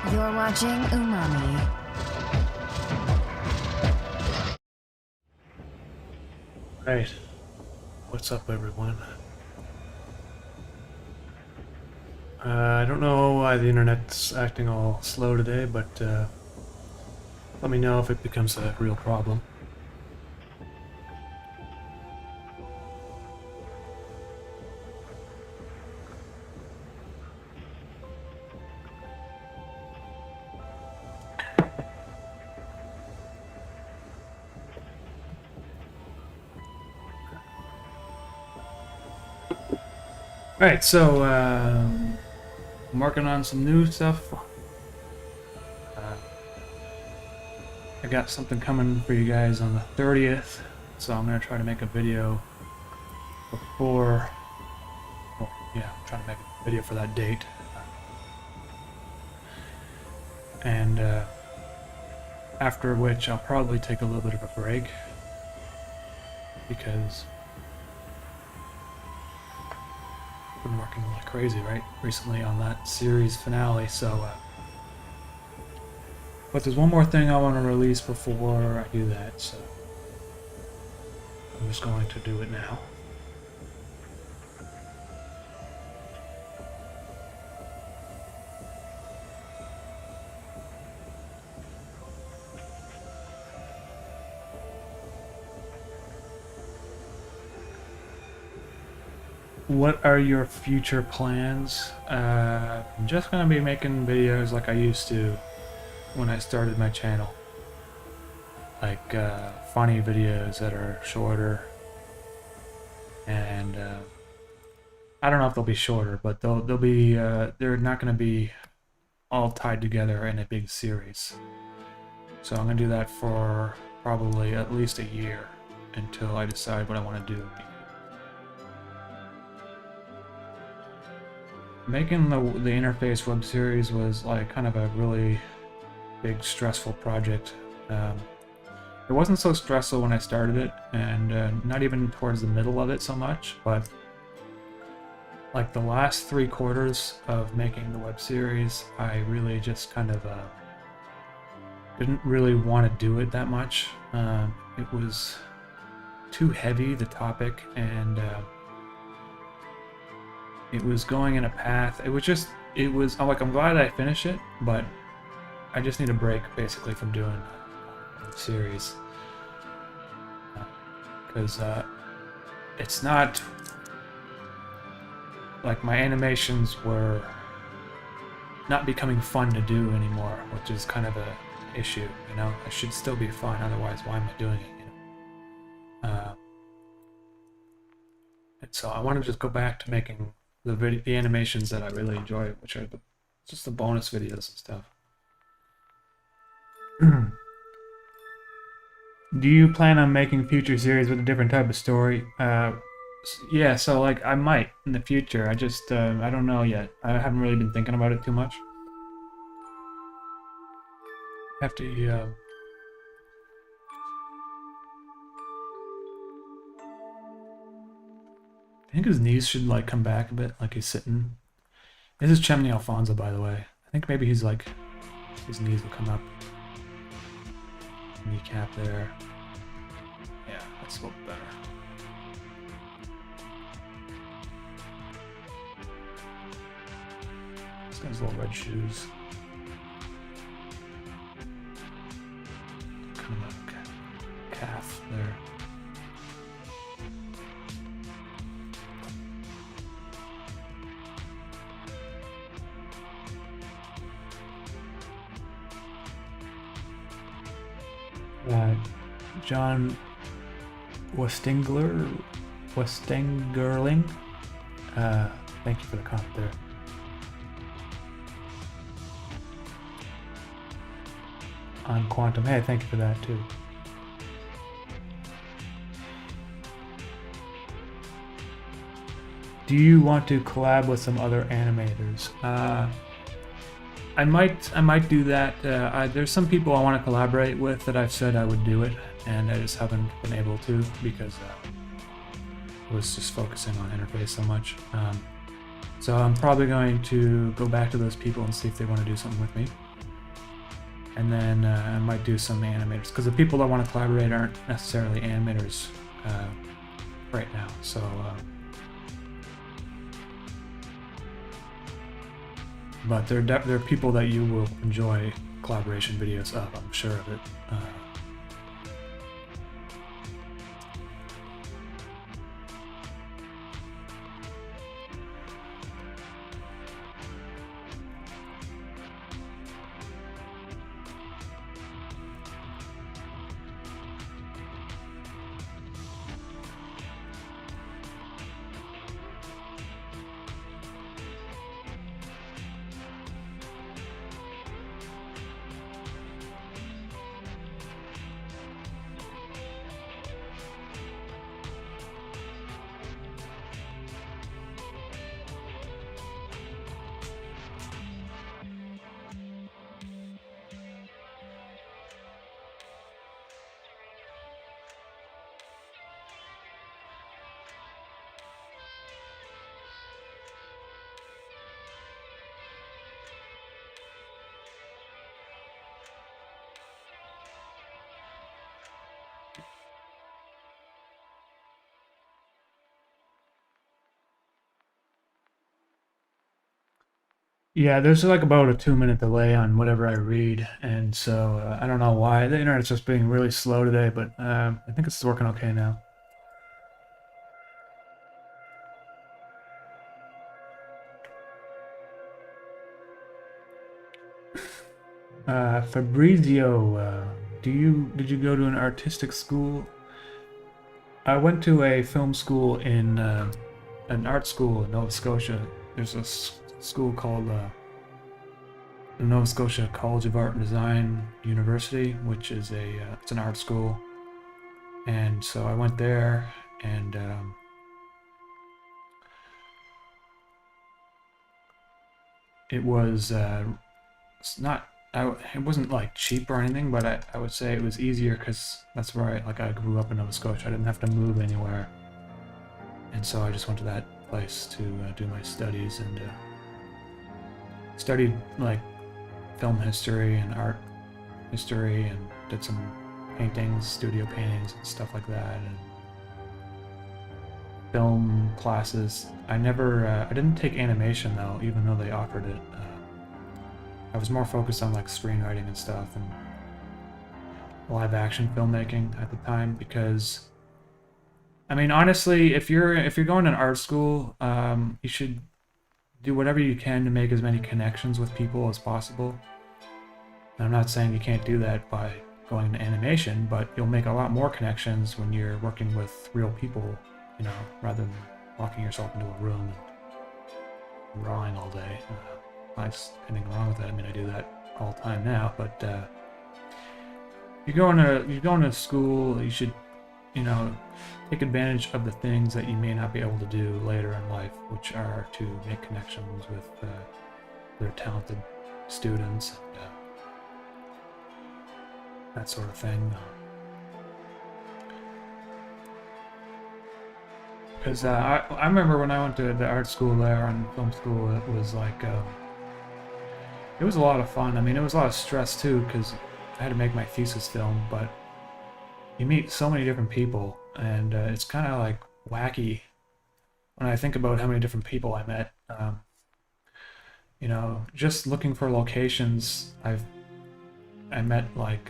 You're watching UMAMI. Right. What's up, everyone? I don't know why the internet's acting all slow today, but let me know if it becomes a real problem. Alright, so I'm working on some new stuff. I got something coming for you guys on the 30th, so I'm going to try to make a video before, well, yeah, I'm trying to make a video for that date. And after which I'll probably take a little bit of a break, because I've been working like crazy, right, recently on that series finale, so but there's one more thing I want to release before I do that, so I'm just going to do it now. What are your future plans? I'm just going to be making videos like I used to when I started my channel. Like funny videos that are shorter. And I don't know if they'll be shorter, but they'll be they're not going to be all tied together in a big series. So I'm going to do that for probably at least a year until I decide what I want to do. Making the interface web series was like kind of a really big stressful project. It wasn't so stressful when I started it, and not even towards the middle of it so much, but like the last 3/4 of making the web series, I really just kind of didn't really want to do it that much. It was too heavy, the topic, and it was going in a path. I'm like, I'm glad I finished it, but I just need a break basically from doing the series, because it's not like my animations were not becoming fun to do anymore, which is kind of a issue, you know. It should still be fun, otherwise why am I doing it, you know? And so I want to just go back to making the animations that I really enjoy, which are just the bonus videos and stuff. Do you plan on making future series with a different type of story? Yeah, so like I might in the future. I just I don't know yet. I haven't really been thinking about it too much. Have to I think his knees should like come back a bit, like he's sitting. This is Chimney Alfonso, by the way. I think maybe he's like his knees will come up. Kneecap there. Yeah, that's a little better. This guy's little red shoes. Kind of like a calf there. John Westengerling. Thank you for the comment there. On Quantum. Hey, thank you for that too. Do you want to collab with some other animators? I might do that. There's some people I want to collaborate with that I've said I would do it, and I just haven't been able to because I was just focusing on interface so much. So I'm probably going to go back to those people and see if they want to do something with me. And then I might do some animators, because the people I want to collaborate aren't necessarily animators right now. So but they're people that you will enjoy collaboration videos of, I'm sure of it. Yeah, there's like about a 2 minute delay on whatever I read, and so I don't know why. The internet's just being really slow today, but I think it's working okay now. Fabrizio, did you go to an artistic school? I went to a film school in an art school in Nova Scotia. There's a school called the Nova Scotia College of Art and Design University, which is it's an art school, and so I went there, and it was it's not it wasn't like cheap or anything, but I would say it was easier because that's where I grew up in Nova Scotia. I didn't have to move anywhere, and so I just went to that place to do my studies, and studied like film history and art history, and did some paintings, studio paintings and stuff like that, and film classes. I didn't take animation though, even though they offered it. I was more focused on like screenwriting and stuff and live action filmmaking at the time, because I mean, honestly, if you're going to an art school, you should do whatever you can to make as many connections with people as possible. And I'm not saying you can't do that by going to animation, but you'll make a lot more connections when you're working with real people, you know, rather than locking yourself into a room and drawing all day. There's anything wrong with that. I mean, I do that all the time now, but you're going to school, you should, you know, take advantage of the things that you may not be able to do later in life, which are to make connections with their talented students and that sort of thing. Because I remember when I went to the art school there and film school, it was like it was a lot of fun. I mean, it was a lot of stress too because I had to make my thesis film, but you meet so many different people, and it's kind of like wacky when I think about how many different people I met. You know, just looking for locations, I met like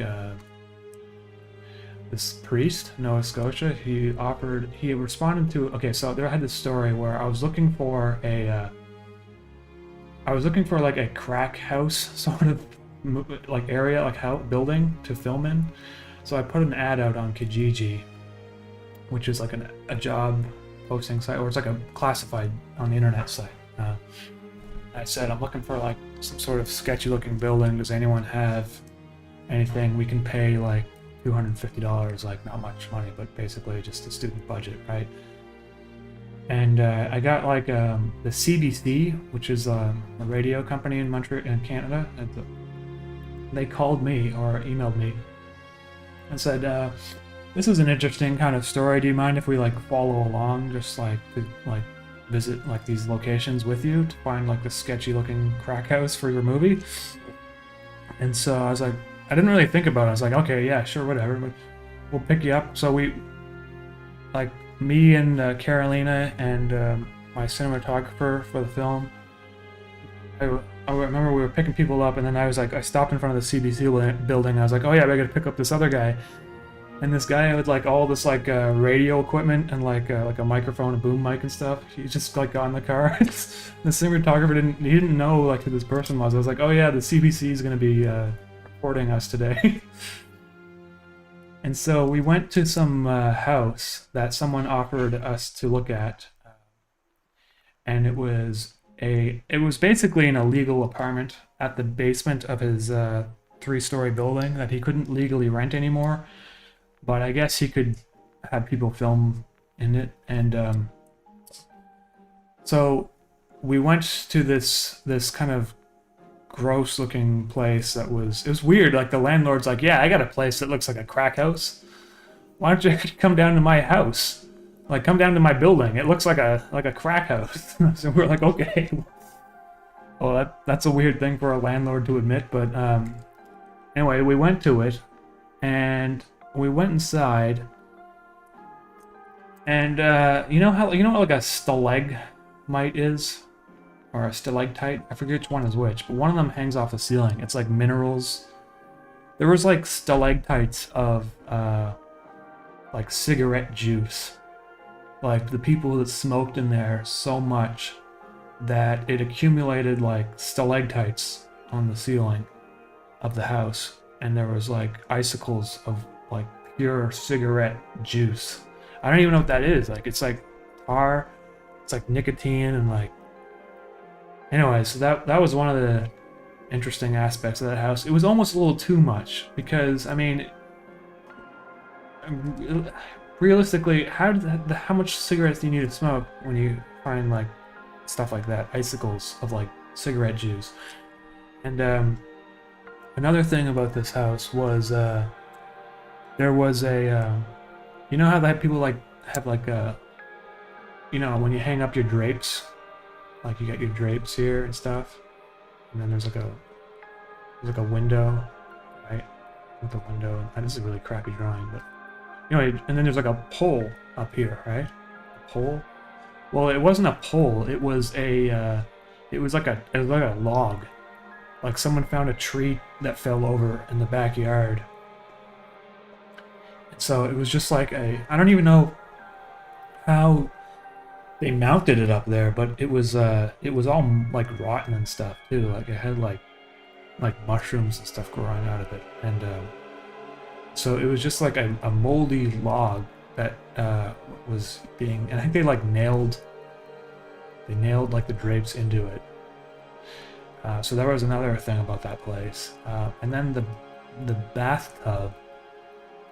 this priest, Nova Scotia. He responded to, okay, so there I had this story where I was looking for like a crack house sort of like area, like house building to film in. So I put an ad out on Kijiji, which is like a job posting site, or it's like a classified on the internet site. I said, I'm looking for like some sort of sketchy looking building. Does anyone have anything? We can pay like $250, like not much money, but basically just a student budget, right? And I got like the CBC, which is a radio company in Montreal, in Canada. They called me or emailed me and said, this is an interesting kind of story. Do you mind if we like follow along, just like to like visit like these locations with you to find like the sketchy looking crack house for your movie? And so I was like, I didn't really think about it. I was like, okay, yeah, sure, whatever, but we'll pick you up. So we, like, me and Carolina and my cinematographer for the film, I remember we were picking people up, and then I stopped in front of the CBC building. I was like, oh yeah, I gotta pick up this other guy. And this guy with like all this like radio equipment and like a microphone, a boom mic and stuff. He just like got in the car. The cinematographer didn't know like who this person was. I was like, oh yeah, the CBC is gonna be recording us today. And so we went to some house that someone offered us to look at, and it was basically an illegal apartment at the basement of his 3-story building that he couldn't legally rent anymore. But I guess he could have people film in it, and so we went to this kind of gross-looking place that it was weird. Like the landlord's like, "Yeah, I got a place that looks like a crack house. Why don't you come down to my house? Like, come down to my building. It looks like a crack house." So we're like, "Okay." Well, that's a weird thing for a landlord to admit, but anyway, we went to it, and we went inside, and you know what like a stalagmite is, or a stalactite? I forget which one is which, but one of them hangs off the ceiling. It's like minerals. There was like stalactites of like cigarette juice. Like the people that smoked in there so much that it accumulated like stalactites on the ceiling of the house, and there was like icicles of like pure cigarette juice. I don't even know what that is. Like it's like tar, it's like nicotine, and like anyway, so that was one of the interesting aspects of that house. It was almost a little too much because I mean, realistically, how much cigarettes do you need to smoke when you find like stuff like that, icicles of like cigarette juice? And another thing about this house was there was a you know how that people like have like you know when you hang up your drapes, like you got your drapes here and stuff, and then there's like a window, right, with a window. And this is a really crappy drawing, but anyway, and then there's like a pole up here, right? A pole. Well, it wasn't a pole. It was like a log. Like someone found a tree that fell over in the backyard. And so it was just like I don't even know how they mounted it up there, but it was all like rotten and stuff too. Like it had like mushrooms and stuff growing out of it, and so it was just like a moldy log that was being, and I think they like nailed like the drapes into it. So that was another thing about that place. And then the bathtub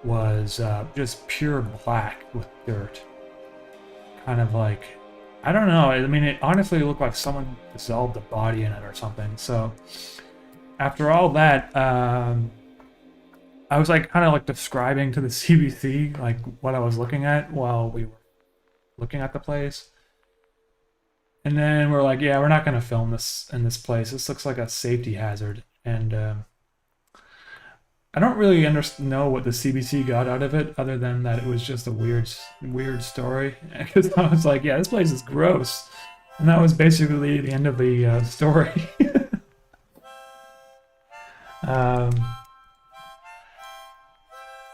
was just pure black with dirt. Kind of like, I don't know. I mean, it honestly looked like someone dissolved a body in it or something. So after all that, I was like kind of like describing to the CBC like what I was looking at while we were looking at the place. And then we're like, yeah, we're not going to film this in this place. This looks like a safety hazard. And I don't really know what the CBC got out of it, other than that it was just a weird story. Because I was like, yeah, this place is gross. And that was basically the end of the story.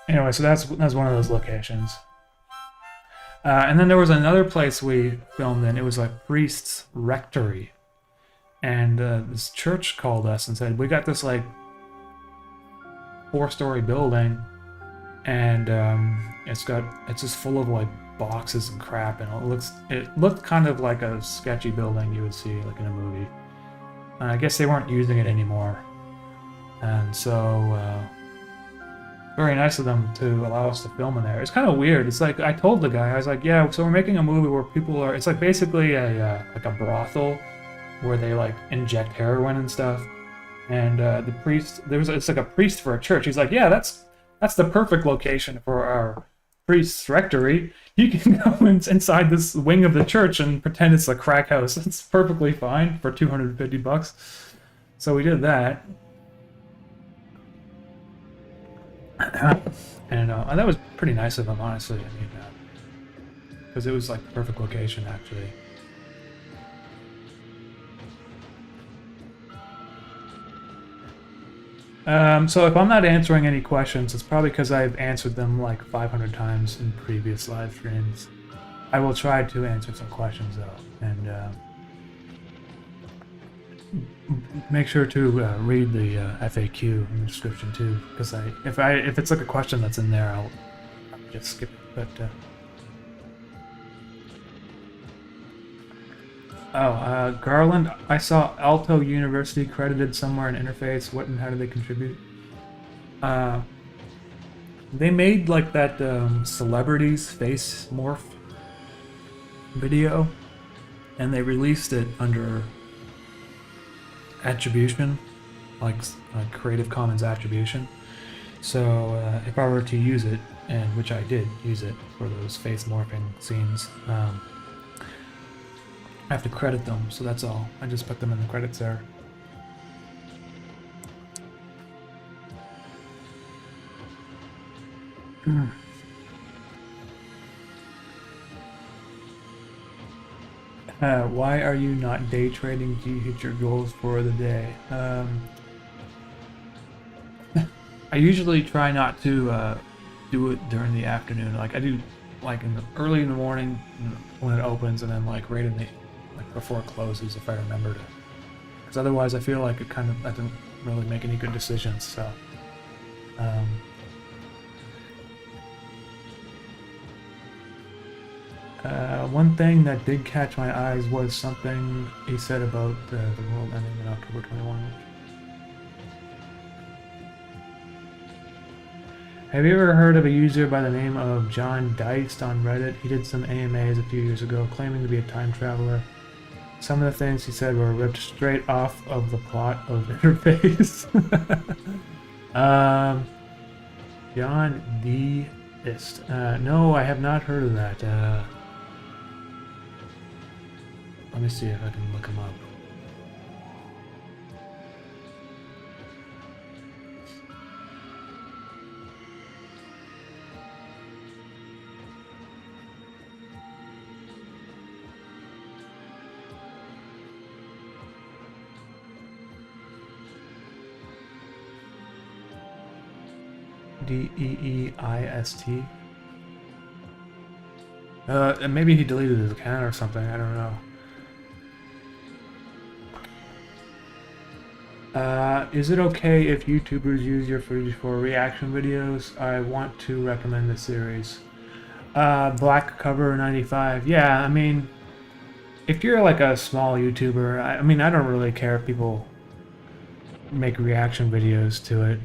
Anyway, so that's one of those locations. And then there was another place we filmed in. It was a priest's rectory. And this church called us and said, we got this like 4-story building, and it's just full of like boxes and crap, and it looked kind of like a sketchy building you would see like in a movie. I guess they weren't using it anymore. And so very nice of them to allow us to film in there. It's kind of weird. It's like, I told the guy, I was like, yeah, so we're making a movie where people are, it's like basically a like a brothel where they like inject heroin and stuff. And the priest, it's like a priest for a church. He's like, yeah, that's the perfect location for our priest's rectory. You can go inside this wing of the church and pretend it's a crack house. It's perfectly fine for $250. So we did that. And that was pretty nice of him, honestly. I mean, because it was like the perfect location, actually. So if I'm not answering any questions, it's probably because I've answered them like 500 times in previous live streams. I will try to answer some questions though, and make sure to read the FAQ in the description too, because if it's like a question that's in there, I'll just skip it. But Garland, I saw Alto University credited somewhere in Interface. What and how did they contribute? They made like that celebrities face morph video, and they released it under attribution, like Creative Commons attribution. So if I were to use it, and which I did use it for those face morphing scenes, I have to credit them, so that's all. I just put them in the credits there. Why are you not day trading? Do you hit your goals for the day? I usually try not to do it during the afternoon. Like I do, like early in the morning when it opens, and then like right in the before it closes if I remember to. Because otherwise, I feel like I didn't really make any good decisions. So. One thing that did catch my eyes was something he said about the world ending in October 21. Have you ever heard of a user by the name of John Diced on Reddit? He did some AMAs a few years ago, claiming to be a time traveler. Some of the things he said were ripped straight off of the plot of Interface. John Diced. No, I have not heard of that. Let me see if I can look him up. Deeist. And maybe he deleted his account or something, I don't know. Is it okay if YouTubers use your footage for reaction videos? I want to recommend the series. Black Cover 95. Yeah, I mean, if you're like a small YouTuber, I mean, I don't really care if people make reaction videos to it.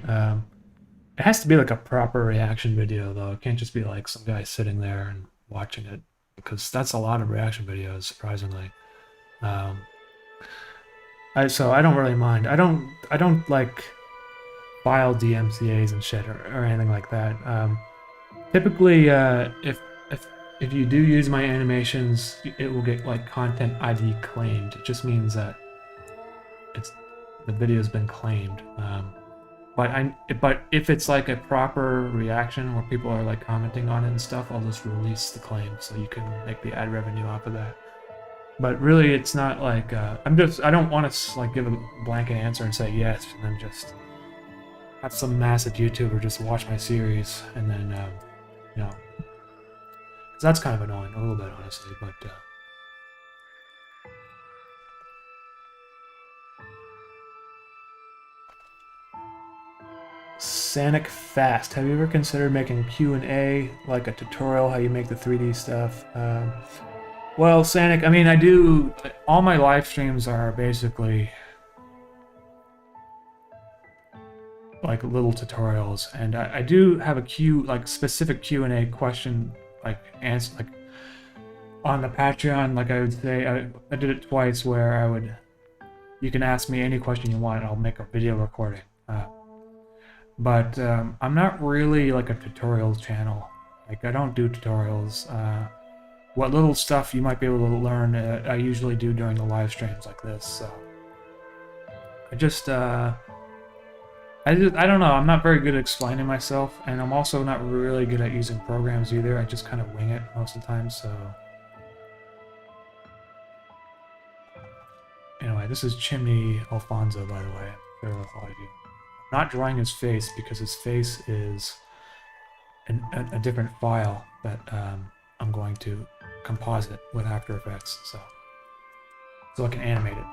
It has to be like a proper reaction video, though. It can't just be like some guy sitting there and watching it, because that's a lot of reaction videos, surprisingly. So I don't really mind. I don't like file DMCA's and shit or anything like that. Typically, if you do use my animations, it will get like content ID claimed. It just means that the video's been claimed. But if it's like a proper reaction where people are like commenting on it and stuff, I'll just release the claim so you can make the ad revenue off of that. But really, it's not like I don't want to like give a blanket answer and say yes, and then just have some massive YouTuber just watch my series and then you know, because that's kind of annoying a little bit, honestly. But Sanic Fast. Have you ever considered making Q&A, like a tutorial how you make the 3D stuff? Well, Sanic, I mean, I do. All my live streams are basically like little tutorials, and I do have a specific Q&A question, like answer, like on the Patreon. Like I would say, I did it twice where you can ask me any question you want, and I'll make a video recording. But I'm not really like a tutorials channel. Like I don't do tutorials. What little stuff you might be able to learn, I usually do during the live streams like this. So I don't know. I'm not very good at explaining myself, and I'm also not really good at using programs either. I just kind of wing it most of the time. So anyway, this is Chimney Alfonso, by the way. I'm not drawing his face because his face is a different file that I'm going to composite with After Effects, so I can animate it.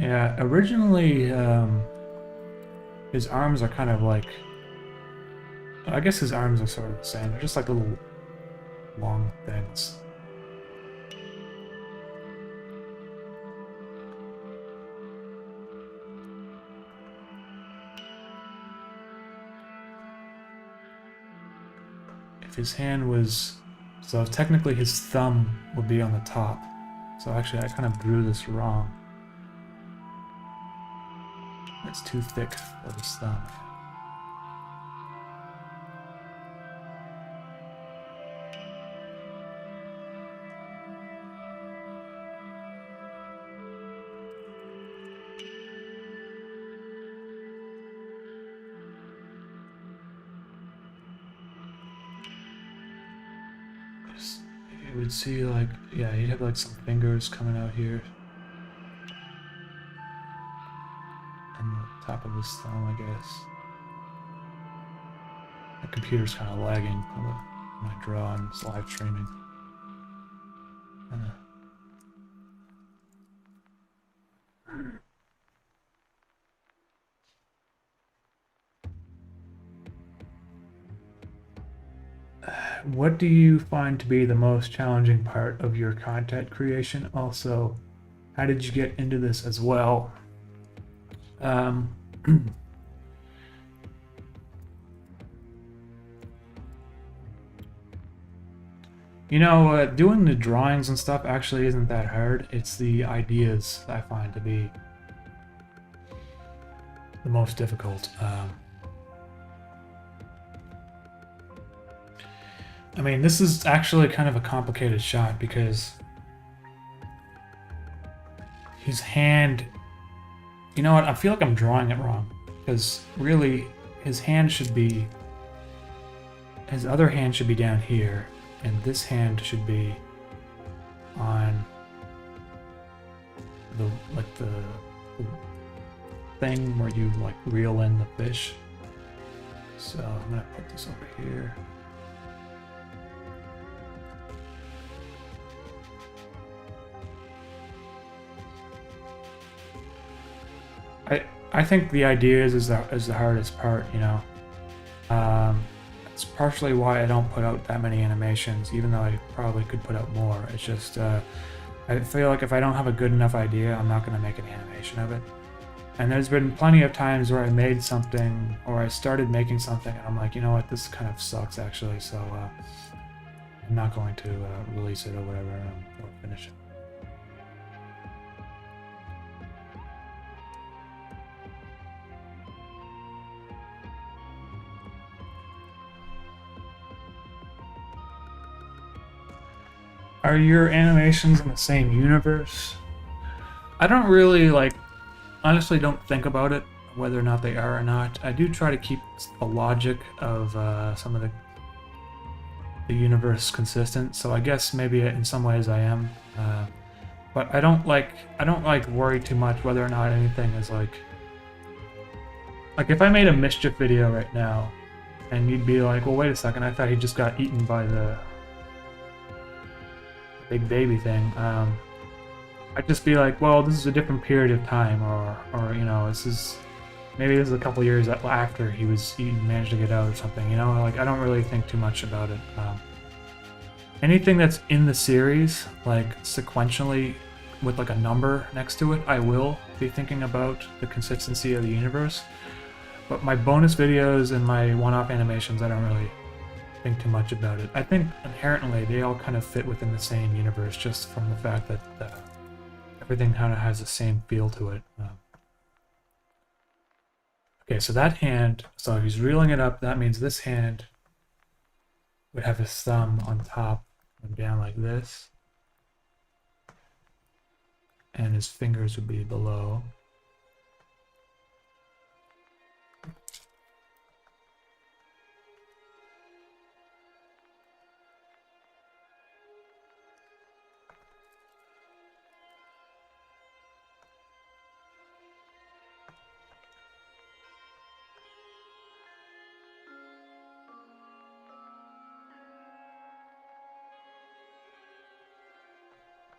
Yeah, originally, his arms are kind of like... I guess his arms are sort of the same. They're just like little long things. If his hand was... So technically his thumb would be on the top. So actually I kind of drew this wrong. It's too thick for his thumb. You would see like, yeah, he'd have like some fingers coming out here. And the top of his thumb, I guess. The computer's kind of lagging when I draw and it's live streaming. What do you find to be the most challenging part of your content creation? Also, how did you get into this as well? You know, doing the drawings and stuff actually isn't that hard. It's the ideas that I find to be the most difficult. I mean, this is actually kind of a complicated shot because his hand... You know what? I feel like I'm drawing it wrong. Because really, his hand should be... His other hand should be down here. And this hand should be on the thing where you like reel in the fish. So I'm gonna put this over here. I think the idea is the hardest part, you know. It's partially why I don't put out that many animations, even though I probably could put out more. It's just I feel like if I don't have a good enough idea, I'm not going to make an animation of it. And there's been plenty of times where I made something, or I started making something, and I'm like, you know what, this kind of sucks actually, so I'm not going to release it or whatever, or finish it. Are your animations in the same universe? I don't really, like, honestly don't think about it, whether or not they are or not. I do try to keep the logic of some of the universe consistent, so I guess maybe in some ways I am. But I don't like worry too much whether or not anything is like if I made a Mischief video right now, and you'd be like, well, wait a second, I thought he just got eaten by the big baby thing. I'd just be like, well, this is a different period of time, or you know, this is a couple years after he managed to get out or something. You know, like I don't really think too much about it. Anything that's in the series, like sequentially with like a number next to it, I will be thinking about the consistency of the universe. But my bonus videos and my one-off animations, I don't really think too much about it. I think inherently they all kind of fit within the same universe, just from the fact that everything kind of has the same feel to it. Okay, so that hand, so if he's reeling it up, that means this hand would have his thumb on top and down like this, and his fingers would be below.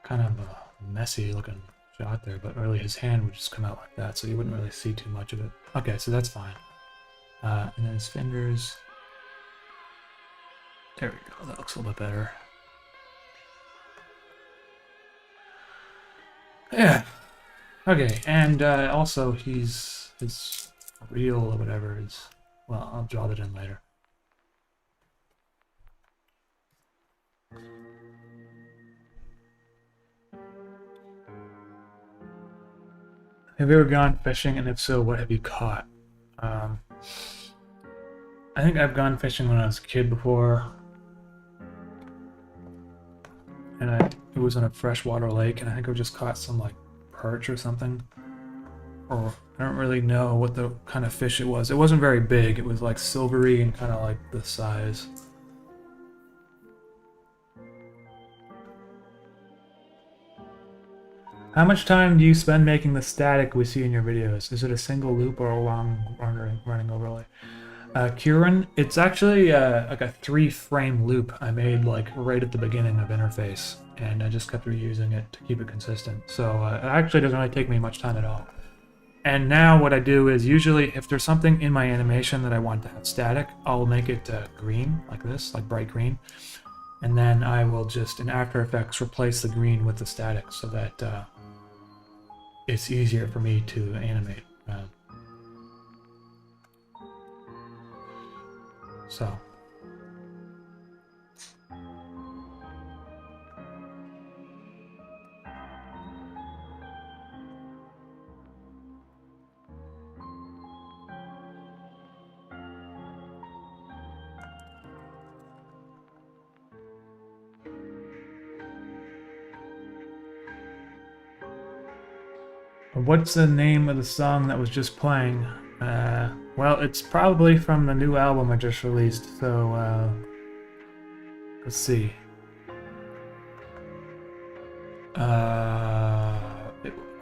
Kind of a messy looking shot there, but really his hand would just come out like that, so you wouldn't really see too much of it. Okay, so that's fine. And then his fingers. There we go, that looks a little bit better. Yeah. Okay, and also his reel or whatever is, well, I'll draw that in later. Have you ever gone fishing, and if so, what have you caught? I think I've gone fishing when I was a kid before, and it was on a freshwater lake, and I think I just caught some like perch or something, or I don't really know what the kind of fish it was. It wasn't very big. It was like silvery and kind of like this size. How much time do you spend making the static we see in your videos? Is it a single loop or a long running overlay? Kieran, it's actually like a 3-frame loop I made like right at the beginning of interface, and I just kept reusing it to keep it consistent. So it actually doesn't really take me much time at all. And now what I do is usually if there's something in my animation that I want to have static, I'll make it green like this, like bright green. And then I will just in After Effects replace the green with the static so that it's easier for me to animate. What's the name of the song that was just playing? Well, it's probably from the new album I just released, so let's see.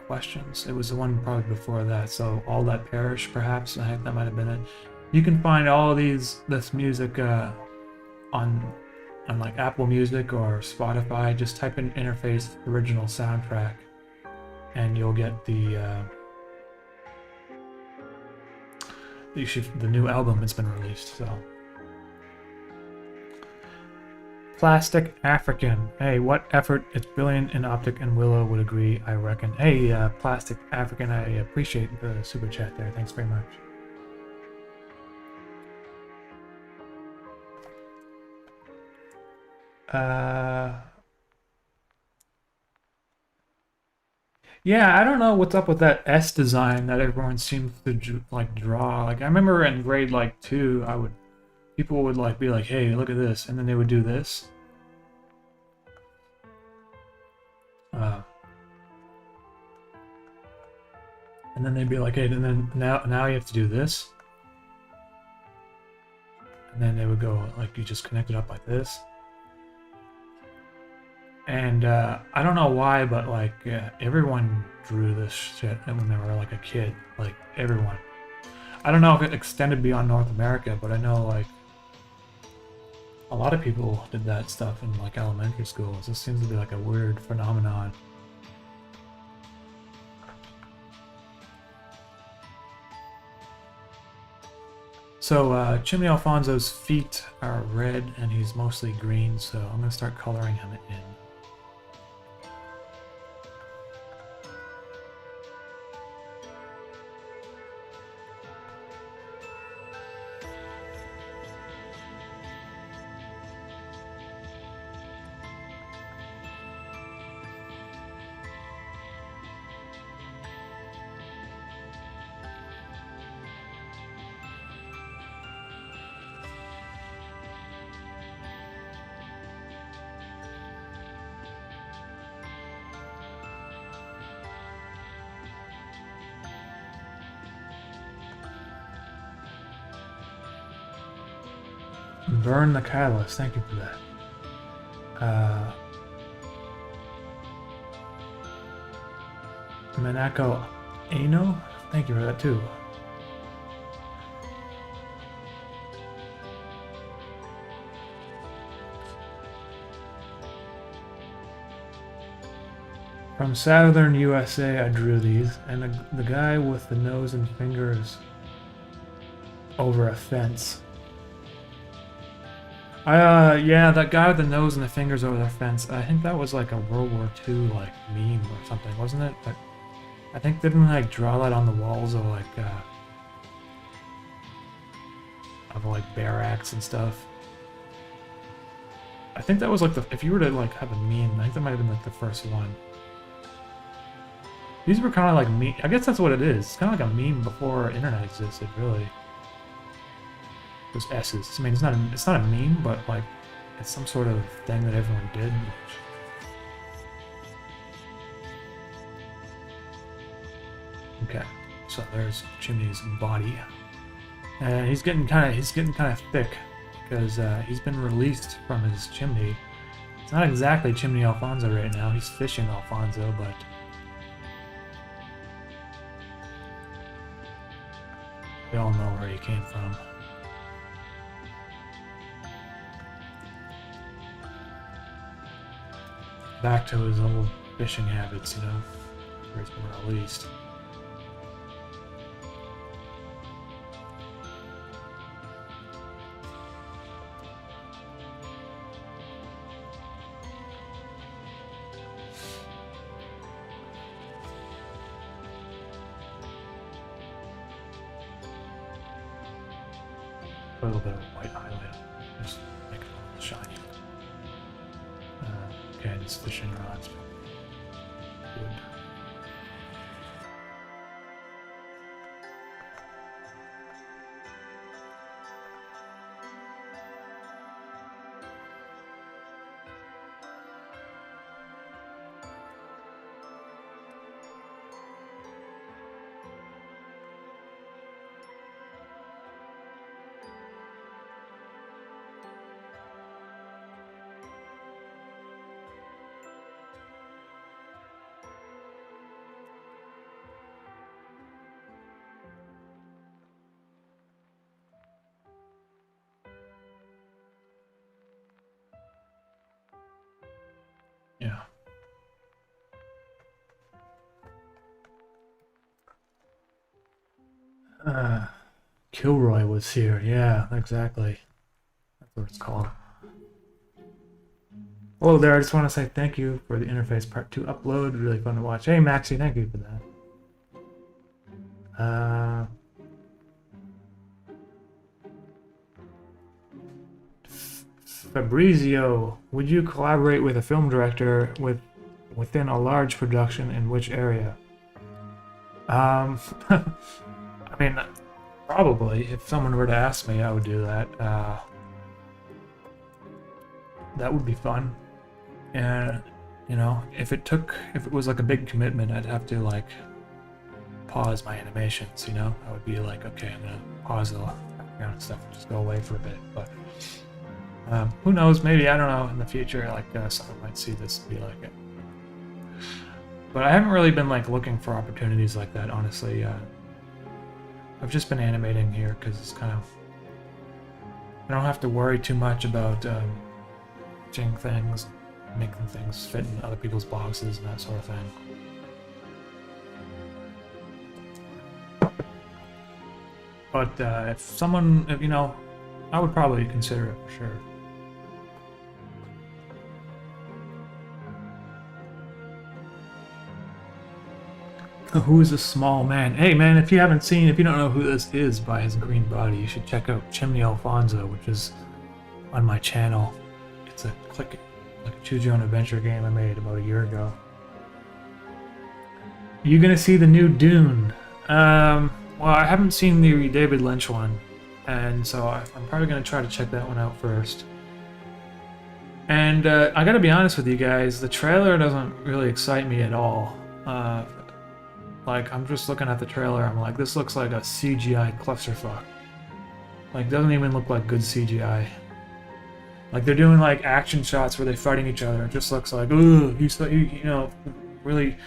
Questions. It was the one probably before that, so All That Perish, perhaps. I think that might have been it. You can find all this music on like Apple Music or Spotify. Just type in Interface original soundtrack, and you'll get the new album that's been released. So, Plastic African. Hey, what effort? It's brilliant in Optic and Willow would agree, I reckon. Hey, Plastic African, I appreciate the super chat there. Thanks very much. Yeah, I don't know what's up with that S design that everyone seems to like draw. Like I remember in grade like 2, people would like be like, "Hey, look at this," and then they would do this. And then they'd be like, "Hey, and then now you have to do this," and then they would go like, "You just connect it up like this." And I don't know why, but like everyone drew this shit when they were like a kid. Like everyone. I don't know if it extended beyond North America, but I know like a lot of people did that stuff in like elementary school. So it seems to be like a weird phenomenon. So Chimney Alfonso's feet are red and he's mostly green, so I'm gonna start coloring him in. Burn the catalyst. Thank you for that. Manako Ano? Thank you for that too. From Southern USA, I drew these, and the guy with the nose and fingers over a fence. Yeah, that guy with the nose and the fingers over the fence. I think that was like a World War II like meme or something, wasn't it? But I think they didn't like draw that on the walls of like barracks and stuff. I think that was like if you were to like have a meme, I think that might have been like the first one. These were kind of like meme. I guess that's what it is. It's kind of like a meme before internet existed, really. Those S's. I mean, it's not a meme, but like it's some sort of thing that everyone did. Okay, so there's Chimney's body, and he's getting kind of thick because he's been released from his chimney. It's not exactly Chimney Alfonso right now. He's fishing Alfonso, but we all know where he came from. Back to his old fishing habits, you know, where he's been released. A little bit of white highlight, just make it a little shiny. Okay, and his fishing rods. Good. Kilroy was here. Yeah, exactly. That's what it's called. Hello there. I just want to say thank you for the interface part 2 upload. Really fun to watch. Hey, Maxie, thank you for that. Fabrizio, would you collaborate with a film director within a large production in which area? I mean, probably. If someone were to ask me, I would do that. That would be fun. And, you know, if it was like a big commitment, I'd have to like pause my animations, you know? I would be like, okay, I'm gonna pause the background stuff and just go away for a bit. But who knows? Maybe, I don't know, in the future, like someone might see this and be like it. But I haven't really been like looking for opportunities like that, honestly. I've just been animating here because it's kind of, I don't have to worry too much about changing things, making things fit in other people's boxes and that sort of thing. But if you know, I would probably consider it for sure. Who is a small man? Hey man, if you don't know who this is by his green body, you should check out Chimney Alfonso, which is on my channel. It's a choose your own adventure game I made about a year ago. You gonna see the new Dune? Well, I haven't seen the David Lynch one, and so I'm probably gonna try to check that one out first. And I gotta be honest with you guys, the trailer doesn't really excite me at all. Like, I'm just looking at the trailer, I'm like, this looks like a CGI clusterfuck. Like, doesn't even look like good CGI. Like, they're doing, like, action shots where they're fighting each other. It just looks like, ooh, you know, really,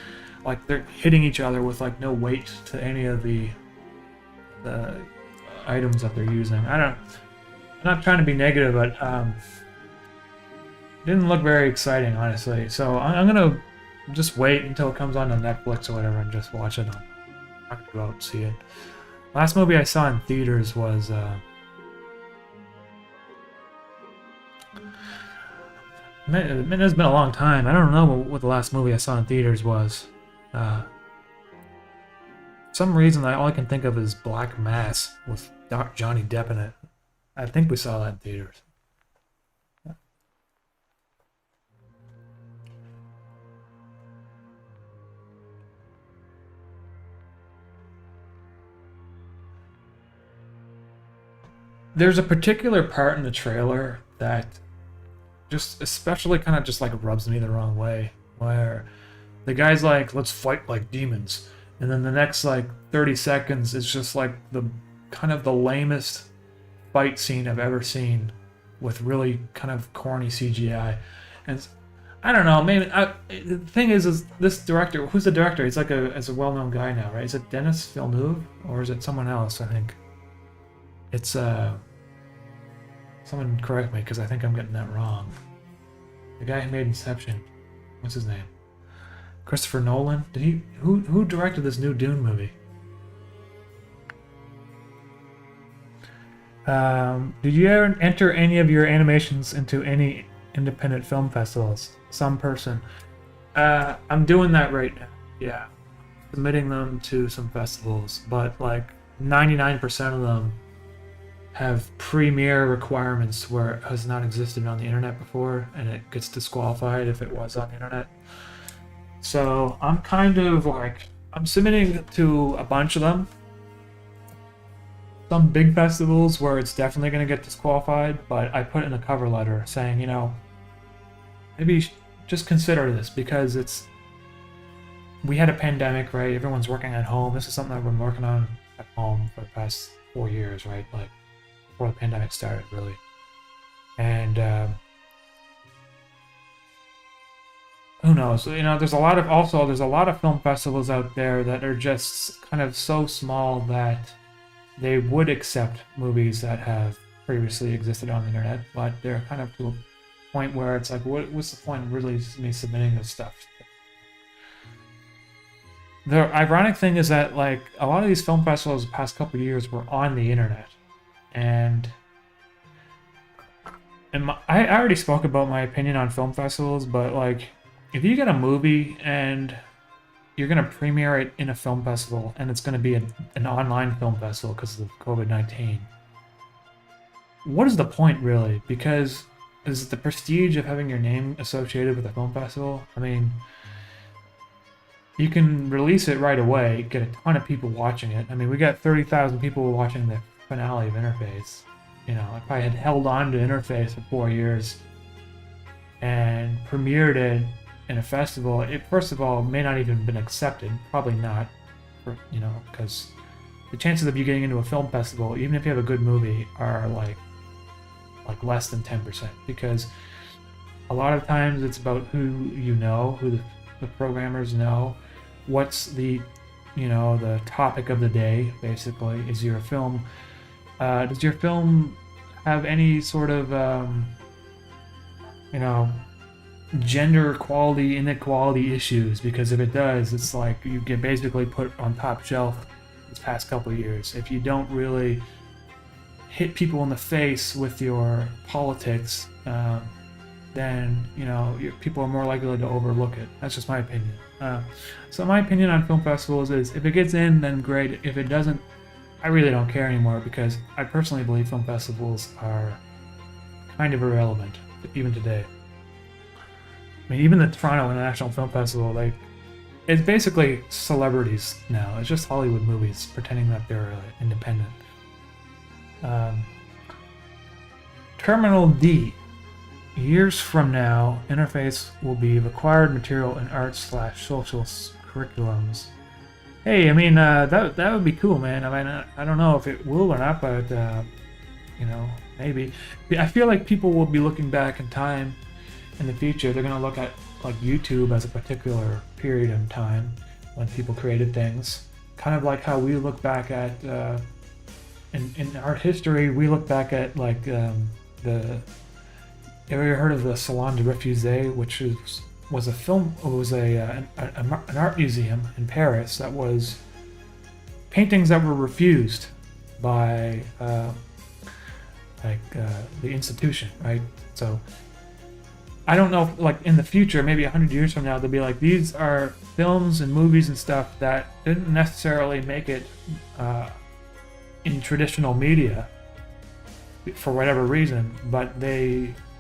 like, they're hitting each other with, like, no weight to any of the items that they're using. I'm not trying to be negative, but, it didn't look very exciting, honestly. So, I'm gonna just wait until it comes onto Netflix or whatever and just watch it. I'm not gonna go out and see it. Last movie I saw in theaters was it's been a long time. I don't know what the last movie I saw in theaters was. For some reason, all I can think of is Black Mass with Johnny Depp in it. I think we saw that in theaters. There's a particular part in the trailer that just especially kind of just like rubs me the wrong way, where the guy's like, let's fight like demons, and then the next like 30 seconds is just like the kind of the lamest fight scene I've ever seen with really kind of corny CGI. And I don't know, maybe the thing is this director, who's the director? He's like a well-known guy now, right? Is it Denis Villeneuve or is it someone else? I think it's someone correct me because I think I'm getting that wrong. The guy who made Inception, what's his name? Christopher Nolan? Who directed this new Dune movie? Did you ever enter any of your animations into any independent film festivals? Some person. I'm doing that right now. Yeah, submitting them to some festivals, but like 99% of them have premiere requirements where it has not existed on the internet before, and it gets disqualified if it was on the internet. So I'm kind of like, I'm submitting to a bunch of them. Some big festivals where it's definitely going to get disqualified, but I put in a cover letter saying, you know, maybe just consider this because we had a pandemic, right? Everyone's working at home. This is something I've been working on at home for the past 4 years, right? Like before the pandemic started, really. And who knows? You know, there's a lot of film festivals out there that are just kind of so small that they would accept movies that have previously existed on the internet, but they're kind of to a point where it's like, what's the point of really me submitting this stuff? the ironic thing is that like a lot of these film festivals the past couple of years were on the internet, and I already spoke about my opinion on film festivals, but like if you get a movie and you're gonna premiere it in a film festival and it's gonna be an online film festival because of COVID-19, what is the point really? Because is it the prestige of having your name associated with a film festival? I mean, you can release it right away, get a ton of people watching it. I mean, we got 30,000 people watching the finale of Interface. You know, if I had held on to Interface for 4 years and premiered it in a festival, it first of all may not even been accepted. Probably not, you know, because the chances of you getting into a film festival, even if you have a good movie, are like less than 10%. Because a lot of times it's about who you know, who the programmers know, what's the, you know, the topic of the day. Basically, is your film. Does your film have any sort of, you know, gender equality, inequality issues? Because if it does, it's like you get basically put on top shelf this past couple of years. If you don't really hit people in the face with your politics, then, you know, people are more likely to overlook it. That's just my opinion. So my opinion on film festivals is if it gets in, then great. If it doesn't, I really don't care anymore, because I personally believe film festivals are kind of irrelevant, even today. I mean, even the Toronto International Film Festival, like, it's basically celebrities now. It's just Hollywood movies pretending that they're independent. Terminal D. Years from now, Interface will be required material in arts/social curriculums. Hey, I mean, that would be cool, man. I mean, I don't know if it will or not, but you know, maybe. I feel like people will be looking back in time in the future. They're gonna look at like YouTube as a particular period in time when people created things, kind of like how we look back at in art history. We look back at like have you ever heard of the Salon de Refusés, which was a film? It was an art museum in Paris that was paintings that were refused by the institution, right? So I don't know if, like, in the future, maybe 100 years from now, they'll be like, these are films and movies and stuff that didn't necessarily make it in traditional media for whatever reason, but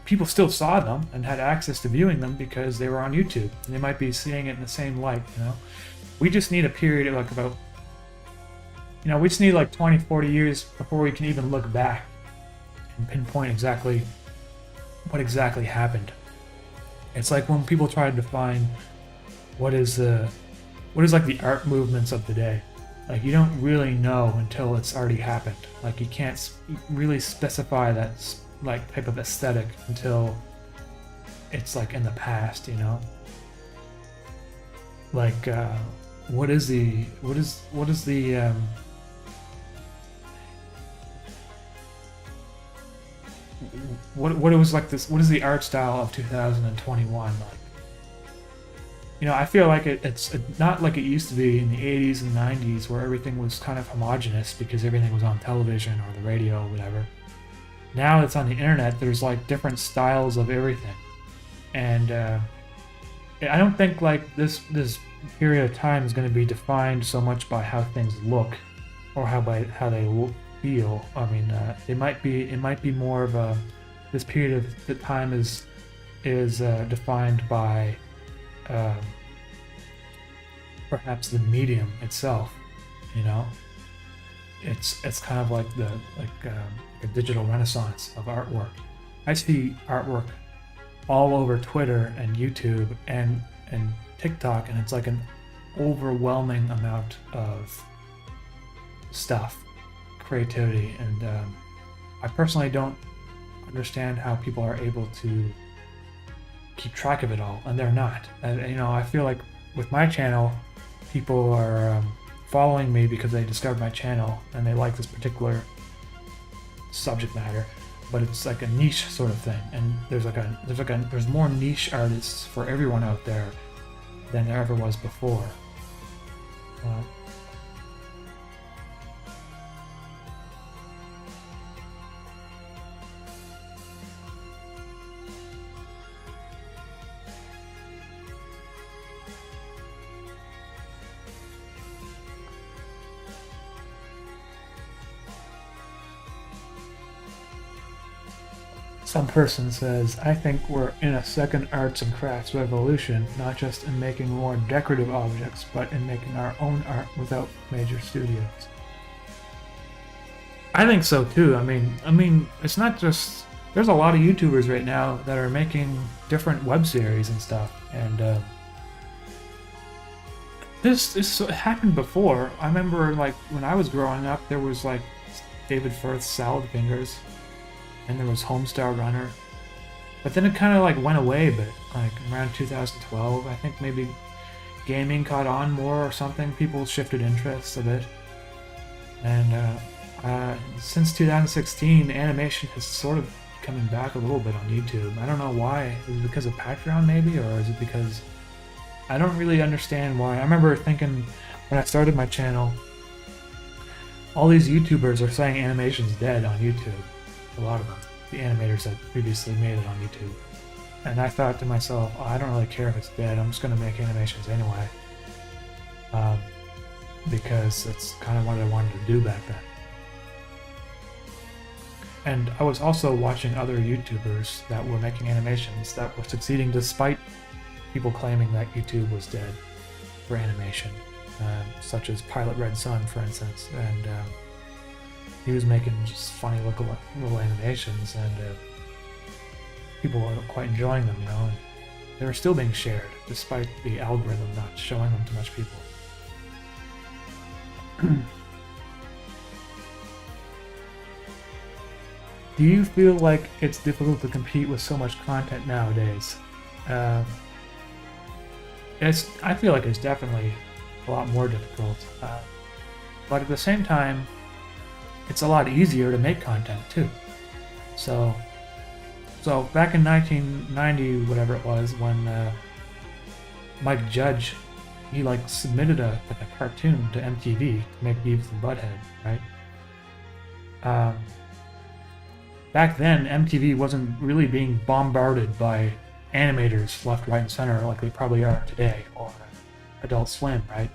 people still saw them and had access to viewing them because they were on YouTube, and they might be seeing it in the same light, you know? We just need a period of like about, you know, we just need like 20, 40 years before we can even look back and pinpoint exactly what exactly happened. It's like when people try to define what is like the art movements of the day. Like, you don't really know until it's already happened. Like, you can't really specify that like type of aesthetic until it's like in the past, you know? Like, what is the what is what it was like this? What is the art style of 2021 like? You know, I feel like it's not like it used to be in the 80s and 90s, where everything was kind of homogenous because everything was on television or the radio or whatever. Now it's on the internet. There's like different styles of everything, and I don't think like this period of time is going to be defined so much by how things look or how they feel. I mean, it might be more of this period of the time is defined by perhaps the medium itself. You know, it's kind of like a digital renaissance of artwork. I see artwork all over Twitter and YouTube and TikTok, and it's like an overwhelming amount of stuff, creativity, and I personally don't understand how people are able to keep track of it all, and they're not. And, you know, I feel like with my channel, people are following me because they discovered my channel and they like this particular subject matter, but it's like a niche sort of thing, and there's more niche artists for everyone out there than there ever was before. Some person says, I think we're in a second arts and crafts revolution, not just in making more decorative objects, but in making our own art without major studios. I think so too. I mean, it's not just. There's a lot of YouTubers right now that are making different web series and stuff, and this happened before. I remember, like, when I was growing up, there was like David Firth's Salad Fingers, and there was Homestar Runner, but then it kind of like went away a bit. Like around 2012, I think maybe gaming caught on more or something. People shifted interests a bit, and since 2016, animation has sort of coming back a little bit on YouTube. I don't know why. Is it because of Patreon maybe, or is it because I don't really understand why. I remember thinking when I started my channel, all these YouTubers are saying animation's dead on YouTube. A lot of them, the animators that previously made it on YouTube. And I thought to myself, oh, I don't really care if it's dead. I'm just going to make animations anyway. Because it's kind of what I wanted to do back then. And I was also watching other YouTubers that were making animations that were succeeding despite people claiming that YouTube was dead for animation, such as Pilot Red Sun, for instance. And he was making just funny little animations, and people were quite enjoying them, you know. And they were still being shared despite the algorithm not showing them to much people. Do you feel like it's difficult to compete with so much content nowadays? I feel like it's definitely a lot more difficult, but at the same time, it's a lot easier to make content too. So back in 1990, whatever it was, when Mike Judge, he like submitted a cartoon to MTV to make Beavis and Butthead, right? Back then, MTV wasn't really being bombarded by animators left, right, and center like they probably are today, or Adult Swim, right?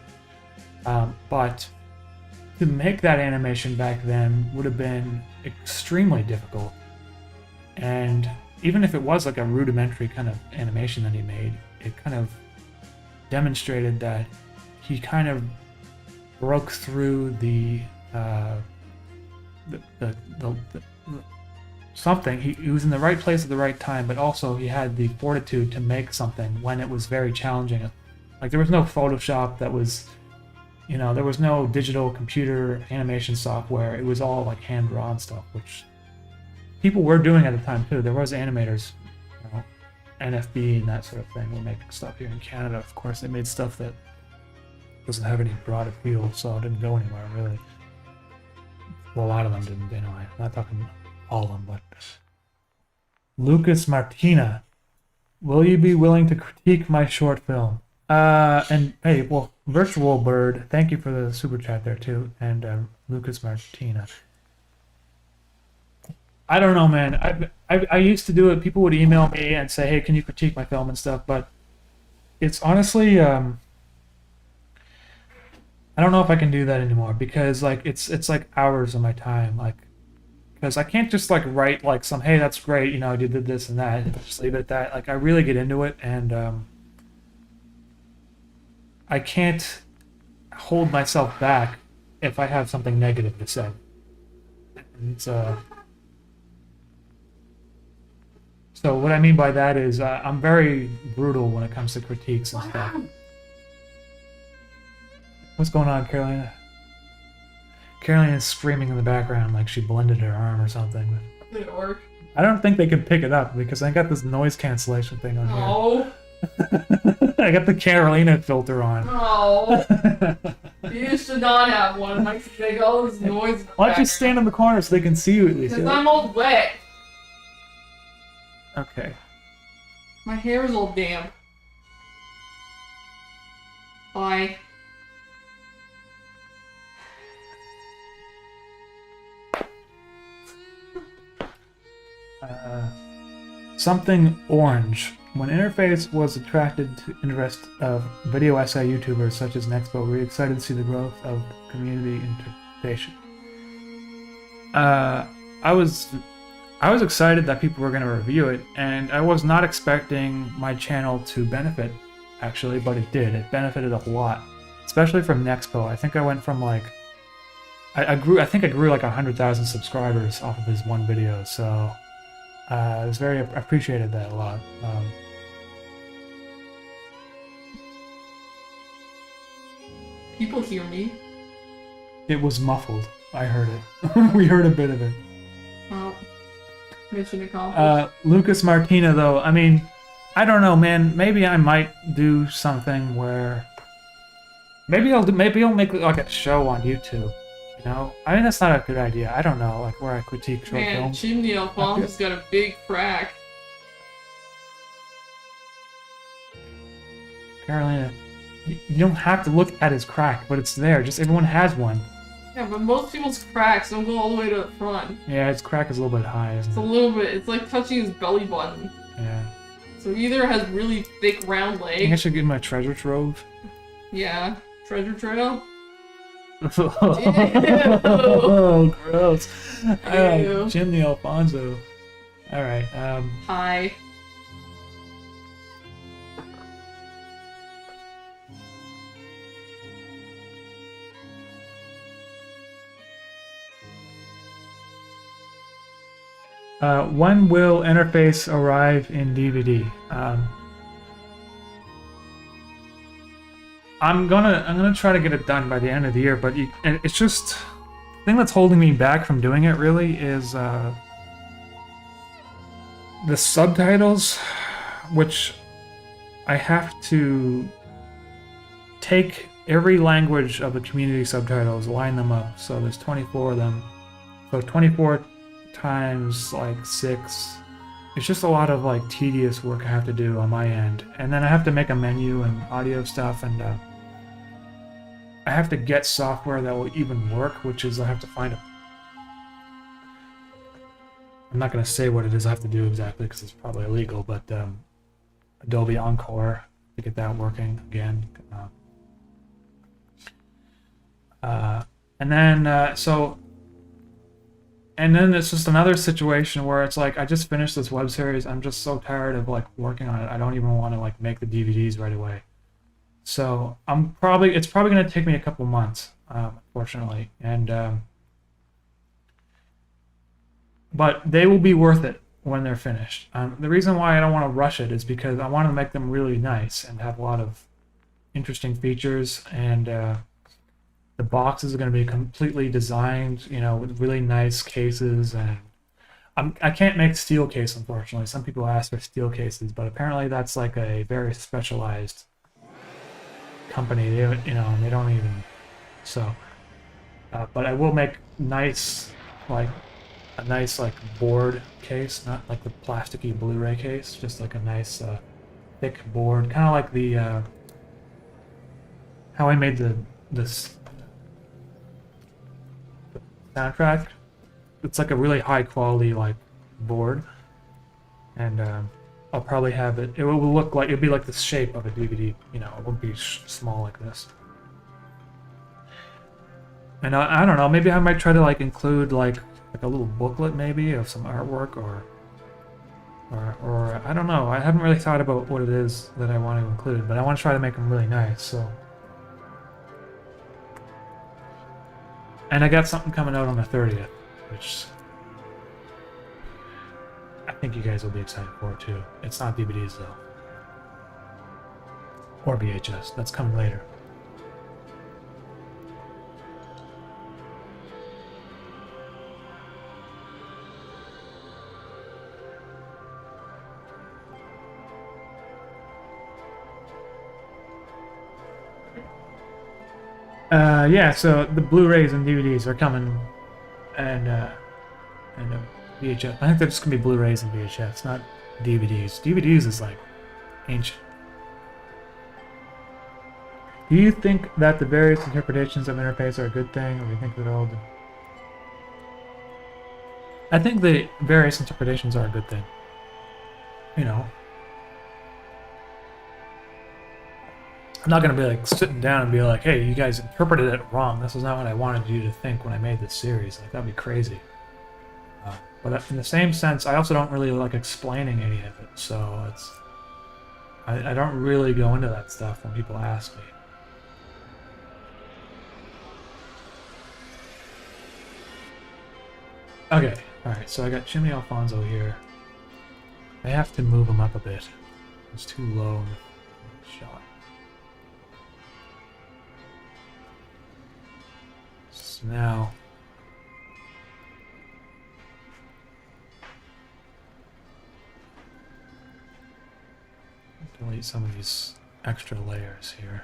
But to make that animation back then would have been extremely difficult. And even if it was like a rudimentary kind of animation that he made, it kind of demonstrated that he kind of broke through the something. He was in the right place at the right time, but also he had the fortitude to make something when it was very challenging. Like, there was no Photoshop that was, you know, there was no digital computer animation software. It was all like hand-drawn stuff, which people were doing at the time too. There was animators, you know, NFB and that sort of thing were making stuff here in Canada. Of course, they made stuff that doesn't have any broad appeal, so it didn't go anywhere, really. Well, a lot of them didn't, anyway. I'm not talking all of them, but... Lucas Martina, will you be willing to critique my short film? And hey, well, Virtual Bird, thank you for the super chat there too, and Lucas Martina. I don't know, man. I used to do it. People would email me and say, "Hey, can you critique my film and stuff?" But it's honestly, I don't know if I can do that anymore, because like it's like hours of my time, like, because I can't just like write like some, "Hey, that's great, you know, you did this and that," and just leave it at that. Like, I really get into it, and I can't hold myself back if I have something negative to say. It's so what I mean by that is I'm very brutal when it comes to critiques and stuff. What's going on, Carolina? Carolina's screaming in the background like she blended her arm or something. Did it work? I don't think they can pick it up because I got this noise cancellation thing on here. No. I got the Carolina filter on. No. You used to not have one. Like, they got all this noise. Why don't you stand in the corner so they can see you at least? Because I'm all wet. Okay. My hair is all damp. Bye. Something orange. When interface was attracted to interest of video essay YouTubers such as Nexpo, we're excited to see the growth of community interpretation. I was excited that people were going to review it, and I was not expecting my channel to benefit, actually, but it did. It benefited a lot, especially from Nexpo. I think I went from like, I think I grew like 100,000 subscribers off of his one video, so I was very appreciated that a lot. People hear me. It was muffled. I heard it. We heard a bit of it. Well, mission accomplished. Lucas Martina, though, I mean, I don't know, man. Maybe I might do something where maybe I'll make like a show on YouTube. You know, I mean that's not a good idea. I don't know, like where I critique short Man, films. Chimney Alphonse's got a big crack. Carolina, you don't have to look at his crack, but it's there. Just everyone has one. Yeah, but most people's cracks don't go all the way to the front. Yeah, his crack is a little bit high, isn't It's a it? little bit. It's like touching his belly button. Yeah. So he either has really thick, round I think I legs. should give him a treasure trove. Yeah. Treasure trail. Oh, gross. Ew. Chimney Alfonso. Alright, Hi. when will interface arrive in DVD? I'm gonna try to get it done by the end of the year, but and it's just the thing that's holding me back from doing it really is the subtitles, which I have to take every language of the community subtitles, line them up. So there's 24 of them. So 24 times like 6. It's just a lot of like tedious work I have to do on my end, and then I have to make a menu and audio stuff, and I have to get software that will even work, which is I have to find a. I'm not going to say what it is I have to do exactly because it's probably illegal, but Adobe Encore to get that working again. And then so. And then it's just another situation where it's like I just finished this web series. I'm just so tired of like working on it. I don't even want to like make the DVDs right away. So it's probably going to take me a couple months, unfortunately. And but they will be worth it when they're finished. The reason why I don't want to rush it is because I want to make them really nice and have a lot of interesting features, and the boxes are going to be completely designed, you know, with really nice cases. And I can't make steel case, unfortunately. Some people ask for steel cases, but apparently that's like a very specialized company. They, you know, they don't even. So, but I will make nice, like a nice like board case, not like the plasticky Blu-ray case, just like a nice thick board, kind of like the how I made this soundtrack. It's like a really high quality like board, and I'll probably have it. It will look like it'll be like the shape of a DVD. You know, it won't be small like this. And I don't know. Maybe I might try to like include like a little booklet maybe of some artwork, or I don't know. I haven't really thought about what it is that I want to include, but I want to try to make them really nice. So. And I got something coming out on the 30th, which I think you guys will be excited for too. It's not DVDs though. Or VHS. That's coming later. Yeah, so the Blu-rays and DVDs are coming, and VHS. I think they're just gonna be Blu-rays and VHS, not DVDs. DVDs is like ancient. Do you think that the various interpretations of interface are a good thing, or do you think that all? I think the various interpretations are a good thing. you know, I'm not gonna be like sitting down and be like, hey, you guys interpreted it wrong. This is not what I wanted you to think when I made this series. Like, that'd be crazy. But in the same sense, I also don't really like explaining any of it. So it's, I don't really go into that stuff when people ask me. Okay, alright, so I got Jimmy Alfonso here. I have to move him up a bit. It's too low in the shot. So now... delete some of these extra layers here.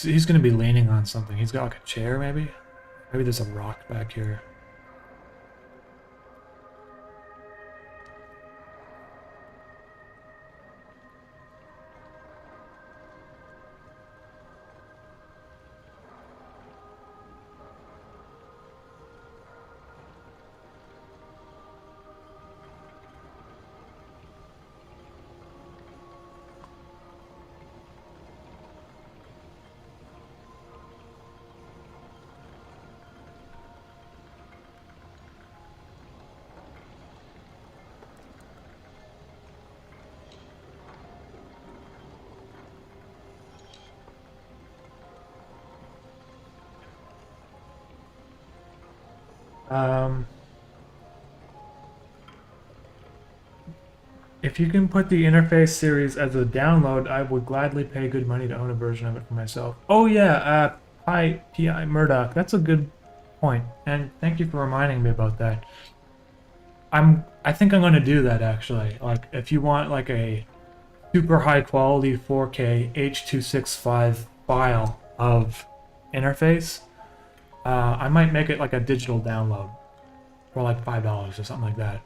He's gonna be leaning on something. He's got like a chair, maybe? Maybe there's a rock back here. If you can put the interface series as a download, I would gladly pay good money to own a version of it for myself. Oh yeah, P.I. Murdoch, that's a good point, and thank you for reminding me about that. I think I'm going to do that actually. Like, if you want like a super high quality 4K H.265 file of interface, I might make it like a digital download for like $5 or something like that.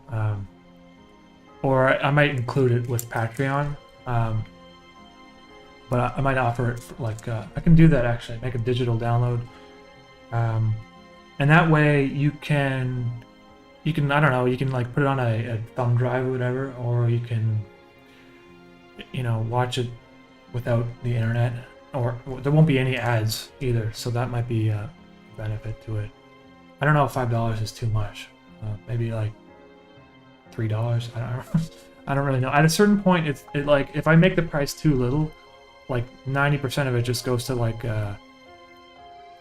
Or I might include it with Patreon, but I might offer it for like, I can do that actually, make a digital download. And that way you can, I don't know, you can like put it on a thumb drive or whatever, or you can, you know, watch it without the internet, or there won't be any ads either, so that might be a benefit to it. I don't know if $5 is too much. Maybe like $3. I don't really know. At a certain point, it like, if I make the price too little, like 90% of it just goes to like what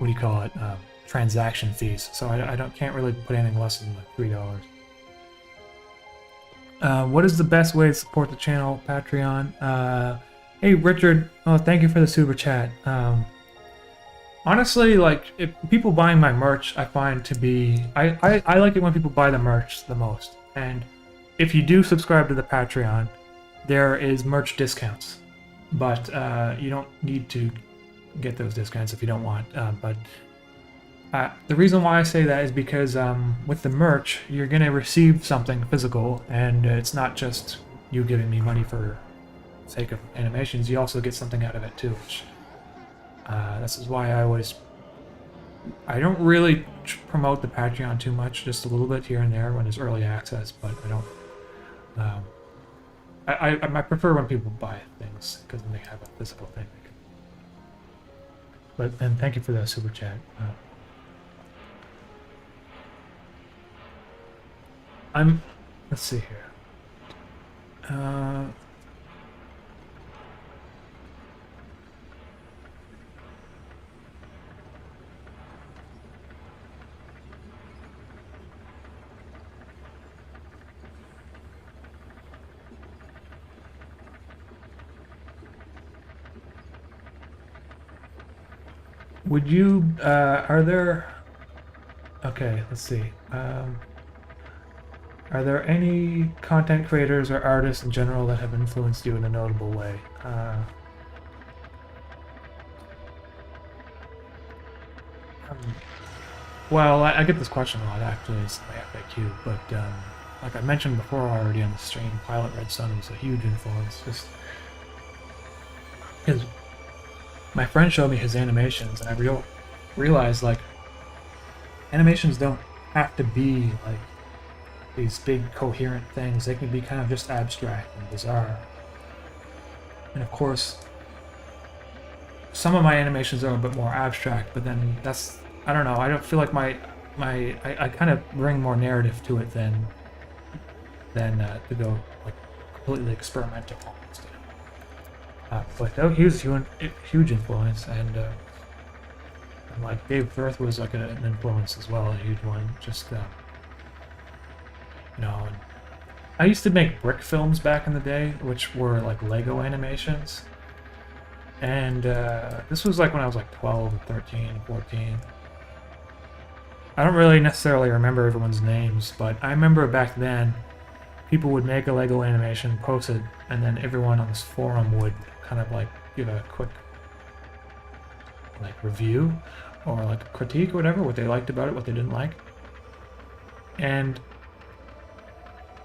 do you call it? Transaction fees. So I can't really put anything less than like $3. What is the best way to support the channel? Patreon. Hey Richard, oh, thank you for the super chat. Honestly, like, if people buying my merch, I find to be, I like it when people buy the merch the most. And if you do subscribe to the Patreon, there is merch discounts, but you don't need to get those discounts if you don't want. But the reason why I say that is because with the merch, you're gonna receive something physical, and it's not just you giving me money for the sake of animations. You also get something out of it too, which this is why I don't really promote the Patreon too much, just a little bit here and there when there's early access, but I don't. I prefer when people buy things, because then they have a physical thing. And thank you for that super chat. Let's see here. Would you, are there, okay, let's see. Are there any content creators or artists in general that have influenced you in a notable way? Well, I get this question a lot, actually. It's my FAQ, but like I mentioned before already on the stream, Pilot Redstone was a huge influence. Just because my friend showed me his animations, and I realized, like, animations don't have to be like these big coherent things. They can be kind of just abstract and bizarre. And of course, some of my animations are a bit more abstract, but then that's, I don't know, I don't feel like I kind of bring more narrative to it than to go like completely experimental almost. But he was a huge influence, and like Dave Firth was like an influence as well, a huge one. Just and I used to make brick films back in the day, which were like Lego animations. And this was like when I was like 12, 13, 14. I don't really necessarily remember everyone's names, but I remember back then people would make a Lego animation, post it, and then everyone on this forum would kind of like give a quick like review or like a critique or whatever, what they liked about it, what they didn't like. And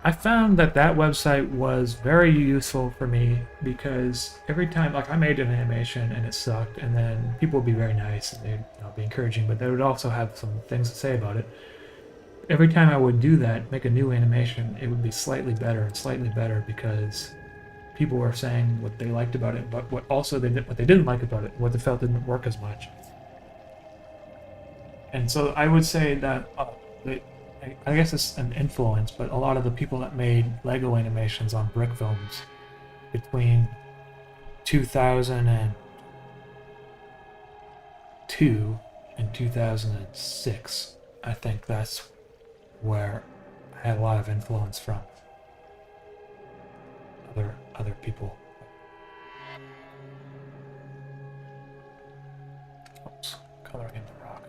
I found that website was very useful for me, because every time, like, I made an animation and it sucked, and then people would be very nice and they'd be encouraging, but they would also have some things to say about it. Every time I would do that, make a new animation, it would be slightly better and slightly better, because people were saying what they liked about it, but what they didn't like about it, what they felt didn't work as much. And so I would say that I guess it's an influence, but a lot of the people that made Lego animations on brick films between 2002 and 2006, I think that's where I had a lot of influence from other people. Oops, coloring in the rock.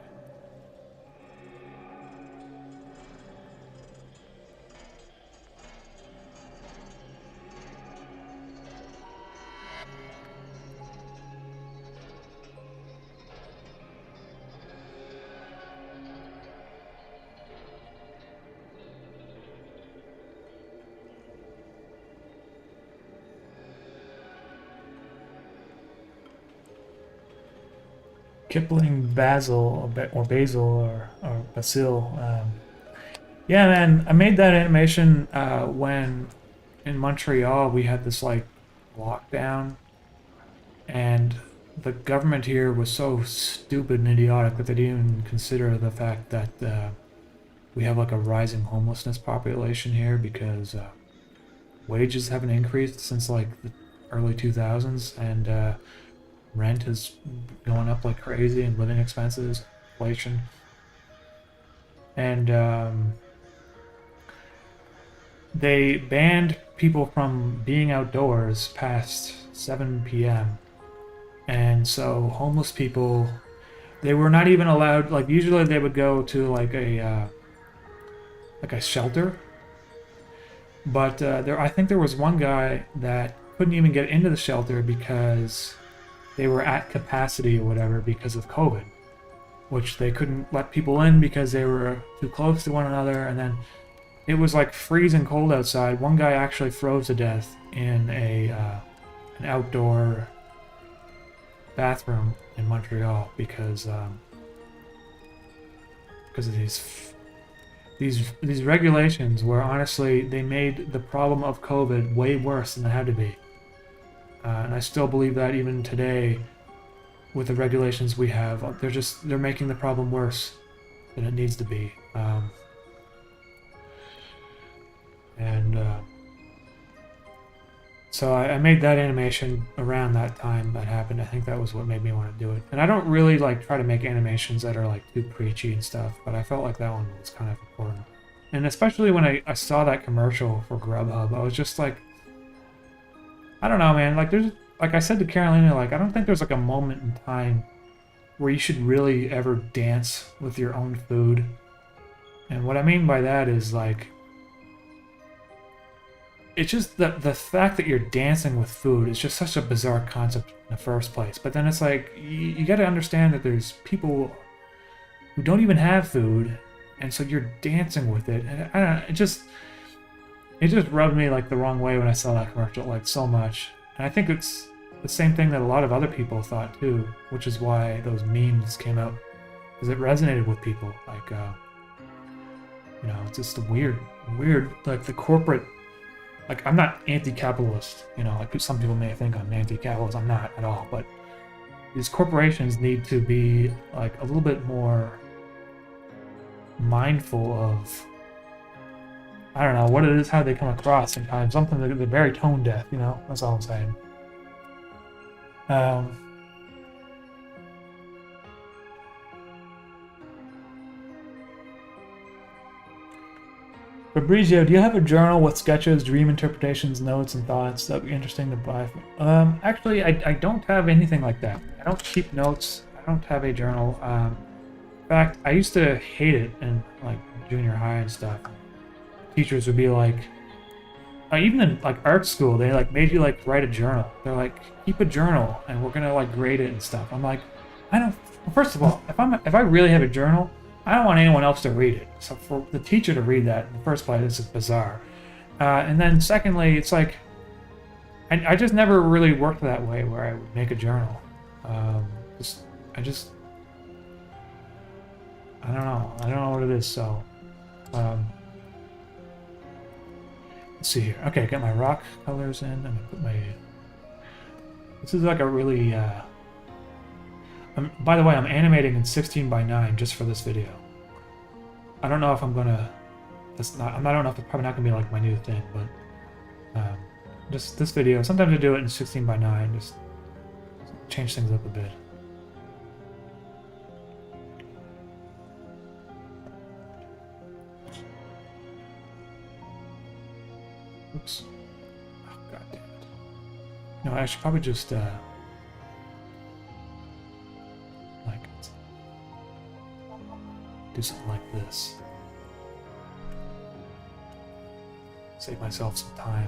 Kipling Basil or Basil or Basil. Yeah, man, I made that animation when in Montreal we had this like lockdown, and the government here was so stupid and idiotic that they didn't even consider the fact that we have like a rising homelessness population here, because wages haven't increased since like the early 2000s, and rent is going up like crazy, and living expenses, inflation. And they banned people from being outdoors past 7 p.m. And so homeless people, they were not even allowed, like usually they would go to like a shelter. But I think there was one guy that couldn't even get into the shelter because they were at capacity or whatever because of COVID, which they couldn't let people in because they were too close to one another. And then it was like freezing cold outside. One guy actually froze to death in an outdoor bathroom in Montreal because of these regulations, where honestly they made the problem of COVID way worse than it had to be. And I still believe that even today, with the regulations we have, they're making the problem worse than it needs to be. So I made that animation around that time that happened. I think that was what made me want to do it. And I don't really like try to make animations that are like too preachy and stuff, but I felt like that one was kind of important. And especially when I saw that commercial for Grubhub, I was just like, I don't know, man. Like I said to Carolina, like I don't think there's like a moment in time where you should really ever dance with your own food. And what I mean by that is like, it's just the fact that you're dancing with food is just such a bizarre concept in the first place. But then it's like, you got to understand that there's people who don't even have food, and so you're dancing with it. And I don't know, it just rubbed me like the wrong way when I saw that commercial, like so much. And I think it's the same thing that a lot of other people thought too, which is why those memes came out, because it resonated with people. Like, you know, it's just a weird, like the corporate. Like, I'm not anti-capitalist, you know, like some people may think I'm anti-capitalist. I'm not at all, but these corporations need to be like a little bit more mindful of, I don't know, what it is, how they come across, and kind of something that they're very tone deaf, you know, that's all I'm saying. Fabrizio, do you have a journal with sketches, dream interpretations, notes, and thoughts that would be interesting to buy? Actually, I don't have anything like that. I don't keep notes. I don't have a journal. In fact, I used to hate it in like junior high and stuff. Teachers would be like, even in like art school, they like made you like write a journal. They're like, keep a journal, and we're gonna like grade it and stuff. I'm like, I don't. Well, first of all, if I really have a journal, I don't want anyone else to read it. So for the teacher to read that in the first place, this is bizarre. And then secondly, it's like, I just never really worked that way where I would make a journal. I don't know. I don't know what it is, so. Let's see here. Okay, I got my rock colors in. I'm gonna put my. This is like a really. By the way, I'm animating in 16:9 just for this video. I don't know if I'm gonna. I don't know if it's probably not gonna be like my new thing, but just this video. Sometimes I do it in 16:9, just change things up a bit. Oops. Oh, God damn it. No, I should probably just like do something like this. Save myself some time.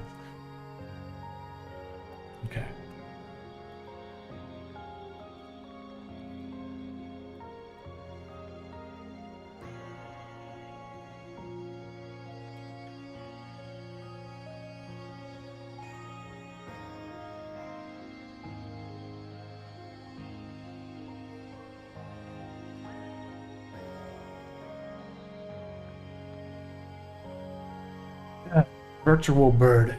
Okay. Virtual Bird,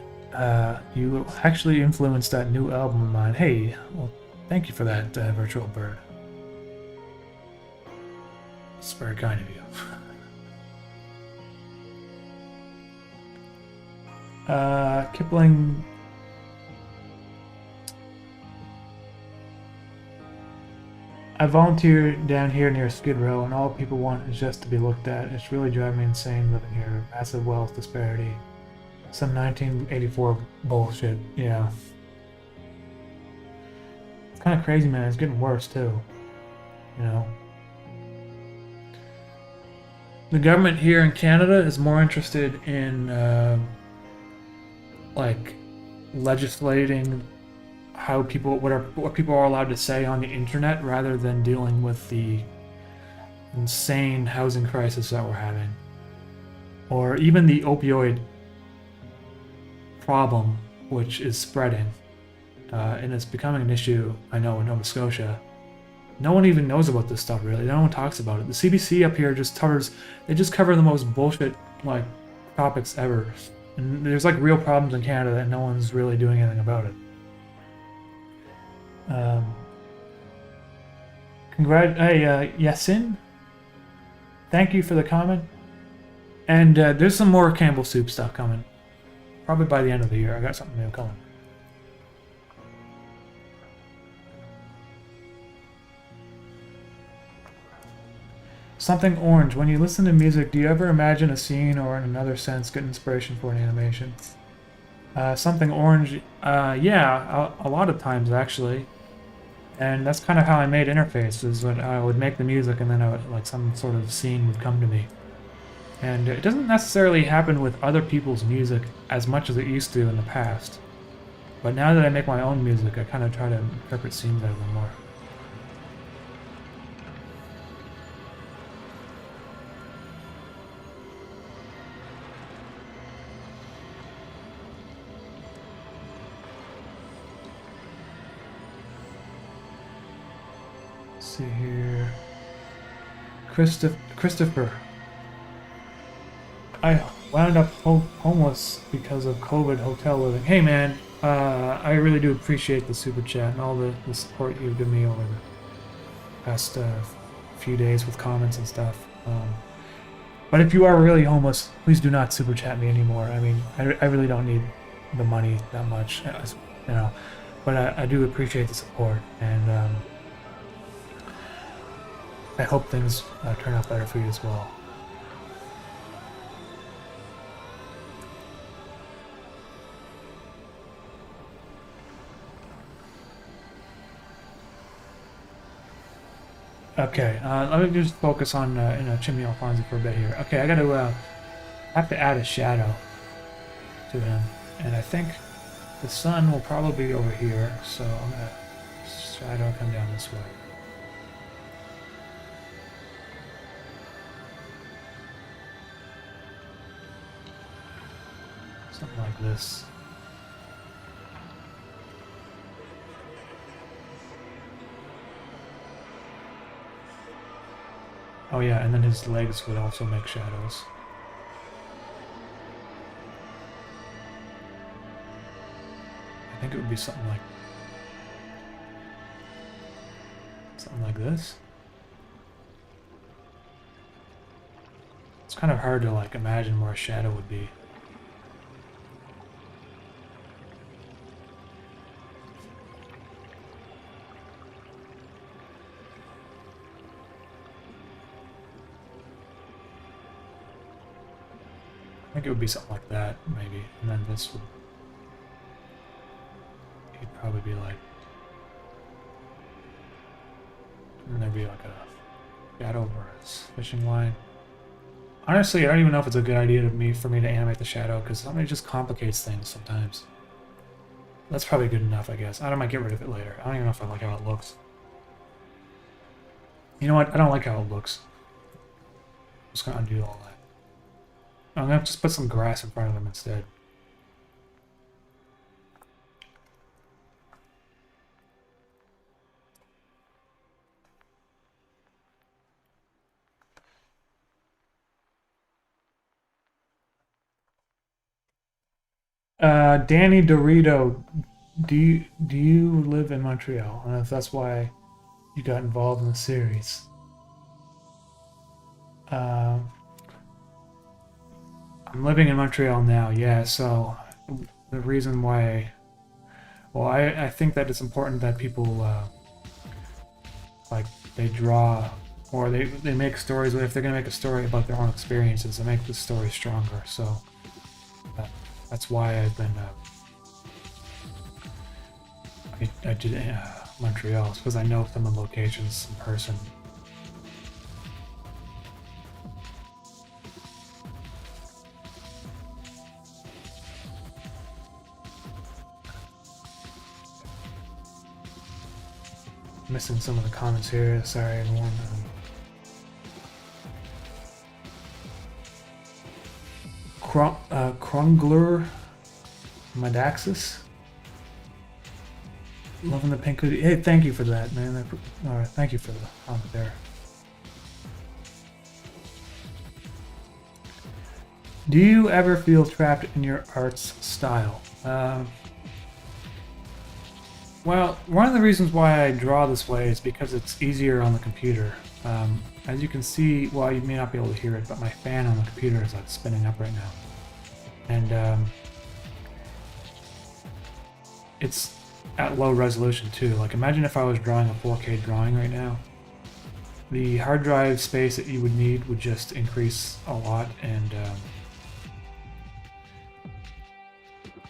you actually influenced that new album of mine. Hey, well, thank you for that, Virtual Bird. It's very kind of you. Kipling. I volunteer down here near Skid Row, and all people want is just to be looked at. It's really driving me insane living here. Massive wealth disparity. Some 1984 bullshit, yeah. It's kind of crazy, man. It's getting worse, too. You know? The government here in Canada is more interested in, like, legislating how people, what people are allowed to say on the internet rather than dealing with the insane housing crisis that we're having. Or even the opioid problem, which is spreading, and it's becoming an issue, I know, in Nova Scotia. No one even knows about this stuff, really. No one talks about it. The CBC up here just covers, they just cover the most bullshit, like, topics ever. And there's, like, real problems in Canada and no one's really doing anything about it. Hey, Yasin, thank you for the comment. And there's some more Campbell Soup stuff coming. Probably by the end of the year. I got something new coming. Something orange. When you listen to music, do you ever imagine a scene or in another sense get inspiration for an animation? Something orange. Yeah, a lot of times actually. And that's kind of how I made Interface, is when I would make the music and then I would, like, some sort of scene would come to me. And it doesn't necessarily happen with other people's music as much as it used to in the past. But now that I make my own music, I kind of try to interpret scenes out of them more. see here. Christopher. I wound up homeless because of COVID hotel living. Hey man, I really do appreciate the super chat and all the support you've given me over the past few days with comments and stuff. But if you are really homeless, please do not super chat me anymore. I mean, I really don't need the money that much, you know. But I do appreciate the support, and I hope things turn out better for you as well. Okay, let me just focus on Chimney Alfonso for a bit here. Okay, I have to add a shadow to him, and I think the sun will probably be over here, so I'm gonna shadow come down this way. Something like this. Oh yeah, and then his legs would also make shadows. I think it would be something like this. It's kind of hard to like imagine where a shadow would be. I think it would be something like that, maybe, and then this would... He'd probably be like... And there'd be like a shadow over his fishing line. Honestly, I don't even know if it's a good idea for me to animate the shadow, because somebody just complicates things sometimes. That's probably good enough, I guess. I might get rid of it later. I don't even know if I like how it looks. You know what? I don't like how it looks. I'm just gonna undo all that. I'm gonna just put some grass in front of them instead. Danny Dorito, do you live in Montreal? I don't know if that's why you got involved in the series. I'm living in Montreal now, yeah, so the reason why... Well, I think that it's important that people, like, they draw, or they make stories, if they're going to make a story about their own experiences, they make the story stronger, so that's why I've been... I did Montreal, it's because I know some of the locations in person. Missing some of the comments here. Sorry, everyone. Krungler Madaxis. Loving the pink hoodie. Hey, thank you for that, man. All right, thank you for the comment there. Do you ever feel trapped in your art's style? Well, one of the reasons why I draw this way is because it's easier on the computer. As you can see, well, you may not be able to hear it, but my fan on the computer is like spinning up right now. And it's at low resolution too. Like imagine if I was drawing a 4K drawing right now. The hard drive space that you would need would just increase a lot, and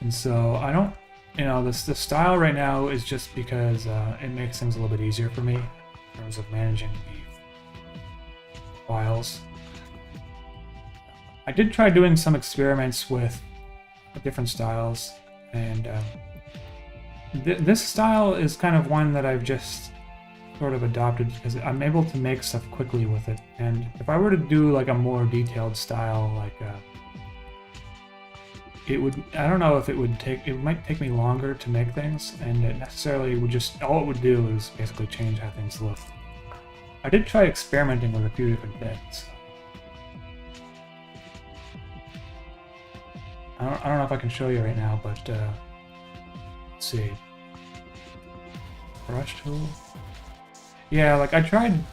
so I don't... You know, the style right now is just because it makes things a little bit easier for me in terms of managing the files. I did try doing some experiments with different styles, and this style is kind of one that I've just sort of adopted because I'm able to make stuff quickly with it. And if I were to do like a more detailed style, like it would, I don't know if it would take, it might take me longer to make things, and it necessarily would just, all it would do is basically change how things look. I did try experimenting with a few different things. I don't know if I can show you right now, but let's see. Brush tool. Yeah, like I tried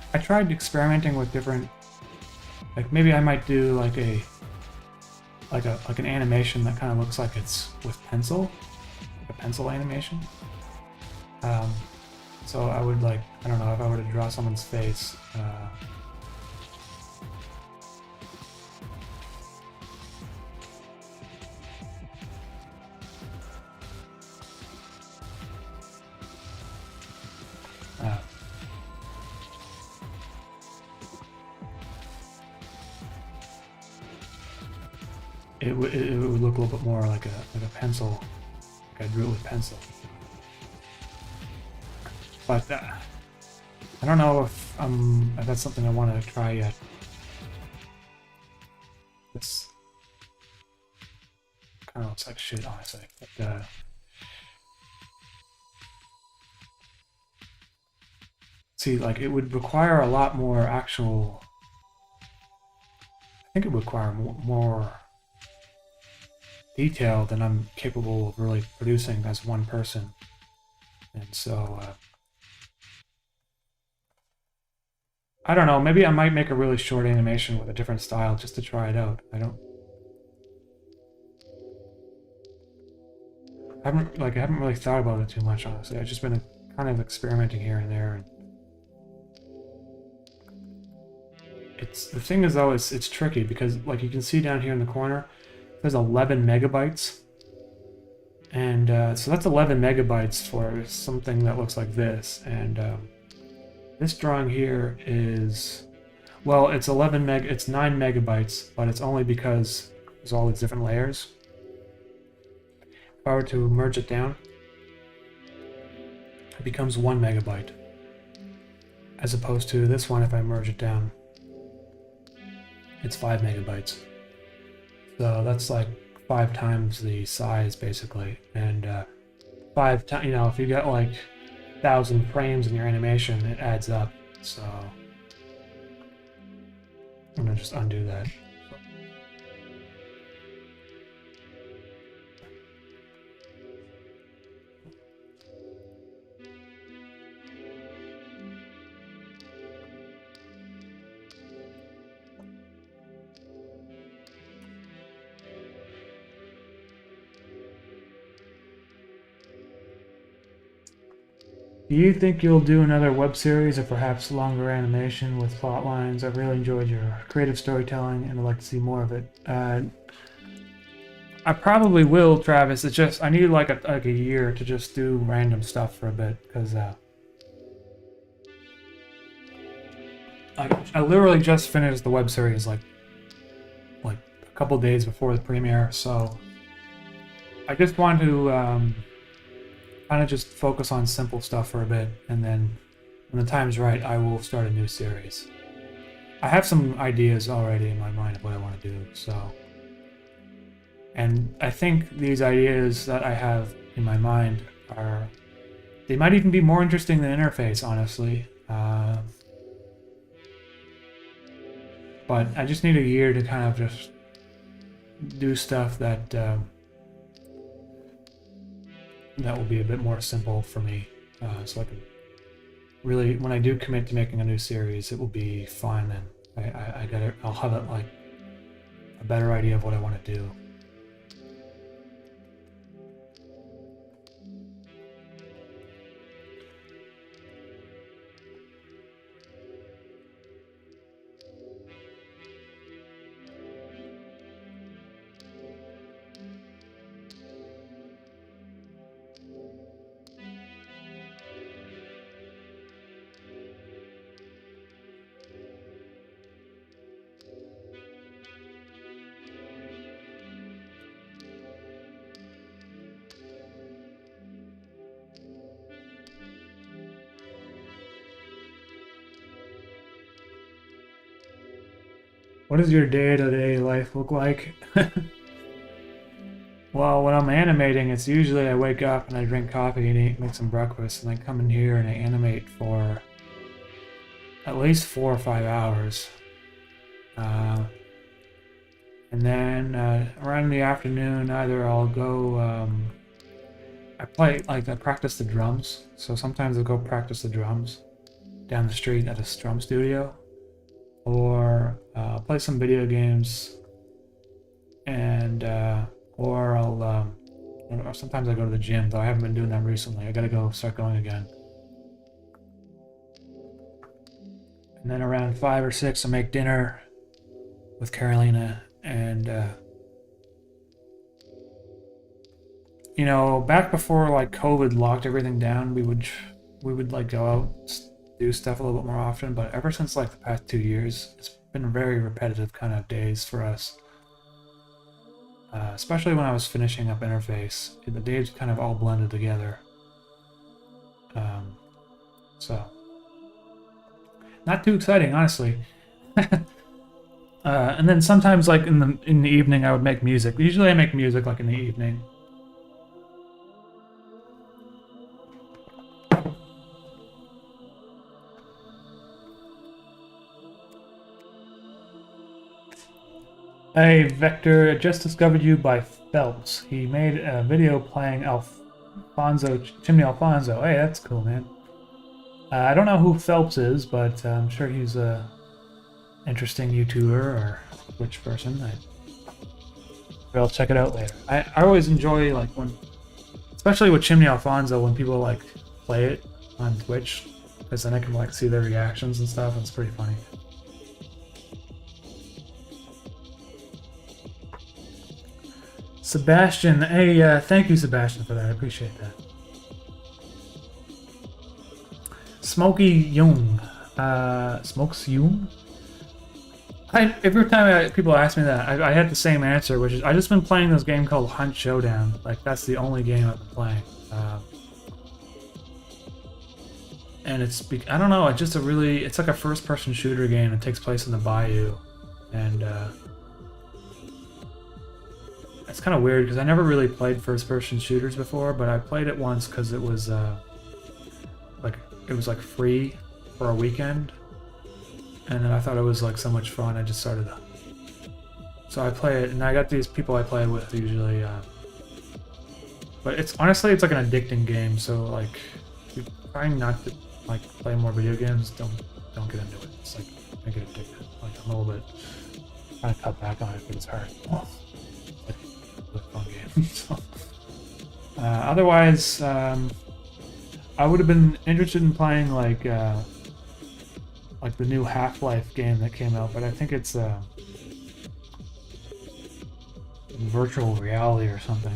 experimenting with different. Like maybe I might do like an animation that kind of looks like it's with pencil, like a pencil animation. So I would like, I don't know, if I were to draw someone's face. It would look a little bit more like a pencil, like I drew it with pencil. But I don't know if that's something I want to try yet. This kind of looks like shit, honestly. But, see, like it would require a lot more actual. I think it would require more detail than I'm capable of really producing as one person, and so I don't know, maybe I might make a really short animation with a different style just to try it out. I haven't really thought about it too much, honestly. I've just been kind of experimenting here and there, and the thing is though, it's tricky because like you can see down here in the corner there's 11 megabytes, and so that's 11 megabytes for something that looks like this, and this drawing here is, well, it's 9 megabytes, but it's only because there's all these different layers. If I were to merge it down, it becomes 1 megabyte, as opposed to this one, if I merge it down, it's 5 megabytes. So that's like 5 times the size, basically, and 5 times, you know, if you got like 1,000 frames in your animation, it adds up. So I'm gonna just undo that. Do you think you'll do another web series or perhaps longer animation with plot lines? I've really enjoyed your creative storytelling and I'd like to see more of it. I probably will, Travis. It's just I need like a year to just do random stuff for a bit, because I literally just finished the web series like a couple days before the premiere, so I just want to kind of just focus on simple stuff for a bit, and then when the time's right, I will start a new series. I have some ideas already in my mind of what I want to do, so. And I think these ideas that I have in my mind they might even be more interesting than Interface, honestly. But I just need a year to kind of just do stuff that that will be a bit more simple for me, so I can really, when I do commit to making a new series, it will be fun, and I'll have like a better idea of what I want to do. What does your day-to-day life look like? Well, when I'm animating, it's usually I wake up and I drink coffee and make some breakfast, and I come in here and I animate for at least 4 or 5 hours. And then around the afternoon, either I'll go. I practice the drums. So sometimes I'll go practice the drums down the street at a drum studio, or play some video games, and or or sometimes I go to the gym. Though I haven't been doing that recently. I gotta start going again. And then around 5 or 6, I make dinner with Carolina, and you know, back before like COVID locked everything down, we would like go out, do stuff a little bit more often. But ever since like the past 2 years, it's been very repetitive kind of days for us. Especially when I was finishing up Interface, the days kind of all blended together. So. Not too exciting, honestly. And then sometimes, like in the evening, I would make music. Usually, I make music like in the evening. Hey, Vector, I just discovered you by Phelps. He made a video playing Chimney Alfonso. Hey, that's cool, man. I don't know who Phelps is, but I'm sure he's a interesting YouTuber or Twitch person. I'll check it out later. I always enjoy like when, especially with Chimney Alfonso, when people like play it on Twitch, because then I can like see their reactions and stuff. It's pretty funny. Sebastian, hey, thank you, Sebastian, for that. I appreciate that. Smokey Young. Smokes Young? Every time people ask me that, I had the same answer, which is I just been playing this game called Hunt Showdown. Like, that's the only game I've been playing. And I don't know, it's just it's like a first-person shooter game. It takes place in the bayou. And, it's kind of weird because I never really played first-person shooters before, but I played it once because it was, like free for a weekend, and then I thought it was like so much fun. I just started. So I play it, and I got these people I play with usually. But it's honestly it's like an addicting game. So like, if you're trying not to like play more video games, don't get into it. It's like I get addicted. Like I'm a little bit trying to cut back on it, but it's hard. It's a fun game. So, otherwise. I would have been interested in playing like the new Half-Life game that came out, but I think it's virtual reality or something.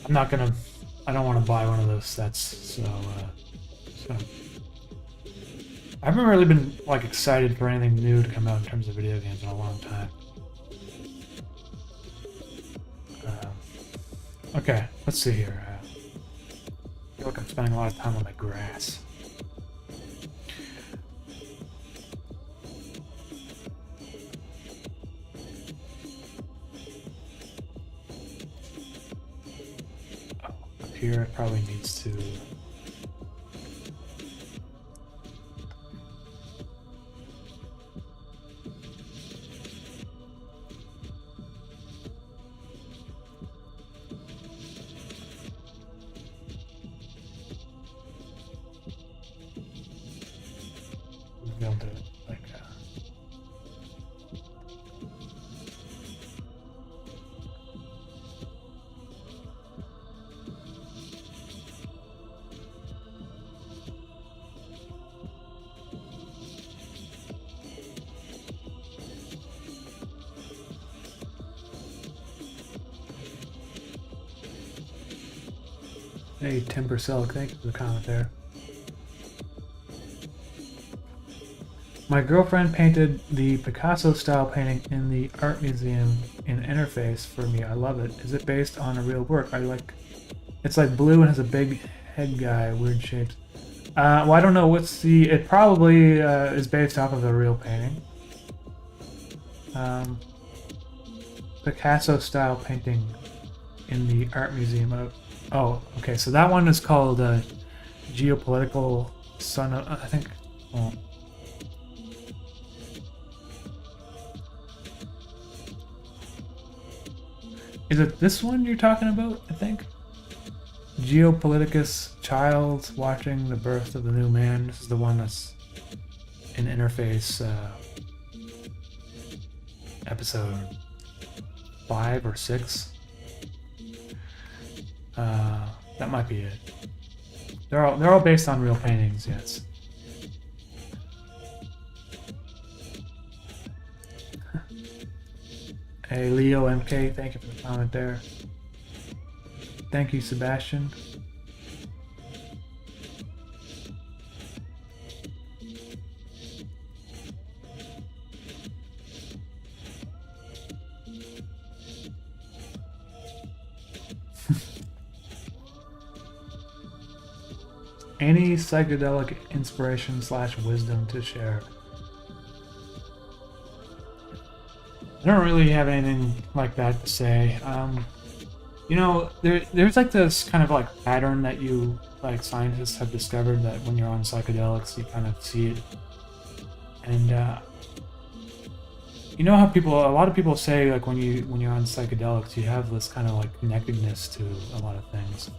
I don't want to buy one of those sets, so I haven't really been like excited for anything new to come out in terms of video games in a long time. Okay, let's see here. I feel like I'm spending a lot of time on my grass. Oh, up here it probably needs to... build it like Hey, Timber Silk, thank you for the comment there. My girlfriend painted the Picasso-style painting in the art museum in Interface for me. I love it. Is it based on a real work? It's like blue and has a big head guy, weird shapes. Well, I don't know. It probably is based off of a real painting. Picasso-style painting in the art museum of... Oh, okay. So that one is called Geopolitical Son of... I think... Well, Is it this one you're talking about, I think? Geopoliticus Child Watching the Birth of the New Man. This is the one that's in Interface episode 5 or 6. That might be it. They're all based on real paintings, yes. Hey Leo MK, thank you for the comment there. Thank you, Sebastian. Any psychedelic inspiration / wisdom to share? I don't really have anything like that to say. You know, there's like this kind of like pattern that you, like, scientists have discovered, that when you're on psychedelics, you kind of see it. And you know how a lot of people say, like, when you're on psychedelics, you have this kind of like connectedness to a lot of things.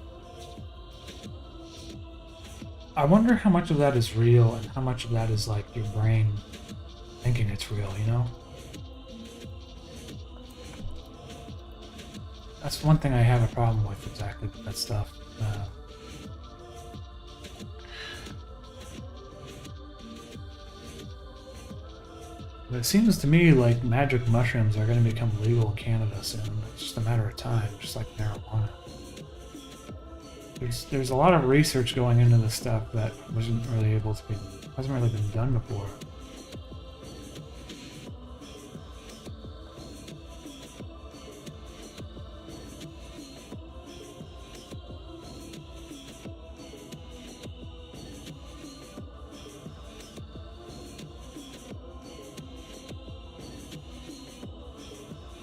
I wonder how much of that is real and how much of that is like your brain thinking it's real, you know? That's one thing I have a problem with, exactly, with that stuff. But it seems to me like magic mushrooms are going to become legal in Canada soon. It's just a matter of time, just like marijuana. There's a lot of research going into this stuff that hasn't really been done before.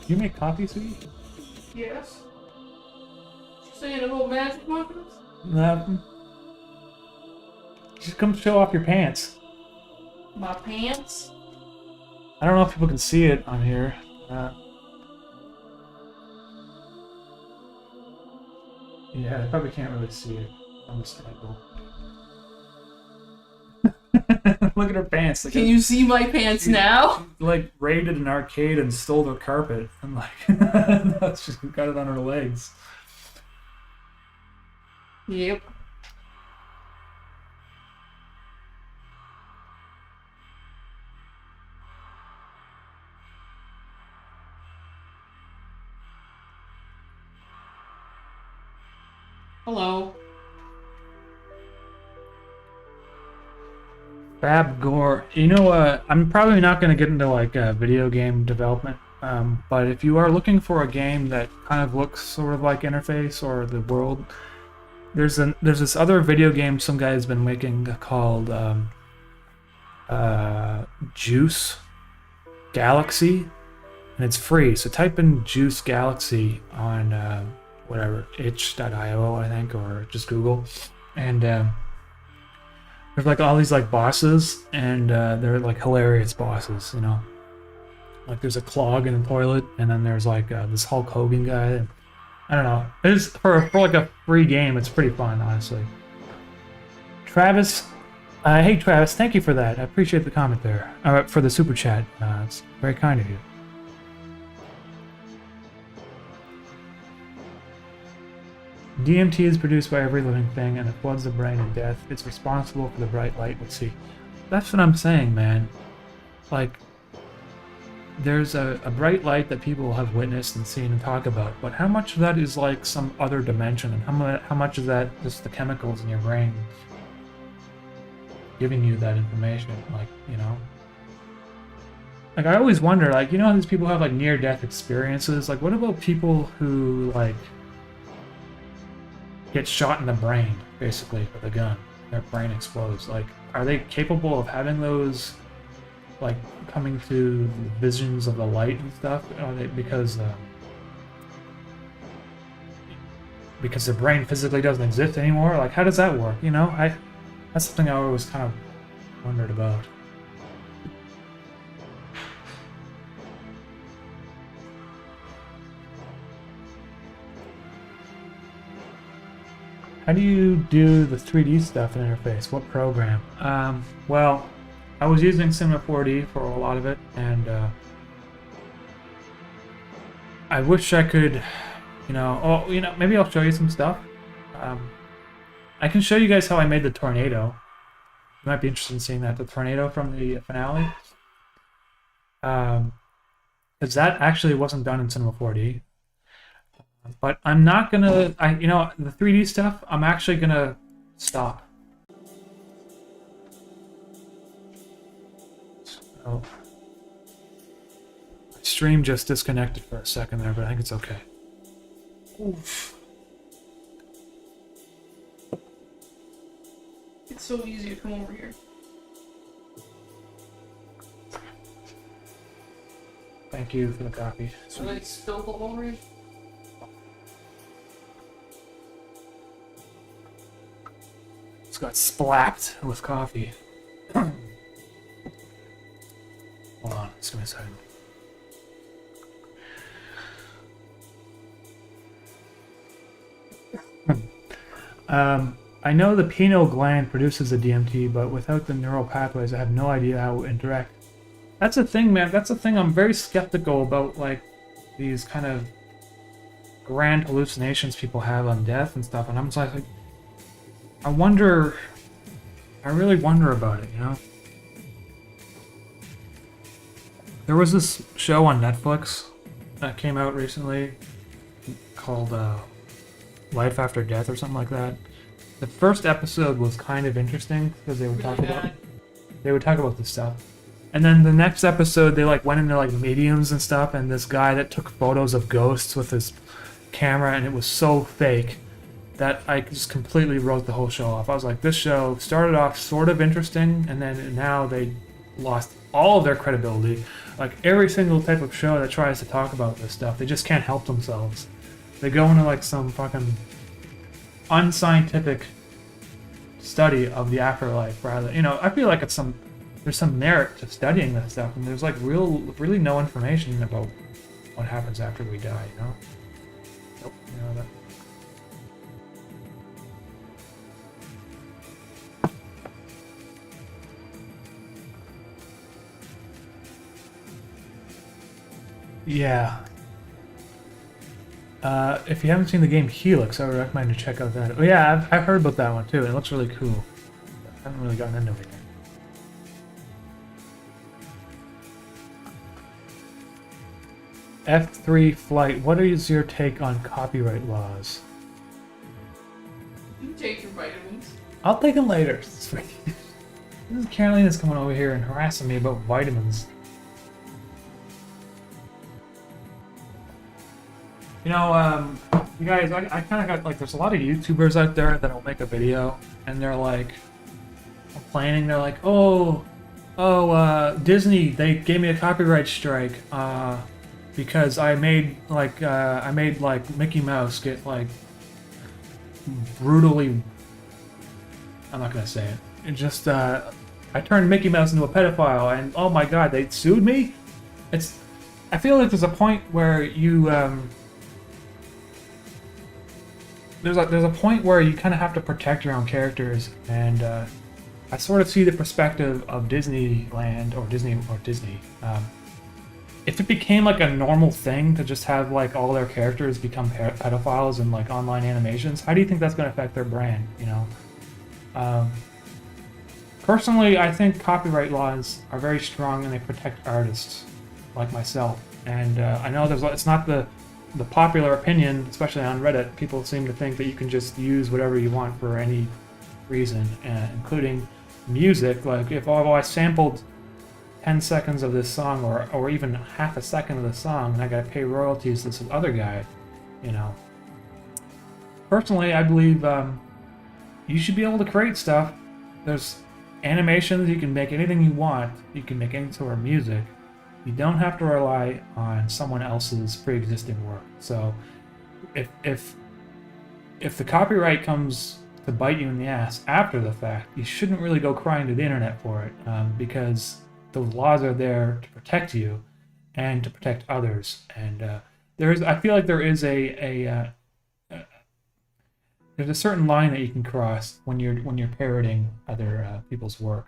You make coffee, sweetie? Yes. You saying about magic mushrooms? Nothing. Just come show off your pants. My pants? I don't know if people can see it on here. Yeah, I probably can't really see it on this angle. Look at her pants. Like, Can you see my pants now? She, like, raided an arcade and stole the carpet, and like, she's got it on her legs. Yep. Hello. Fab Gore. You know, I'm probably not going to get into like video game development, but if you are looking for a game that kind of looks sort of like Interface or The World, there's this other video game some guy has been making called Juice Galaxy, and it's free. So type in Juice Galaxy on whatever, itch.io, I think, or just Google, and there's like all these like bosses, and they're like hilarious bosses, you know. Like there's a clog in the toilet, and then there's like this Hulk Hogan guy. I don't know. It's for like a free game. It's pretty fun, honestly. Travis, hey Travis, thank you for that. I appreciate the comment there. For the super chat. It's very kind of you. DMT is produced by every living thing, and it floods the brain in death. It's responsible for the bright light we see. That's what I'm saying, man. Like, there's a bright light that people have witnessed and seen and talk about, but how much of that is like some other dimension, and how much is that just the chemicals in your brain giving you that information? Like, you know? Like, I always wonder, like, you know how these people have like near-death experiences? Like, what about people who, like, get shot in the brain, basically, with a gun? Their brain explodes. Like, are they capable of having those, like, coming to visions of the light and stuff? Are they, because their brain physically doesn't exist anymore? Like, how does that work? You know, that's something I always kind of wondered about. How do you do the 3D stuff in Interface? What program? Well, I was using Cinema 4D for a lot of it, and I wish I could, maybe I'll show you some stuff. I can show you guys how I made the tornado. You might be interested in seeing that, the tornado from the finale. Because that actually wasn't done in Cinema 4D. But I'm not gonna, the 3D stuff, I'm actually gonna stop. So, my stream just disconnected for a second there, but I think it's okay. Oof. It's so easy to come over here. Thank you for the coffee. So I spilled all over you. It's got splapped with coffee. Hold on, let's give me a second. I know the pineal gland produces the DMT, but without the neural pathways, I have no idea how it would interact. That's the thing, man. That's the thing I'm very skeptical about, like, these kind of grand hallucinations people have on death and stuff, and I'm just like, I really wonder about it, you know? There was this show on Netflix that came out recently called Life After Death or something like that. The first episode was kind of interesting because they would talk about this stuff. And then the next episode they went into mediums and stuff, and this guy that took photos of ghosts with his camera, and it was so fake that I just completely wrote the whole show off. I was like, this show started off sort of interesting, and then now they lost all of their credibility. Like, every single type of show that tries to talk about this stuff, they just can't help themselves. They go into some fucking unscientific study of the afterlife, rather. I feel like there's some merit to studying this stuff, and there's really no information about what happens after we die, Nope, that. Yeah. If you haven't seen the game Helix, I would recommend to check out that. Oh yeah, I've heard about that one too, and it looks really cool. I haven't really gotten into it yet. F3 Flight, what is your take on copyright laws? You take your vitamins. I'll take them later. This is Carolina's coming over here and harassing me about vitamins. You guys, I kind of got, there's a lot of YouTubers out there that'll make a video, and they're, complaining. They're like, Disney, they gave me a copyright strike, because I made, Mickey Mouse get, brutally... I'm not gonna say it. It just, I turned Mickey Mouse into a pedophile, and, oh my god, they sued me? I feel like there's a point where you, There's a point where you kind of have to protect your own characters, and I sort of see the perspective of Disneyland or Disney. If it became a normal thing to just have all their characters become pedophiles in online animations, how do you think that's going to affect their brand? Personally, I think copyright laws are very strong and they protect artists like myself. And I know it's not the popular opinion, especially on Reddit. People seem to think that you can just use whatever you want for any reason, including music. If I sampled 10 seconds of this song, or even half a second of the song, and I gotta pay royalties to this other guy, Personally, I believe you should be able to create stuff. There's animations, you can make anything you want. You can make any sort of music. You don't have to rely on someone else's pre-existing work. So, if the copyright comes to bite you in the ass after the fact, you shouldn't really go crying to the internet for it, because the laws are there to protect you and to protect others. And I feel like there is there's a certain line that you can cross when you're parroting other people's work.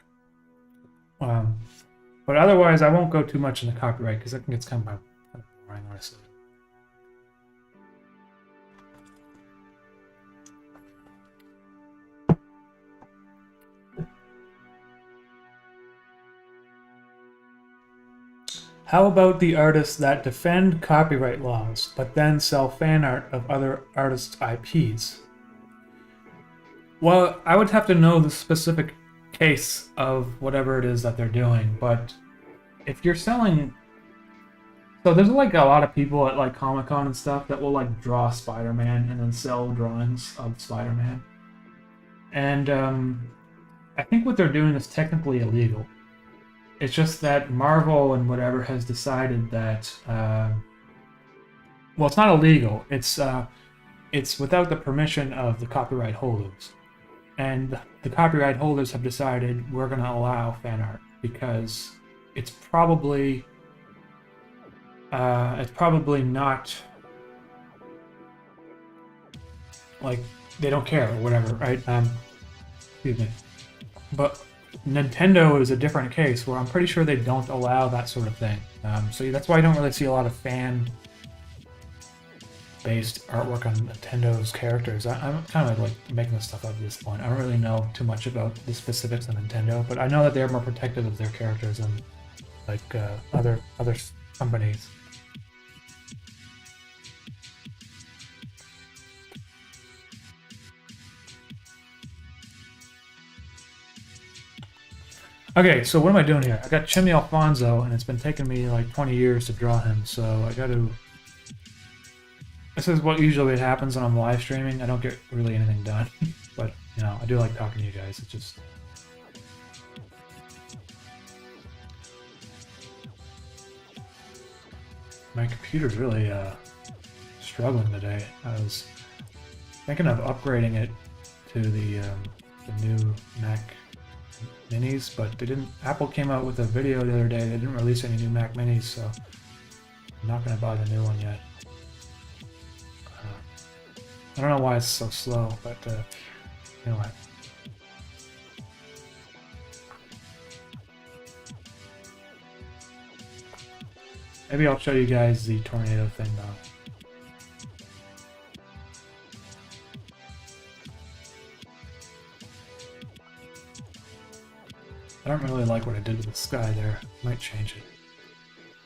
But otherwise, I won't go too much into copyright because I think it's kind of boring, honestly. How about the artists that defend copyright laws, but then sell fan art of other artists' IPs? Well, I would have to know the specific case of whatever it is that they're doing, but if you're selling... So there's like a lot of people at like Comic-Con and stuff that will like draw Spider-Man and then sell drawings of Spider-Man. And I think what they're doing is technically illegal. It's just that Marvel and whatever has decided that, well, it's not illegal. It's without the permission of the copyright holders, and the copyright holders have decided we're going to allow fan art because it's probably not like they don't care or whatever, right? Excuse me, but Nintendo is a different case where I'm pretty sure they don't allow that sort of thing. So that's why I don't really see a lot of fan-based artwork on Nintendo's characters. I'm kind of like making this stuff up at this point. I don't really know too much about the specifics of Nintendo, but I know that they're more protective of their characters than like other companies. Okay, so what am I doing here? I got Chimney Alfonso, and it's been taking me like 20 years to draw him, so I got to... This is what usually happens when I'm live streaming. I don't get really anything done, but, you know, I do like talking to you guys. It's just... My computer's really struggling today. I was thinking of upgrading it to the new Mac Minis, but they didn't. Apple came out with a video the other day. They didn't release any new Mac Minis, so I'm not going to buy the new one yet. I don't know why it's so slow, but anyway. Maybe I'll show you guys the tornado thing though. I don't really like what I did with the sky there. Might change it.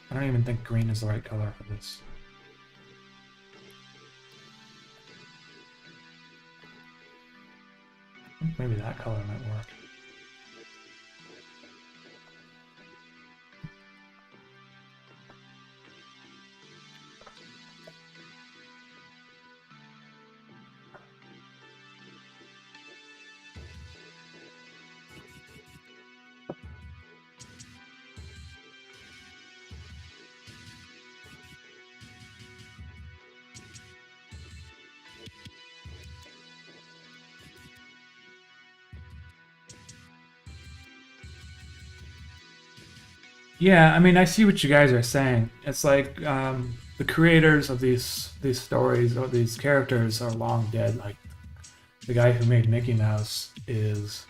I don't even think green is the right color for this. I think maybe that color might work. Yeah, I mean, I see what you guys are saying. It's like the creators of these stories or these characters are long dead. Like the guy who made Mickey Mouse is.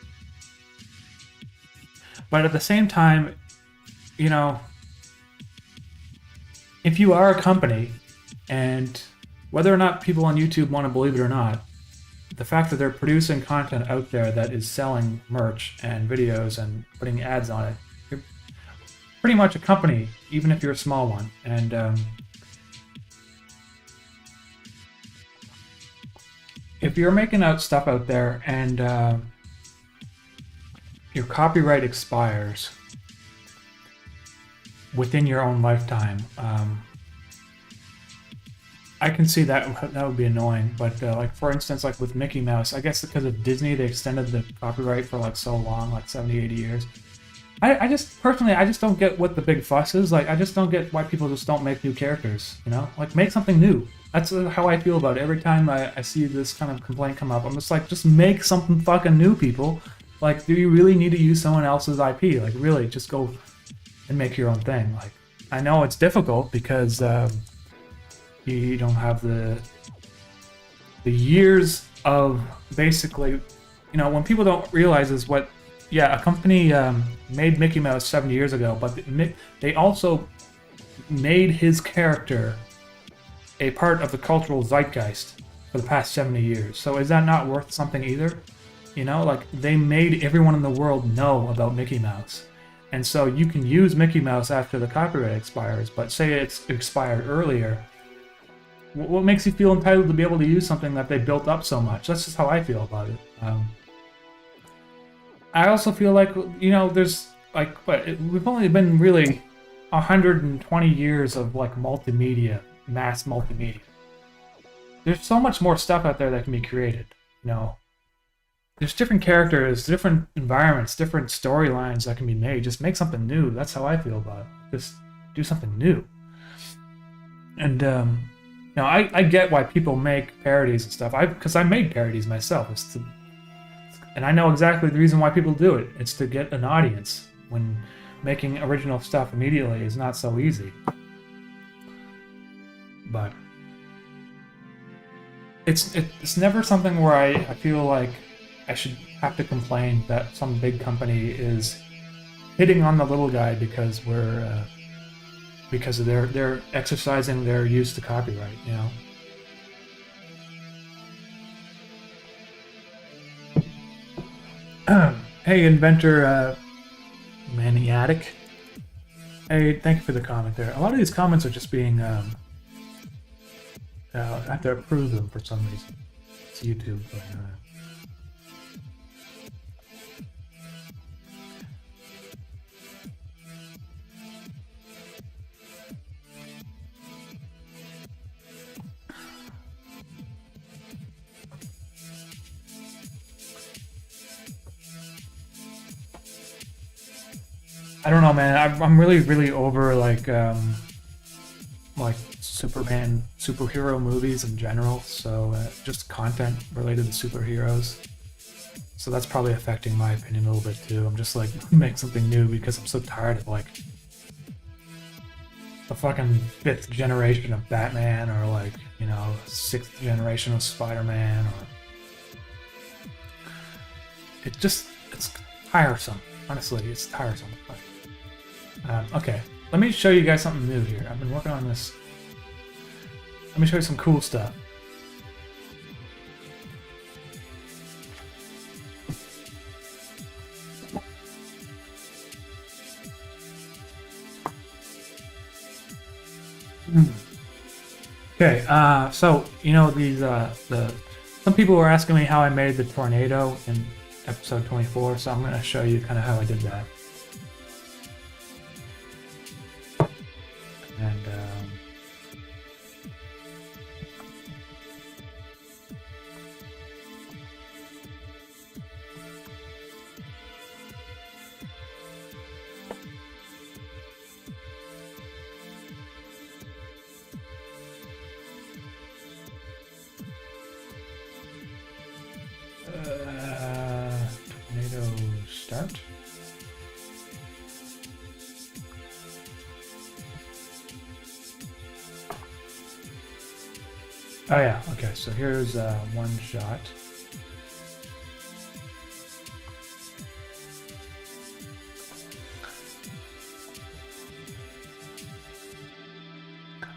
But at the same time, you know, if you are a company, and whether or not people on YouTube want to believe it or not, the fact that they're producing content out there that is selling merch and videos and putting ads on it, you're pretty much a company, even if you're a small one. And if you're making out stuff out there and your copyright expires within your own lifetime, I can see that would be annoying. But like for instance, like with Mickey Mouse, I guess because of Disney, they extended the copyright for like so long, like 70, 80 years. I just personally, I just don't get what the big fuss is. Like, I just don't get why people just don't make new characters, you know? Like, make something new. That's how I feel about it. Every time I see this kind of complaint come up, I'm just like, just make something fucking new, people. Like, do you really need to use someone else's IP? Like, really, just go and make your own thing. Like, I know it's difficult because you don't have the the years of basically, you know, when people don't realize is what, yeah, a company made Mickey Mouse 70 years ago, but they also made his character a part of the cultural zeitgeist for the past 70 years. So is that not worth something either? You know, like they made everyone in the world know about Mickey Mouse. And so you can use Mickey Mouse after the copyright expires, but say it's expired earlier. What makes you feel entitled to be able to use something that they built up so much? That's just how I feel about it. I also feel like, you know, there's like, we've only been really 120 years of like multimedia, mass multimedia. There's so much more stuff out there that can be created, you know. There's different characters, different environments, different storylines that can be made. Just make something new. That's how I feel about it. Just do something new. And, you know, I get why people make parodies and stuff. Because I made parodies myself. And I know exactly the reason why people do it. It's to get an audience. When making original stuff immediately is not so easy. But it's never something where I feel like I should have to complain that some big company is hitting on the little guy because of they're exercising their use to copyright, you know. Hey, inventor maniatic. Hey, thank you for the comment there. A lot of these comments are just being I have to approve them for some reason. It's YouTube, but I don't know, man. I'm really over like Superman, superhero movies in general. So just content related to superheroes. So that's probably affecting my opinion a little bit too. I'm just like, make something new because I'm so tired of like the fucking 5th generation of Batman or like, you know, 6th generation of Spider-Man or it's tiresome. Honestly, it's tiresome. Okay, let me show you guys something new here. I've been working on this. Let me show you some cool stuff. Okay, so you know these some people were asking me how I made the tornado in episode 24, so I'm going to show you kind of how I did that. And tornado start. Oh yeah, okay, so here's one shot.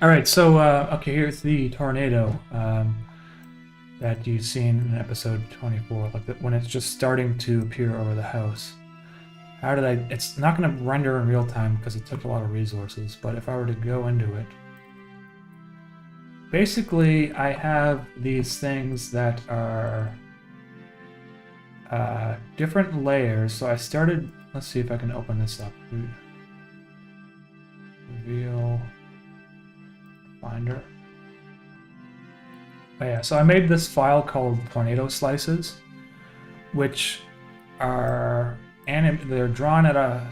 Alright, so, okay, here's the tornado that you've seen in episode 24, like when it's just starting to appear over the house. How did it's not going to render in real time because it took a lot of resources, but if I were to go into it, basically, I have these things that are different layers. So I started, let's see if I can open this up. Reveal Finder. Oh yeah, so I made this file called Tornado Slices, which are, they're drawn at a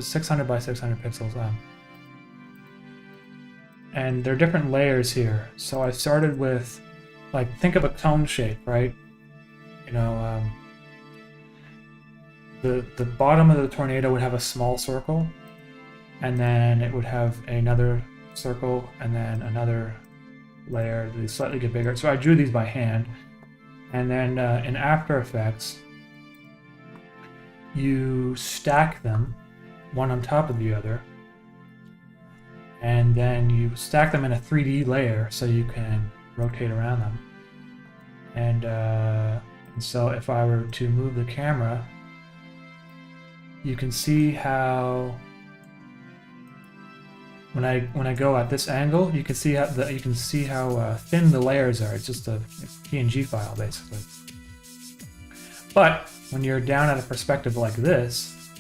600 by 600 pixels. And there are different layers here. So I started with, like, think of a cone shape, right? You know, the bottom of the tornado would have a small circle, and then it would have another circle, and then another layer, they slightly get bigger. So I drew these by hand. And then in After Effects, you stack them one on top of the other. And then you stack them in a 3D layer so you can rotate around them. And so if I were to move the camera, you can see how when I go at this angle, you can see how thin the layers are. It's just a PNG file basically. But when you're down at a perspective like this,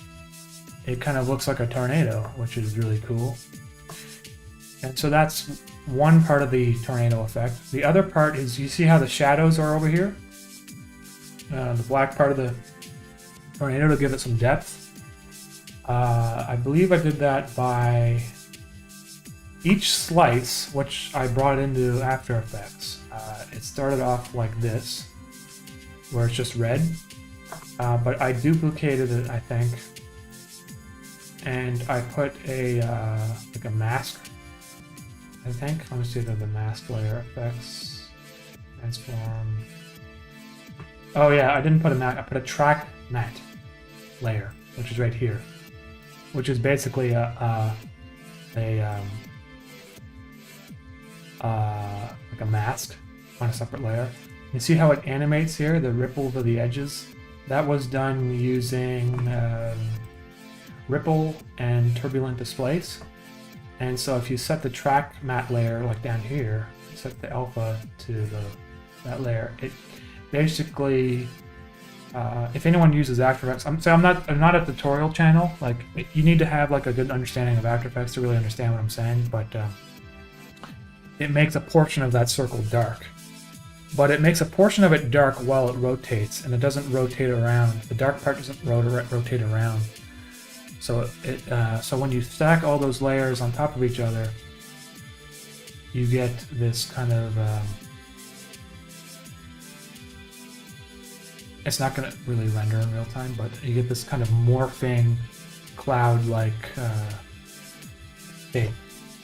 it kind of looks like a tornado, which is really cool. And so that's one part of the tornado effect. The other part is, you see how the shadows are over here? The black part of the tornado to give it some depth. I believe I did that by each slice, which I brought into After Effects. It started off like this, where it's just red, but I duplicated it, I think, and I put a like a mask, I think. Let me see if there's a mask layer effects, transform. Oh yeah, I didn't put a matte. I put a track matte layer, which is right here, which is basically like a mask on a separate layer. You see how it animates here, the ripples of the edges? That was done using ripple and turbulent displace. And so if you set the track matte layer like down here, set the alpha to that layer, it basically, if anyone uses After Effects, I'm not a tutorial channel. Like, you need to have like a good understanding of After Effects to really understand what I'm saying, but it makes a portion of that circle dark. But it makes a portion of it dark while it rotates, and it doesn't rotate around. The dark part doesn't rotate around. So so when you stack all those layers on top of each other, you get this kind of it's not going to really render in real time, but you get this kind of morphing cloud-like shape.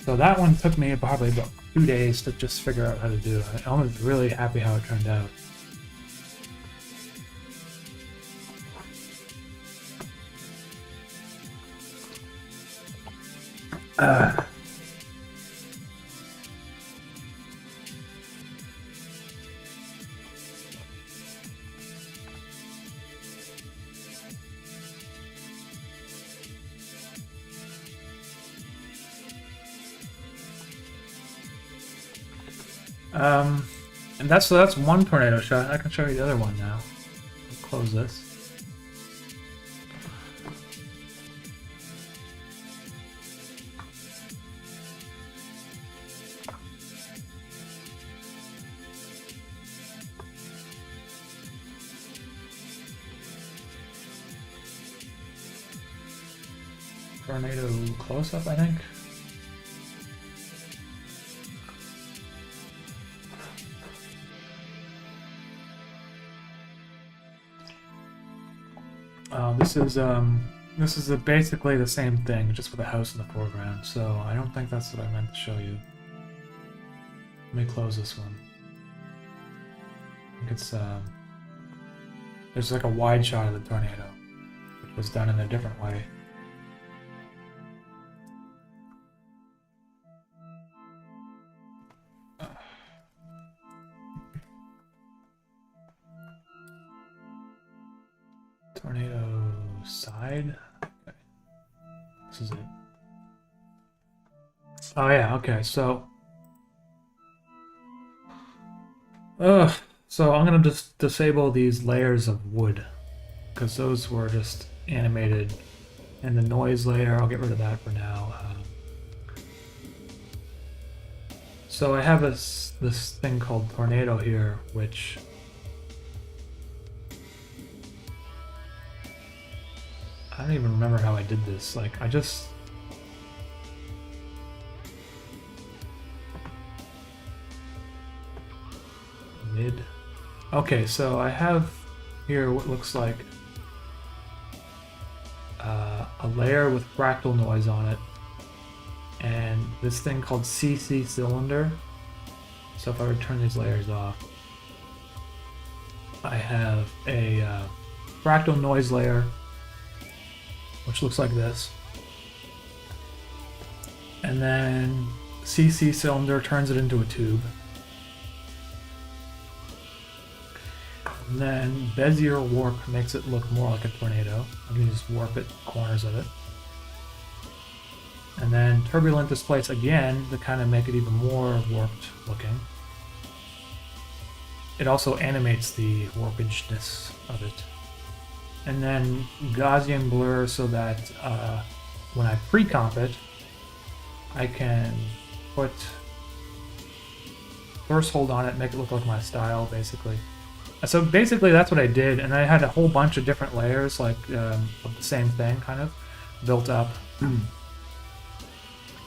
So that one took me probably about 2 days to just figure out how to do. I'm really happy how it turned out. And that's one tornado shot. I can show you the other one now. I'll close this. Tornado close-up, I think. This is basically the same thing, just with a house in the foreground. So I don't think that's what I meant to show you. Let me close this one. I think it's there's like a wide shot of the tornado, which was done in a different way. Tornado side. Okay. This is it. Oh yeah, okay, so so I'm gonna just disable these layers of wood, because those were just animated, and the noise layer, I'll get rid of that for now. So I have this thing called Tornado here, which I don't even remember how I did this. Like, I just... Mid. Okay, so I have here what looks like a layer with fractal noise on it, and this thing called CC cylinder. So if I were to turn these layers off, I have a fractal noise layer, which looks like this. And then CC cylinder turns it into a tube. And then Bezier warp makes it look more like a tornado. I can just warp it, corners of it. And then turbulent displace again to kind of make it even more warped looking. It also animates the warpageness of it. And then Gaussian blur so that when I pre-comp it, I can put threshold on it, make it look like my style, basically. So basically that's what I did, and I had a whole bunch of different layers, like of the same thing, kind of, built up.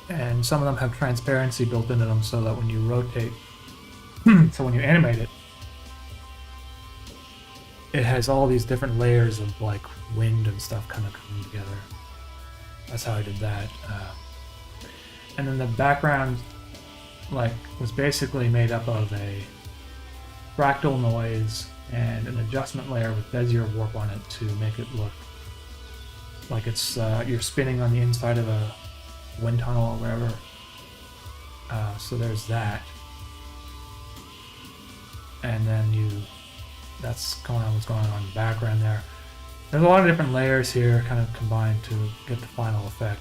And some of them have transparency built into them so that when you rotate, so when you animate it, it has all these different layers of like wind and stuff kind of coming together. That's how I did that. And then the background like was basically made up of a fractal noise and an adjustment layer with Bezier warp on it to make it look like it's you're spinning on the inside of a wind tunnel or wherever. So there's that. And then that's what's going on in the background there. There's a lot of different layers here kind of combined to get the final effect.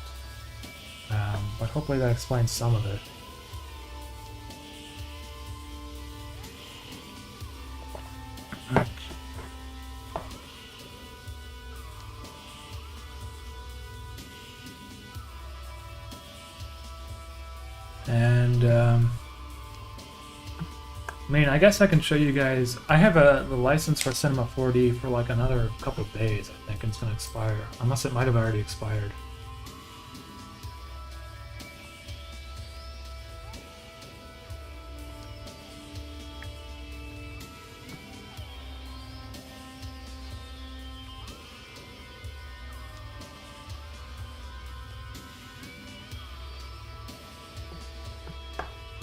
But hopefully that explains some of it. And I mean, I guess I can show you guys. I have the license for Cinema 4D for like another couple of days, I think, and it's going to expire. Unless it might have already expired.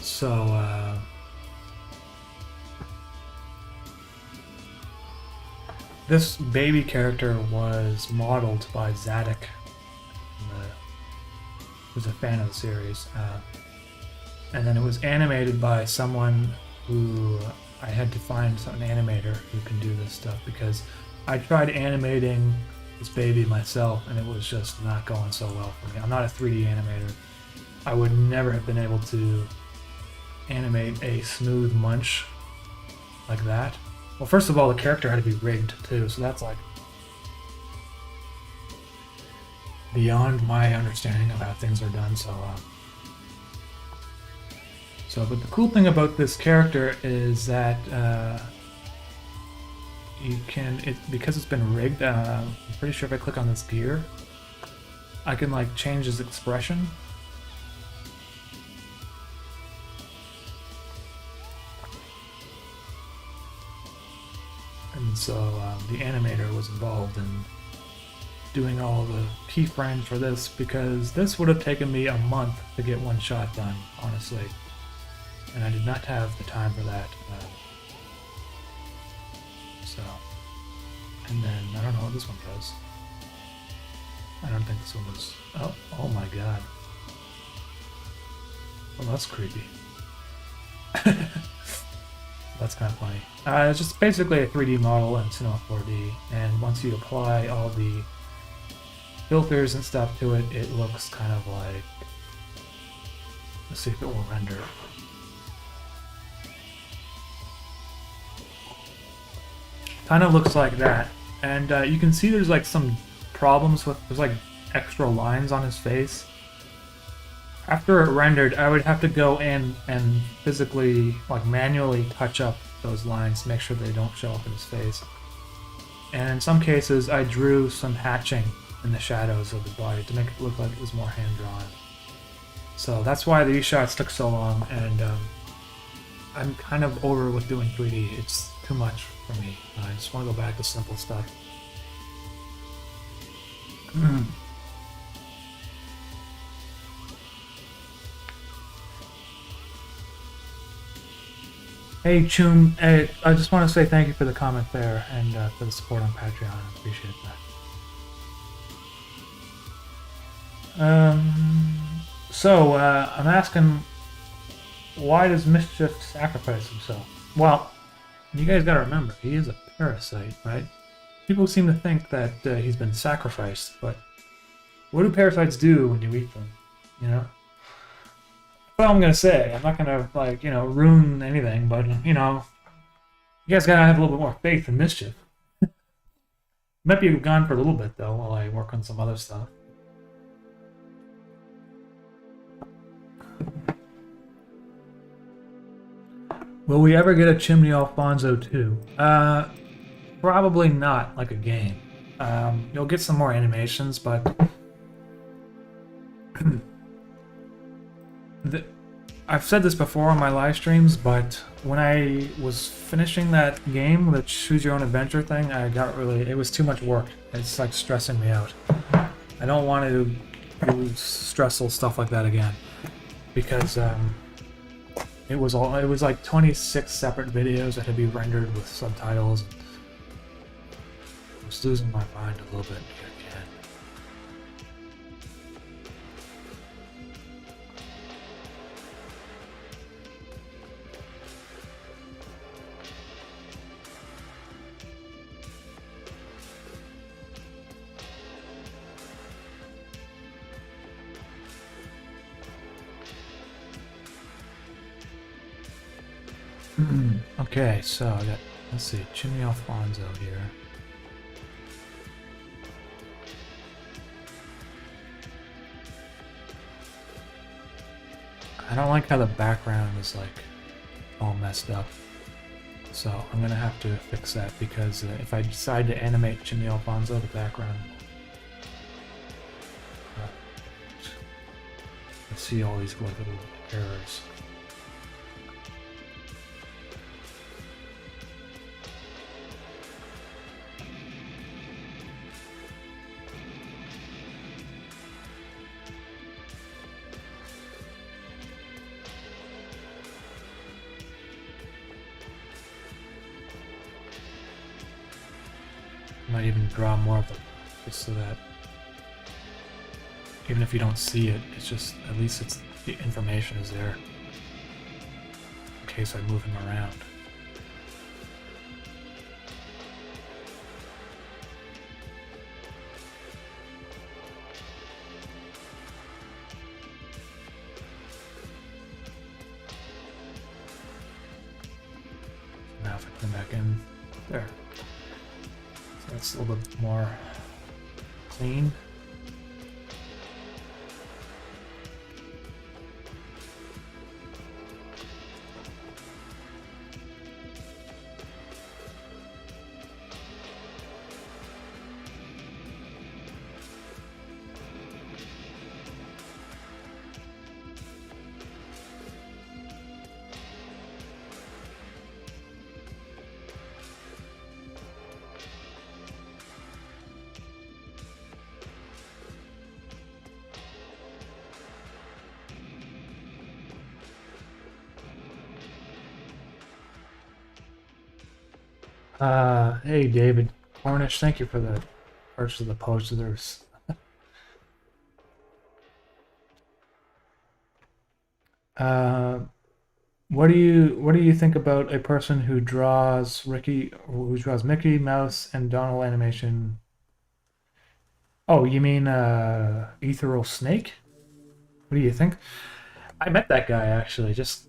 So, this baby character was modeled by Zadok, who's a fan of the series. And then it was animated by someone who I had to find an animator who can do this stuff, because I tried animating this baby myself and it was just not going so well for me. I'm not a 3D animator. I would never have been able to animate a smooth munch like that. Well, first of all, the character had to be rigged too, so that's like beyond my understanding of how things are done. But the cool thing about this character is that because it's been rigged. I'm pretty sure if I click on this gear, I can like change his expression. And so the animator was involved in doing all the keyframes for this, because this would have taken me a month to get one shot done, honestly. And I did not have the time for that. And then, I don't know what this one does. I don't think this one was... Oh my god. Well, that's creepy. That's kind of funny. It's just basically a 3D model in Cinema 4D, and once you apply all the filters and stuff to it, it looks kind of like... Let's see if it will render. Kind of looks like that, and you can see there's like some problems with... There's like extra lines on his face. After it rendered, I would have to go in and physically, like manually touch up those lines to make sure they don't show up in his face. And in some cases, I drew some hatching in the shadows of the body to make it look like it was more hand-drawn. So that's why these shots took so long, and I'm kind of over with doing 3D. It's too much for me. I just want to go back to simple stuff. Hey, Chum, I just want to say thank you for the comment there and for the support on Patreon. I appreciate that. So, I'm asking, why does Mischief sacrifice himself? Well, you guys gotta remember, he is a parasite, right? People seem to think that he's been sacrificed, but what do parasites do when you eat them? You know? That's all I'm gonna say. I'm not gonna, like, ruin anything, but, you guys gotta have a little bit more faith in Mischief. Might be gone for a little bit, though, while I work on some other stuff. Will we ever get a Chimney Alfonso 2? Probably not, like a game. You'll get some more animations, but... I've said this before on my live streams, but when I was finishing that game, the Choose Your Own Adventure thing, it was too much work. It's like stressing me out. I don't want to do stressful stuff like that again, because it was like 26 separate videos that had to be rendered with subtitles. I was losing my mind a little bit again. Okay, so I got, let's see, Chimney Alfonso here. I don't like how the background is like all messed up. So I'm gonna have to fix that, because if I decide to animate Chimney Alfonso, the background, I see all these little errors. Might even draw more of them, just so that even if you don't see it, it's just, at least the information is there in case I move him around. Now if I come back in, there. That's a little bit more clean. Hey David Cornish, thank you for the purchase of the posters. What do you think about a person who draws Mickey Mouse and Donald animation? Oh, you mean Ethereal Snake? What do you think? I met that guy actually just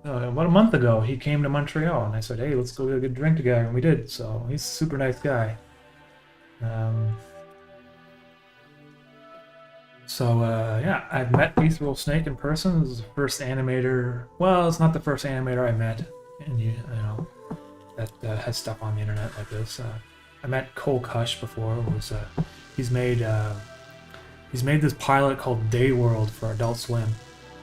about a month ago. He came to Montreal, and I said, "Hey, let's go get a good drink together," and we did. So he's a super nice guy. Yeah, I've met Ethereal Snake in person. This is the first animator. Well, it's not the first animator I met, and that has stuff on the internet like this. I met Cole Kush before. He's made this pilot called Day World for Adult Swim.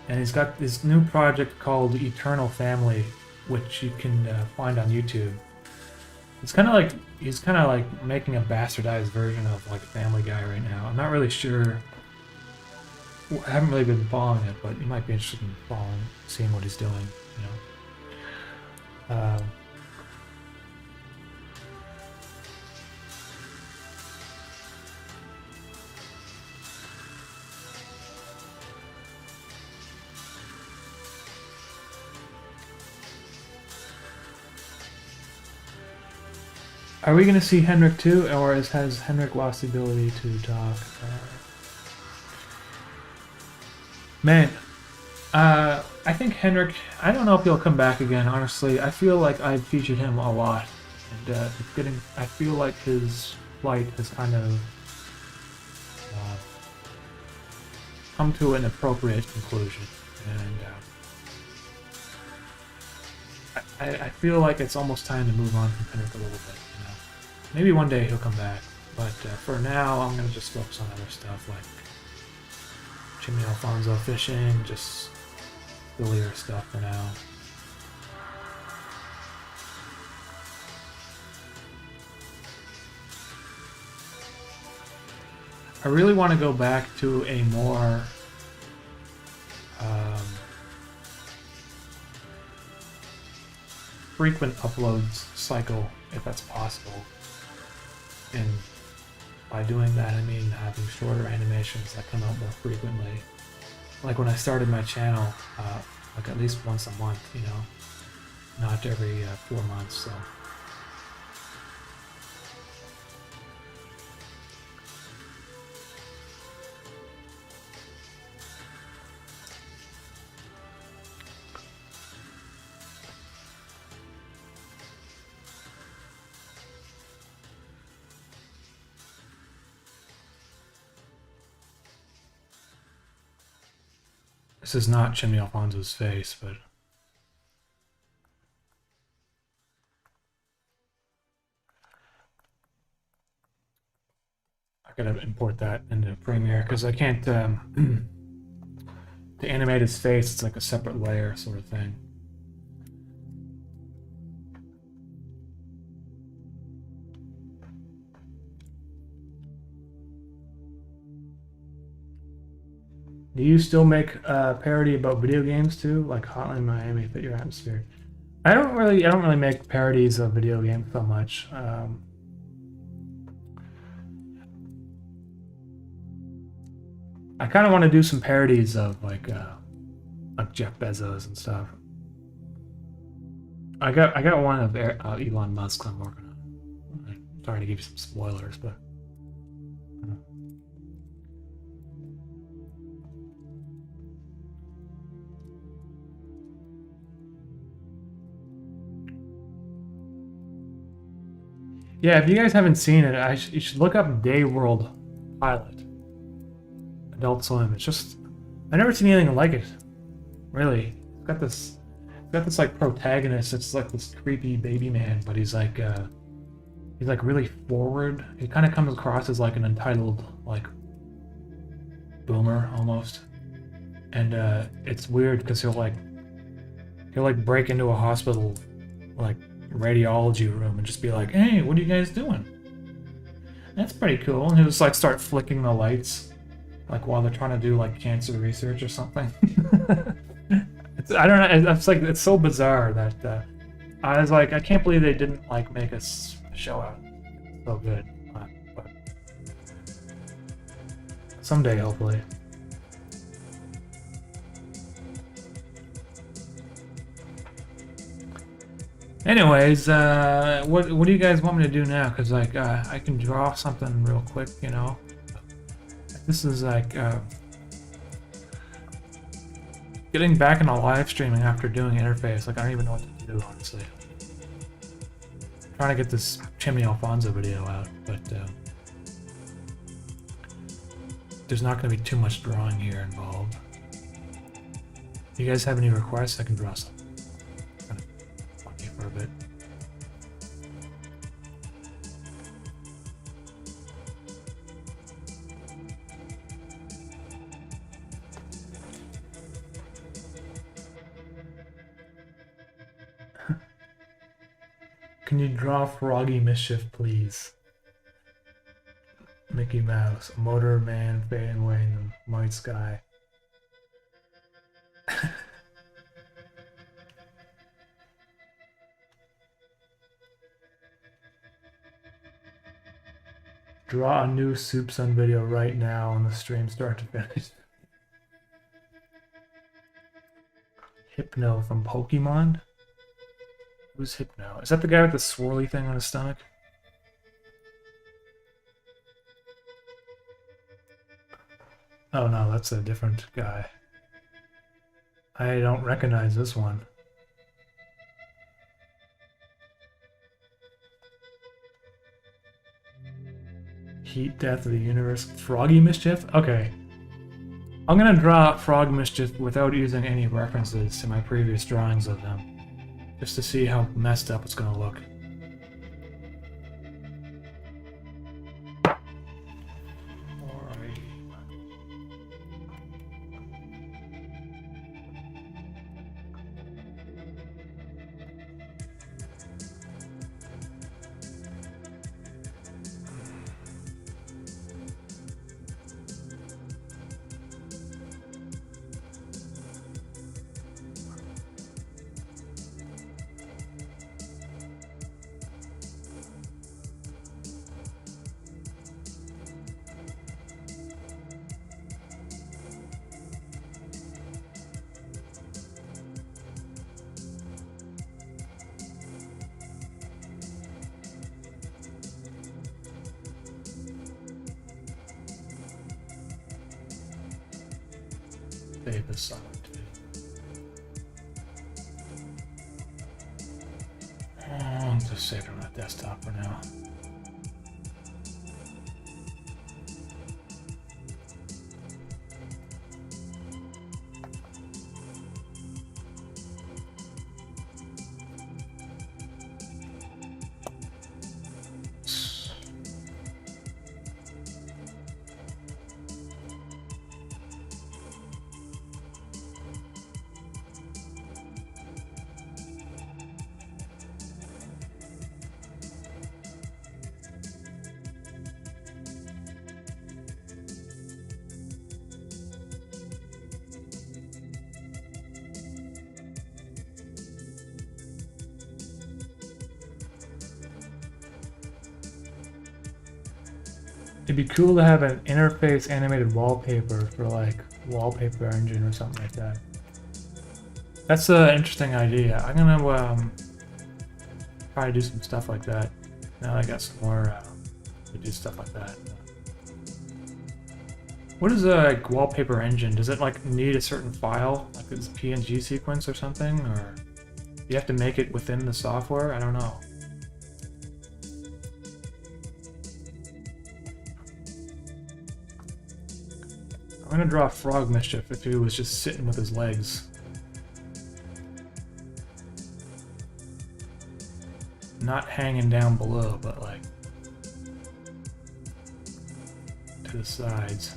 And he's got this new project called Eternal Family, which you can find on YouTube. He's kind of like making a bastardized version of like Family Guy right now. I'm not really sure I haven't really been following it, but you might be interested in seeing what he's doing, you know. Are we going to see Henrik too, or has Henrik lost the ability to talk? Man, I think Henrik, I don't know if he'll come back again, honestly. I feel like I've featured him a lot, and I feel like his flight has kind of come to an appropriate conclusion, and I feel like it's almost time to move on from Henrik a little bit, you know. Maybe one day he'll come back, but for now I'm going to just focus on other stuff like Jimmy Alfonso fishing, just sillier stuff for now. I really want to go back to a more frequent uploads cycle, if that's possible. And by doing that, I mean having shorter animations that come out more frequently. Like when I started my channel, like at least once a month, you know, not every 4 months. So. This is not Chimney Alfonso's face, but I gotta import that into Premiere because I can't. To animate his face, it's like a separate layer sort of thing. Do you still make parody about video games too, like Hotline Miami Fit Your Atmosphere? I don't really make parodies of video games so much. I kind of want to do some parodies of like Jeff Bezos and stuff. I got one of Elon Musk I'm working on. I'm sorry to give you some spoilers, but. Yeah, if you guys haven't seen it, you should look up Day World Pilot. Adult Swim. It's just, I've never seen anything like it. Really, it's got this like protagonist. It's like this creepy baby man, but he's like really forward. He kind of comes across as like an entitled like boomer almost, and it's weird because he'll break into a hospital like radiology room and just be like, "Hey, what are you guys doing? That's pretty cool." And he'll just like start flicking the lights, like while they're trying to do like cancer research or something. I don't know. It's like it's so bizarre that I was like, I can't believe they didn't like make a show out. It's so good, but someday hopefully. Anyways, what do you guys want me to do now? Because like I can draw something real quick, you know. This is like getting back into live streaming after doing interface. Like I don't even know what to do, honestly. I'm trying to get this Chimney Alfonso video out, but there's not going to be too much drawing here involved. If you guys have any requests, I can draw some. For a bit. Can you draw Froggy Mischief, please? Mickey Mouse, a motor man fading away in the night sky. Draw a new Soup Sun video right now on the stream, start to finish. Hypno from Pokemon? Who's Hypno? Is that the guy with the swirly thing on his stomach? Oh no, that's a different guy. I don't recognize this one. Heat Death of the Universe. Froggy Mischief? Okay. I'm gonna draw Frog Mischief without using any references to my previous drawings of them. Just to see how messed up it's gonna look. Alright. Save this on too. I'll just save it on the desktop for now. It'd be cool to have an interface animated wallpaper for like wallpaper engine or something like that. That's an interesting idea. I'm gonna try to do some stuff like that. Now I got some more to do stuff like that. What is a like, wallpaper engine? Does it like need a certain file, like this PNG sequence or something, or do you have to make it within the software? I don't know. I'm gonna draw Frog Mischief if he was just sitting with his legs. Not hanging down below, but like to the sides.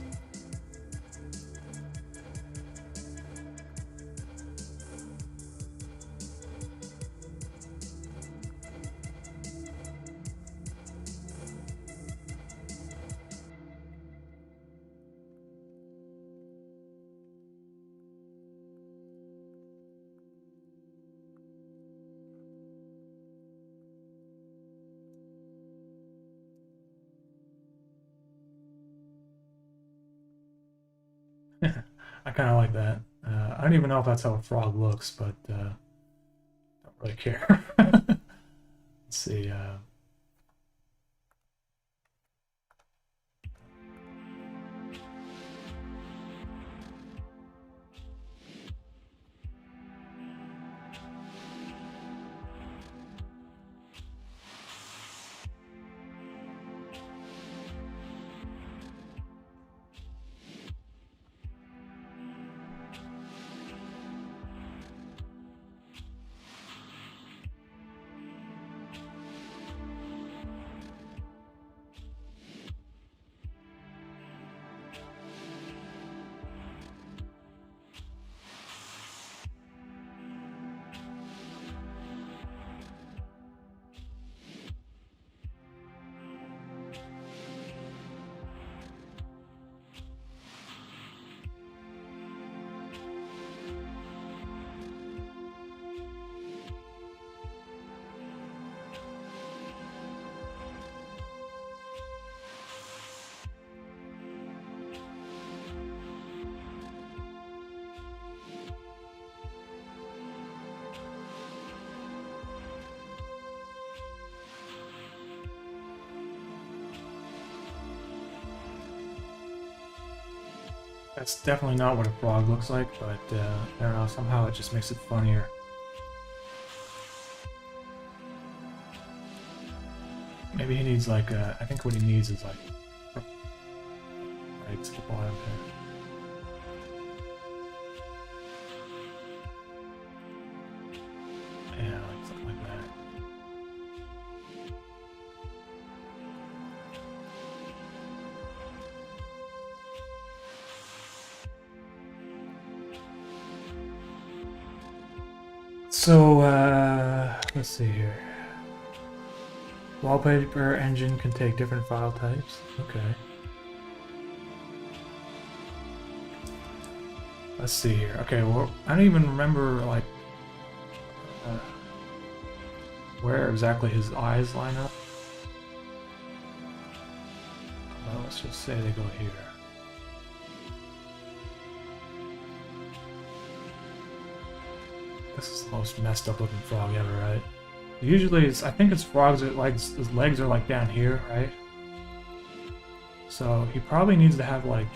I kind of like that. I don't even know if that's how a frog looks, but don't really care. Let's see. That's definitely not what a frog looks like, but I don't know, somehow it just makes it funnier. Maybe he needs like I think what he needs is like right to the bottom here. Yeah, like something like that. So, let's see here. Wallpaper engine can take different file types. Okay. Let's see here. Okay, well, I don't even remember, like, where exactly his eyes line up. Well, let's just say they go here. This is the most messed up looking frog ever, right? Usually, I think his frogs are like, his legs are like down here, right? So he probably needs to have like,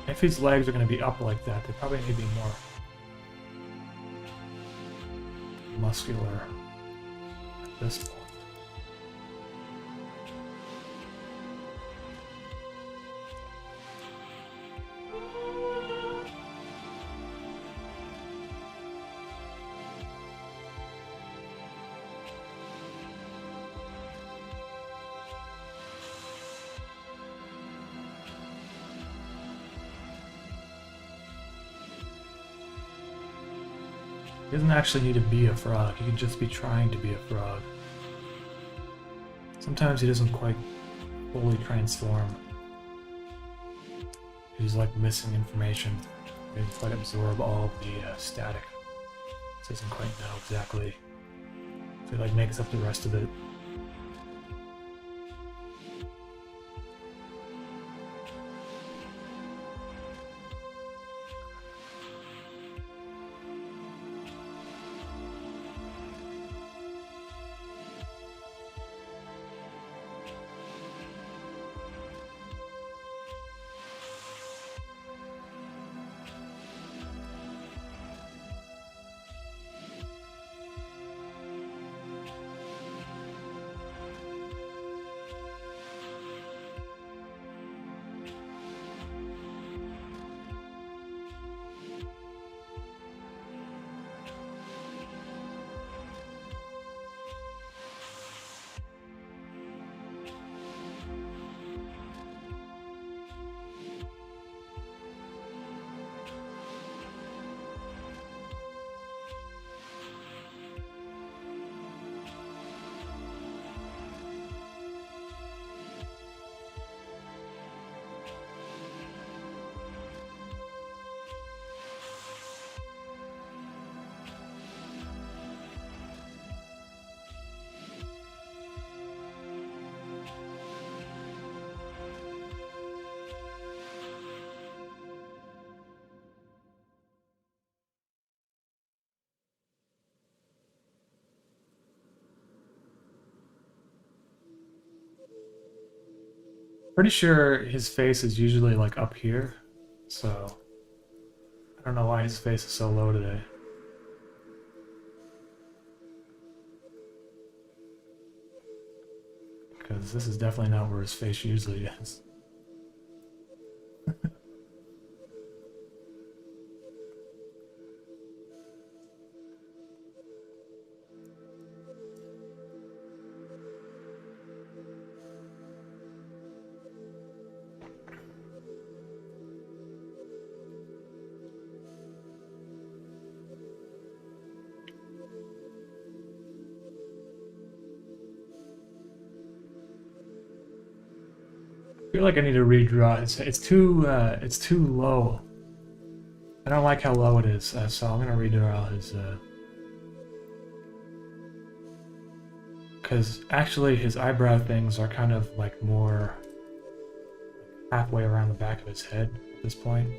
if his legs are going to be up like that, they probably need to be more muscular at this point. He doesn't actually need to be a frog, he can just be trying to be a frog. Sometimes he doesn't quite fully transform. He's like missing information. He doesn't quite absorb all of the static. So he doesn't quite know exactly. So he like makes up the rest of it. Pretty sure his face is usually like up here, so I don't know why his face is so low today. Because this is definitely not where his face usually is. I feel like I need to redraw it. It's too low. I don't like how low it is, so I'm gonna redraw his. Because actually, his eyebrow things are kind of like more halfway around the back of his head at this point.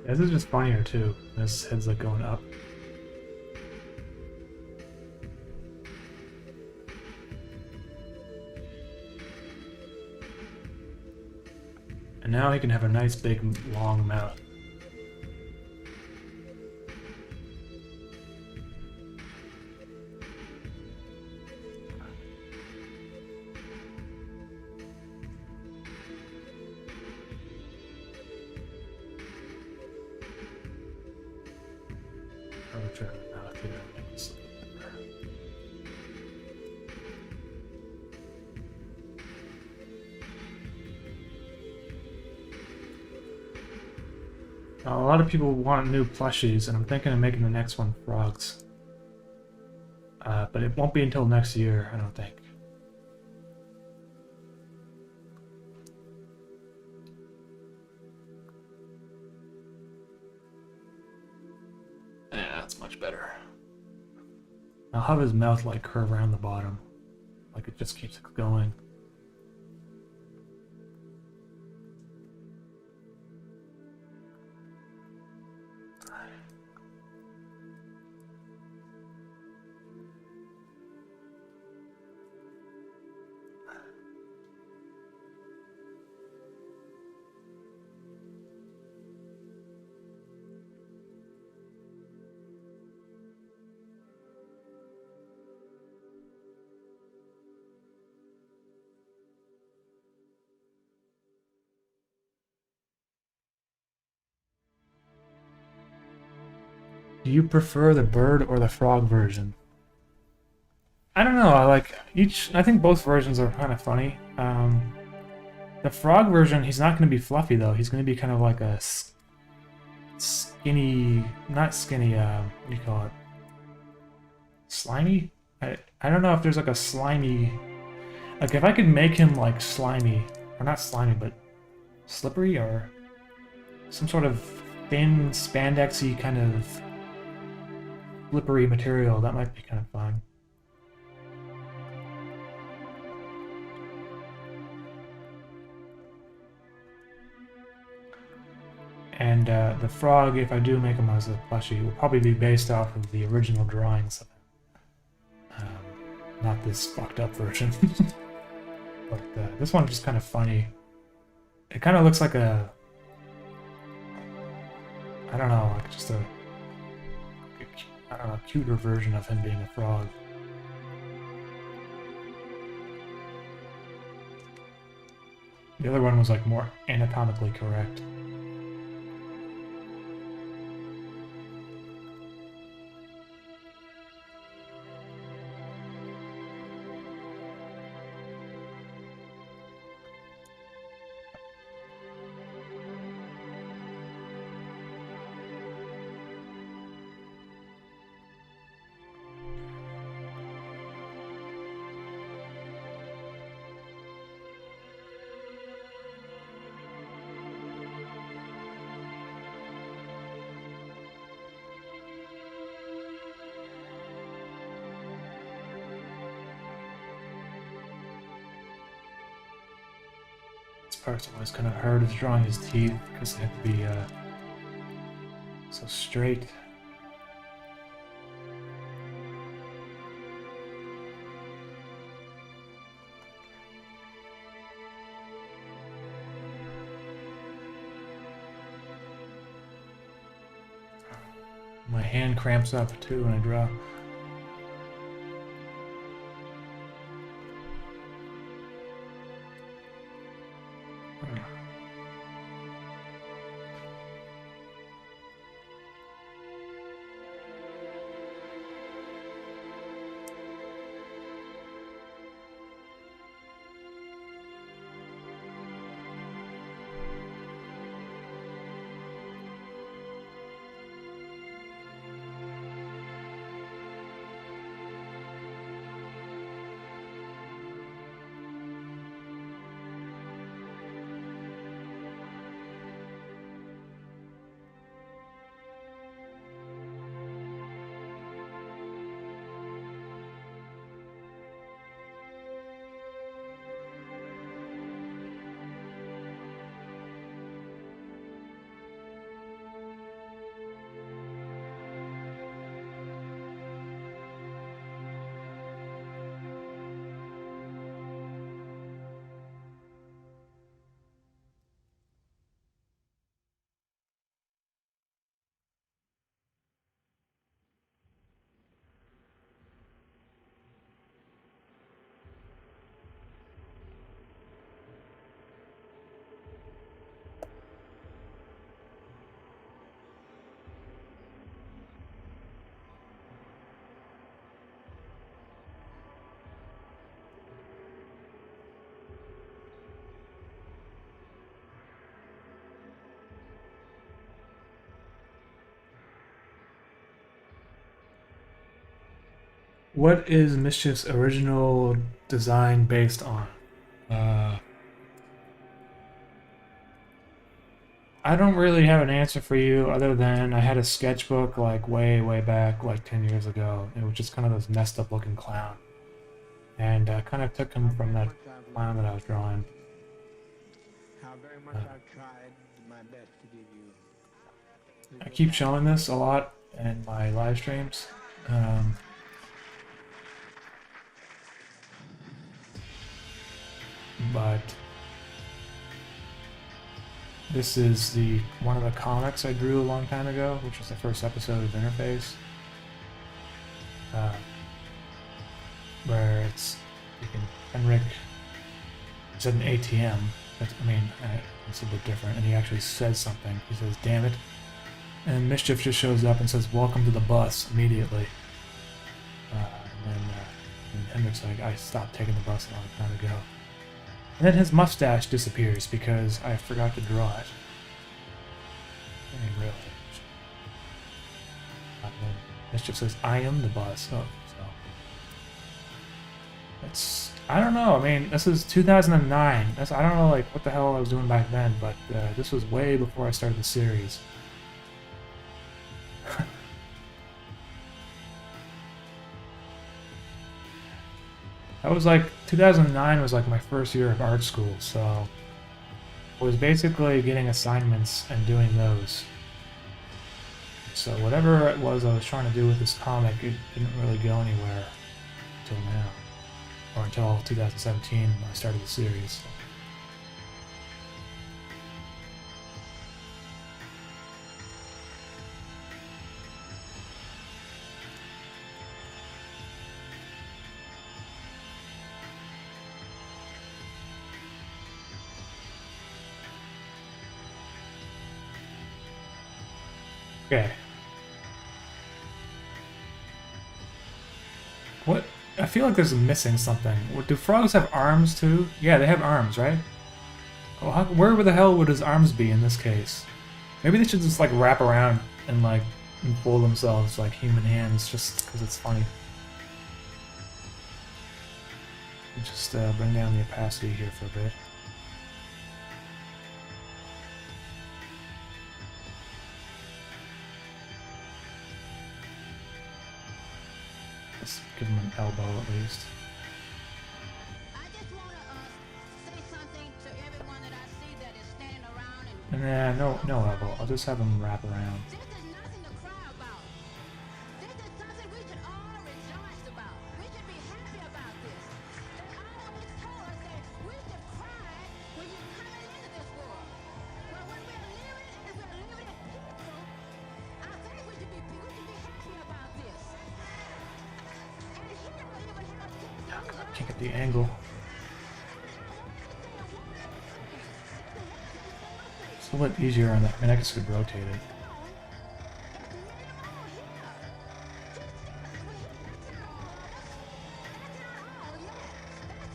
This is just funnier too. His head's like going up. And now he can have a nice big long mouth. A lot of people want new plushies, and I'm thinking of making the next one frogs. But it won't be until next year, I don't think. Yeah, that's much better. I'll have his mouth like curve around the bottom. Like it just keeps going. Do you prefer the bird or the frog version? I don't know. I like each. I think both versions are kind of funny. The frog version, he's not going to be fluffy though. He's going to be kind of like a skinny, not skinny. What do you call it? Slimy? I don't know if there's like a slimy. Like if I could make him like slimy, or not slimy, but slippery, or some sort of thin spandexy kind of slippery material, that might be kind of fun. And the frog, if I do make him as a plushie, will probably be based off of the original drawings of him. Not this fucked up version. But this one's just kind of funny. It kind of looks like a... I don't know, like just a... I don't know, cuter version of him being a frog. The other one was like more anatomically correct. Part's always kind of hard is drawing his teeth because they have to be so straight. My hand cramps up too when I draw. What is Mischief's original design based on? I don't really have an answer for you other than I had a sketchbook like way back, like 10 years ago. It was just kind of this messed up looking clown. And I kind of took him from that clown that I was drawing. How very much I've tried my best to give you. I keep showing this a lot in my live streams. But this is one of the comics I drew a long time ago, which was the first episode of Interface, where it's Henrik is at an ATM. It's a bit different, and he actually says something. He says, "Damn it!" And Mischief just shows up and says, "Welcome to the bus," immediately. And Henrik's like, "I stopped taking the bus a long time ago." And then his mustache disappears because I forgot to draw it. I mean, really. And then Mischief says, "I am the bus." Oh, so. It's, I don't know. I mean, this is 2009. I don't know, like, what the hell I was doing back then, but this was way before I started the series. That was like 2009 was like my first year of art school, so I was basically getting assignments and doing those. So whatever it was I was trying to do with this comic, it didn't really go anywhere until now, or until 2017 when I started the series. Okay. What? I feel like there's missing something. Do frogs have arms too? Yeah, they have arms, right? Well, where the hell would his arms be in this case? Maybe they should just like wrap around and like fold themselves like human hands just because it's funny. Just bring down the opacity here for a bit. Let's give him an elbow at least. I just want to say something to everyone that I see that is standing around and No elbow. I'll just have him wrap around. this is nothing to cry about. This is something we should all rejoice about. We should be happy about this. They always told us that we should cry when you're coming into this world. But when we're living as people, I think we should be happy about this. And he don't even have to Can't get the angle. It's a little easier on that. I mean, I guess I could rotate it.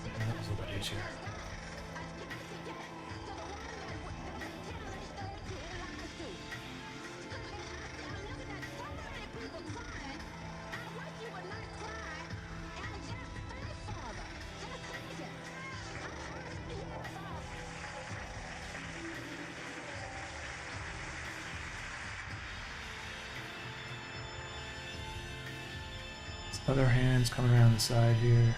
Yeah, that was a little bit easier. Other hands coming around the side here.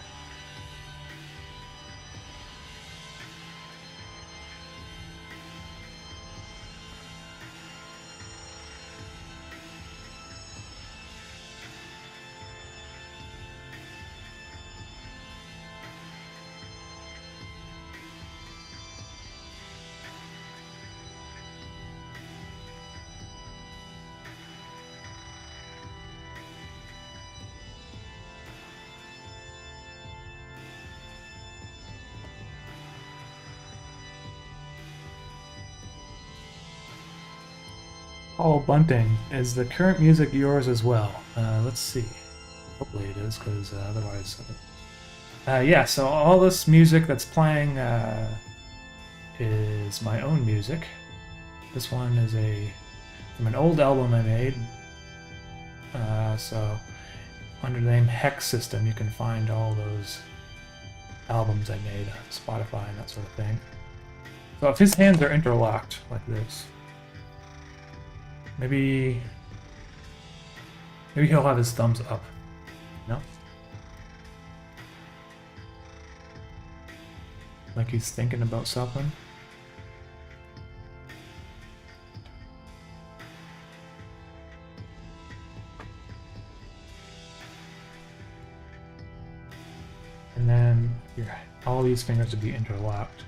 Paul Bunting, is the current music yours as well? Let's see. Hopefully it is, because otherwise... yeah, so all this music that's playing is my own music. This one is from an old album I made. So under the name Hex System, you can find all those albums I made on Spotify and that sort of thing. So if his hands are interlocked like this, maybe he'll have his thumbs up. No? Like he's thinking about something. And then all these fingers would be interlocked.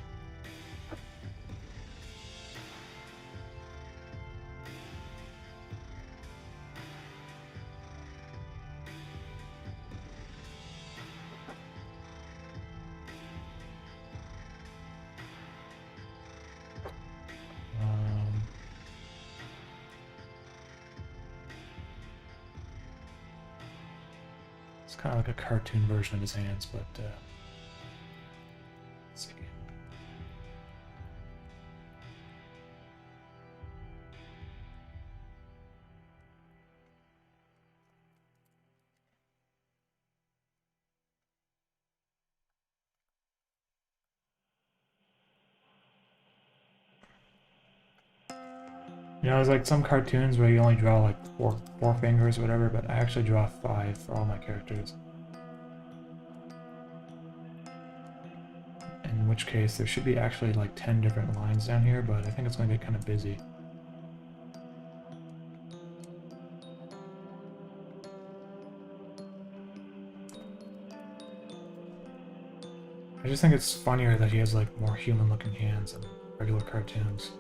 It's kind of like a cartoon version of his hands, but let's see. You know, there's like some cartoons where you only draw like four fingers or whatever, but I actually draw 5 for all my characters. In which case, there should be actually like 10 different lines down here, but I think it's going to get kind of busy. I just think it's funnier that he has like more human-looking hands than regular cartoons.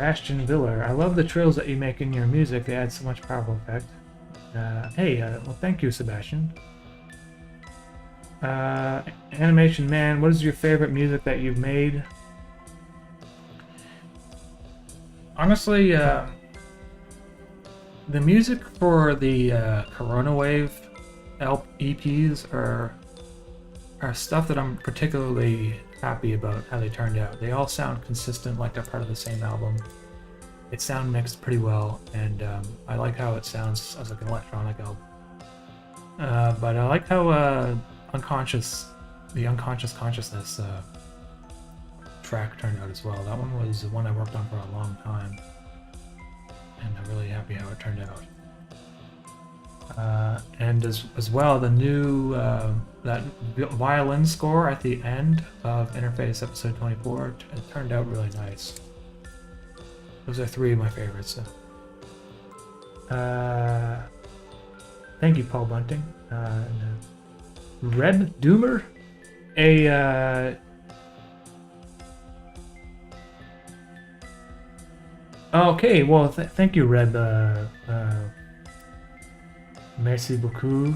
Sebastian Viller, I love the trills that you make in your music. They add so much powerful effect. Well, thank you, Sebastian. Animation Man, what is your favorite music that you've made? Honestly, the music for the Corona Wave EPs are stuff that I'm particularly happy about how they turned out. They all sound consistent, like they're part of the same album. It sound mixed pretty well, and I like how it sounds as like an electronic album. But I like how the Unconscious Consciousness track turned out as well. That one was the one I worked on for a long time, and I'm really happy how it turned out. And as well, the new that violin score at the end of Interface episode 24, it turned out really nice. Those are 3 of my favorites. Thank you, Paul Bunting. Reb Doomer, okay, well, thank you, Reb. Merci beaucoup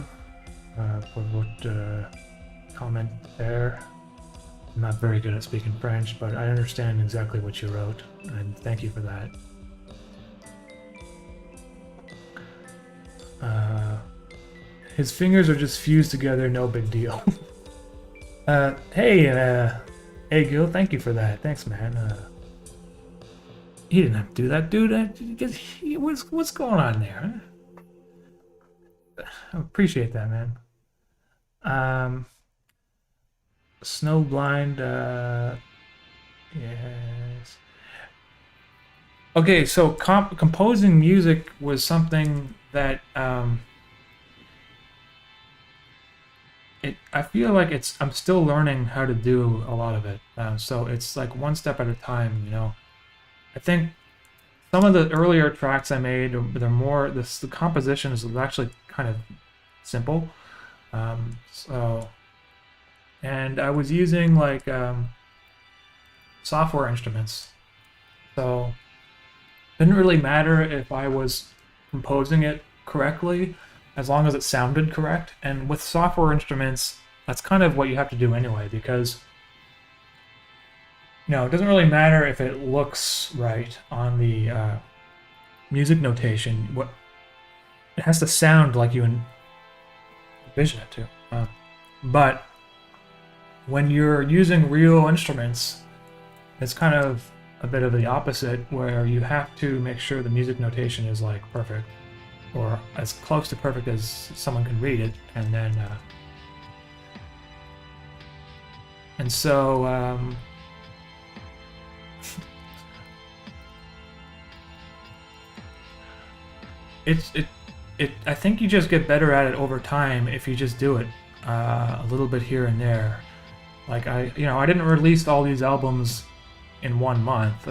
pour votre commentaire. I'm not very good at speaking French, but I understand exactly what you wrote, and thank you for that. His fingers are just fused together, no big deal. Hey Gil, thank you for that. Thanks, man. He didn't have to do that, dude. What's going on there? I appreciate that, man. Snowblind, yes. Okay, so composing music was something that I feel like I'm still learning how to do a lot of it. So it's like one step at a time, you know. I think some of the earlier tracks I made, they're more, the composition is actually kind of simple. And I was using like software instruments, so it didn't really matter if I was composing it correctly, as long as it sounded correct. And with software instruments, that's kind of what you have to do anyway, because it doesn't really matter if it looks right on the music notation. What it has to sound like you envision it to. But when you're using real instruments, it's kind of a bit of the opposite, where you have to make sure the music notation is like perfect, or as close to perfect as someone can read it, and then and so I think you just get better at it over time if you just do it a little bit here and there. Like I didn't release all these albums in 1 month.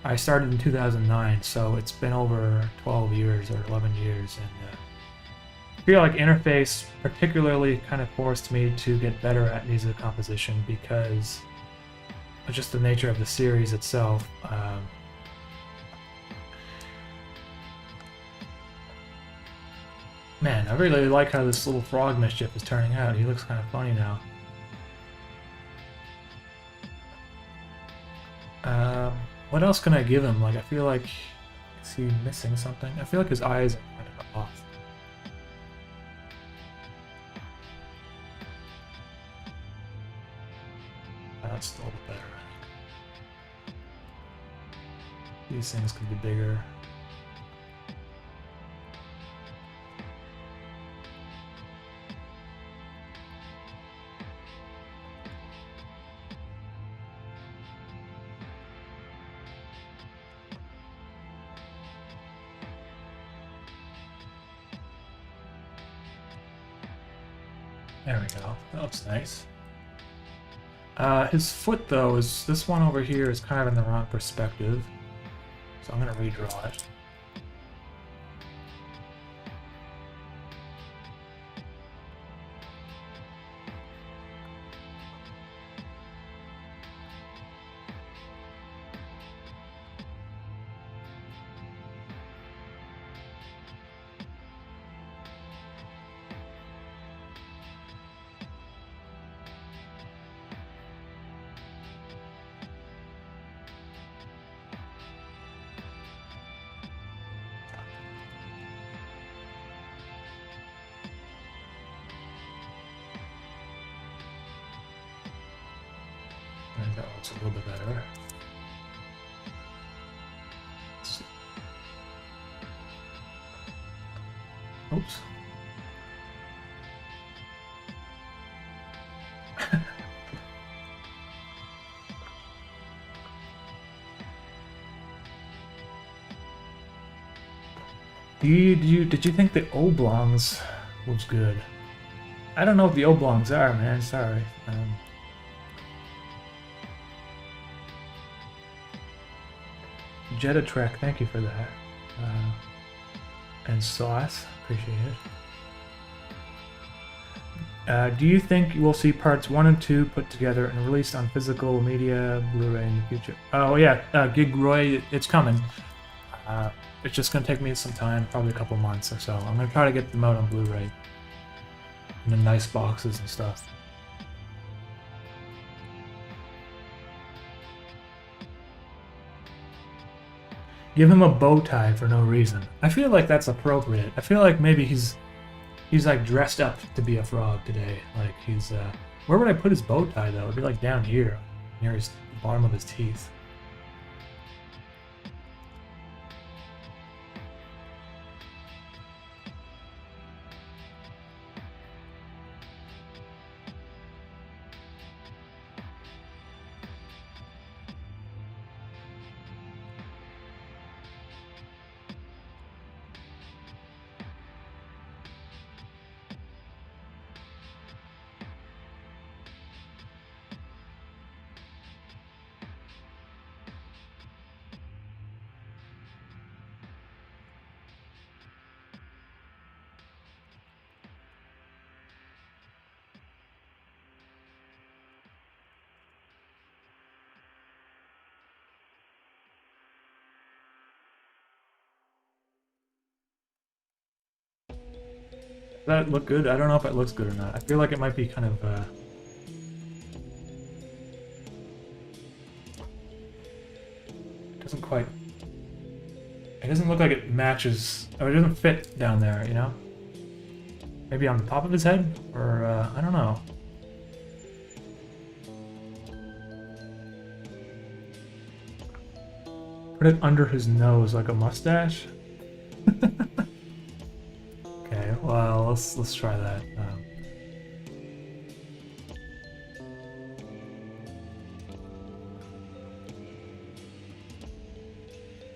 I started in 2009, so it's been over 12 years or 11 years, and I feel like Interface particularly kind of forced me to get better at music composition because of just the nature of the series itself. Man, I really like how this little frog Mischief is turning out. He looks kind of funny now. What else can I give him? Like, I feel like... Is he missing something? I feel like his eyes are kind of off. That's still better. These things could be bigger. There we go. That looks nice. His foot, though, is this one over here is kind of in the wrong perspective. So I'm going to redraw it. I think that looks a little bit better. Let's see. Oops. Did you think the oblongs was good? I don't know what the oblongs are, man. Sorry. Jetta Trek, thank you for that. And Sauce, appreciate it. Do you think you will see parts 1 and 2 put together and released on physical media, Blu-ray in the future? Oh yeah, Gig Roy, it's coming. It's just gonna take me some time, probably a couple months or so. I'm gonna try to get them out on Blu-ray in the nice boxes and stuff. Give him a bow tie for no reason. I feel like that's appropriate. I feel like maybe he's like dressed up to be a frog today. Like he's where would I put his bow tie though? It'd be like down here, near his bottom of his teeth. that look good? I don't know if it looks good or not. I feel like it might be kind of doesn't quite. It doesn't look like it matches, or it doesn't fit down there, you know? Maybe on the top of his head? Or, I don't know. Put it under his nose like a mustache? Okay, well, let's try that.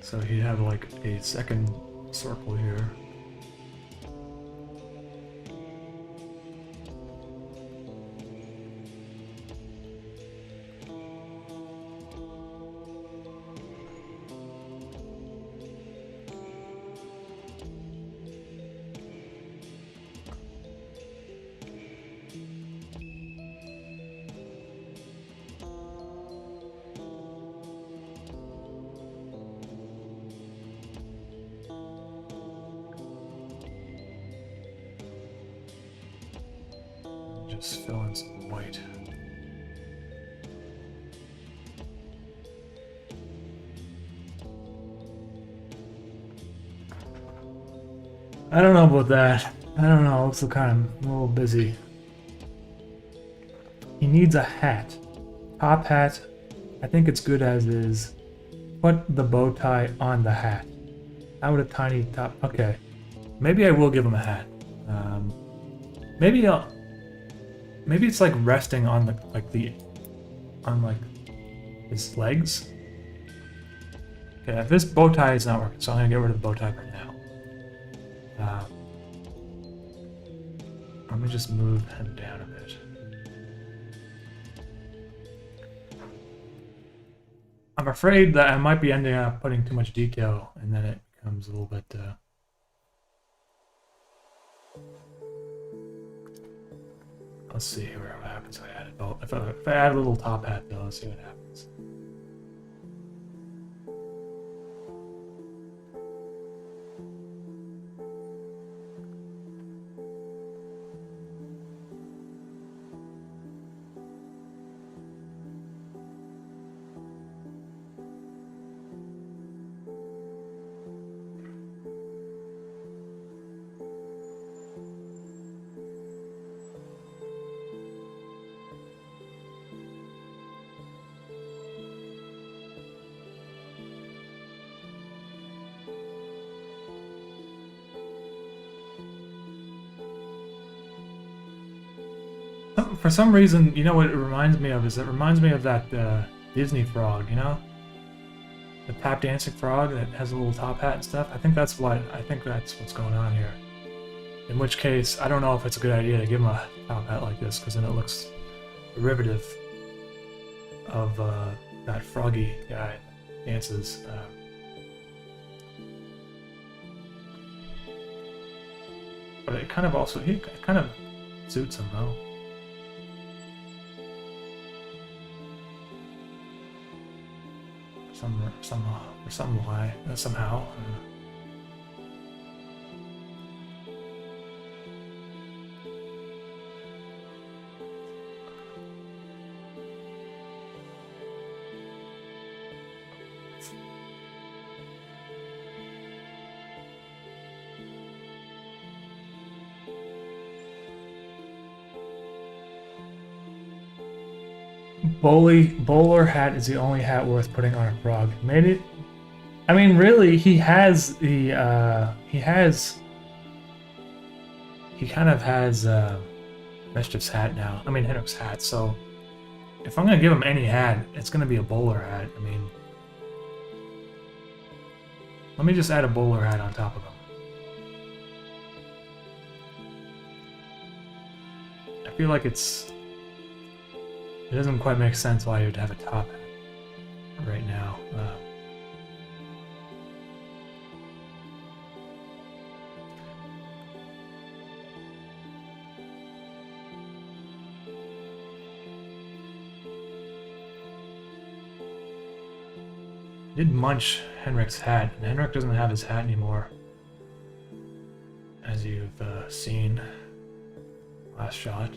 So he'd have like a second circle here. Just fill in some white. I don't know about that. I don't know, it looks kind of a little busy. He needs a hat. Top hat. I think it's good as is. Put the bow tie on the hat. How would a tiny top... Okay. Maybe I will give him a hat. Maybe I'll... Maybe it's like resting on on his legs. Okay, if this bow tie is not working, so I'm gonna get rid of the bow tie for now. Let me just move him down a bit. I'm afraid that I might be ending up putting too much detail, and then it becomes a little bit. Let's see what happens if I add it. Oh, if I add a little top hat, though, let's see what happens. For some reason, you know what it reminds me of is it reminds me of that Disney frog, you know? The tap dancing frog that has a little top hat and stuff. I think that's what's going on here. In which case, I don't know if it's a good idea to give him a top hat like this, because then it looks derivative of that froggy guy that dances. But it kind of also, it kind of suits him though. Somehow. Bowler hat is the only hat worth putting on a frog. Made it. I mean, really, he has the he kind of has Mischief's hat now. I mean, Henrik's hat. So if I'm gonna give him any hat, it's gonna be a bowler hat. I mean, let me just add a bowler hat on top of him. I feel like it doesn't quite make sense why you'd have a top hat right now. Did munch Henrik's hat, and Henrik doesn't have his hat anymore, as as you've seen. Last shot.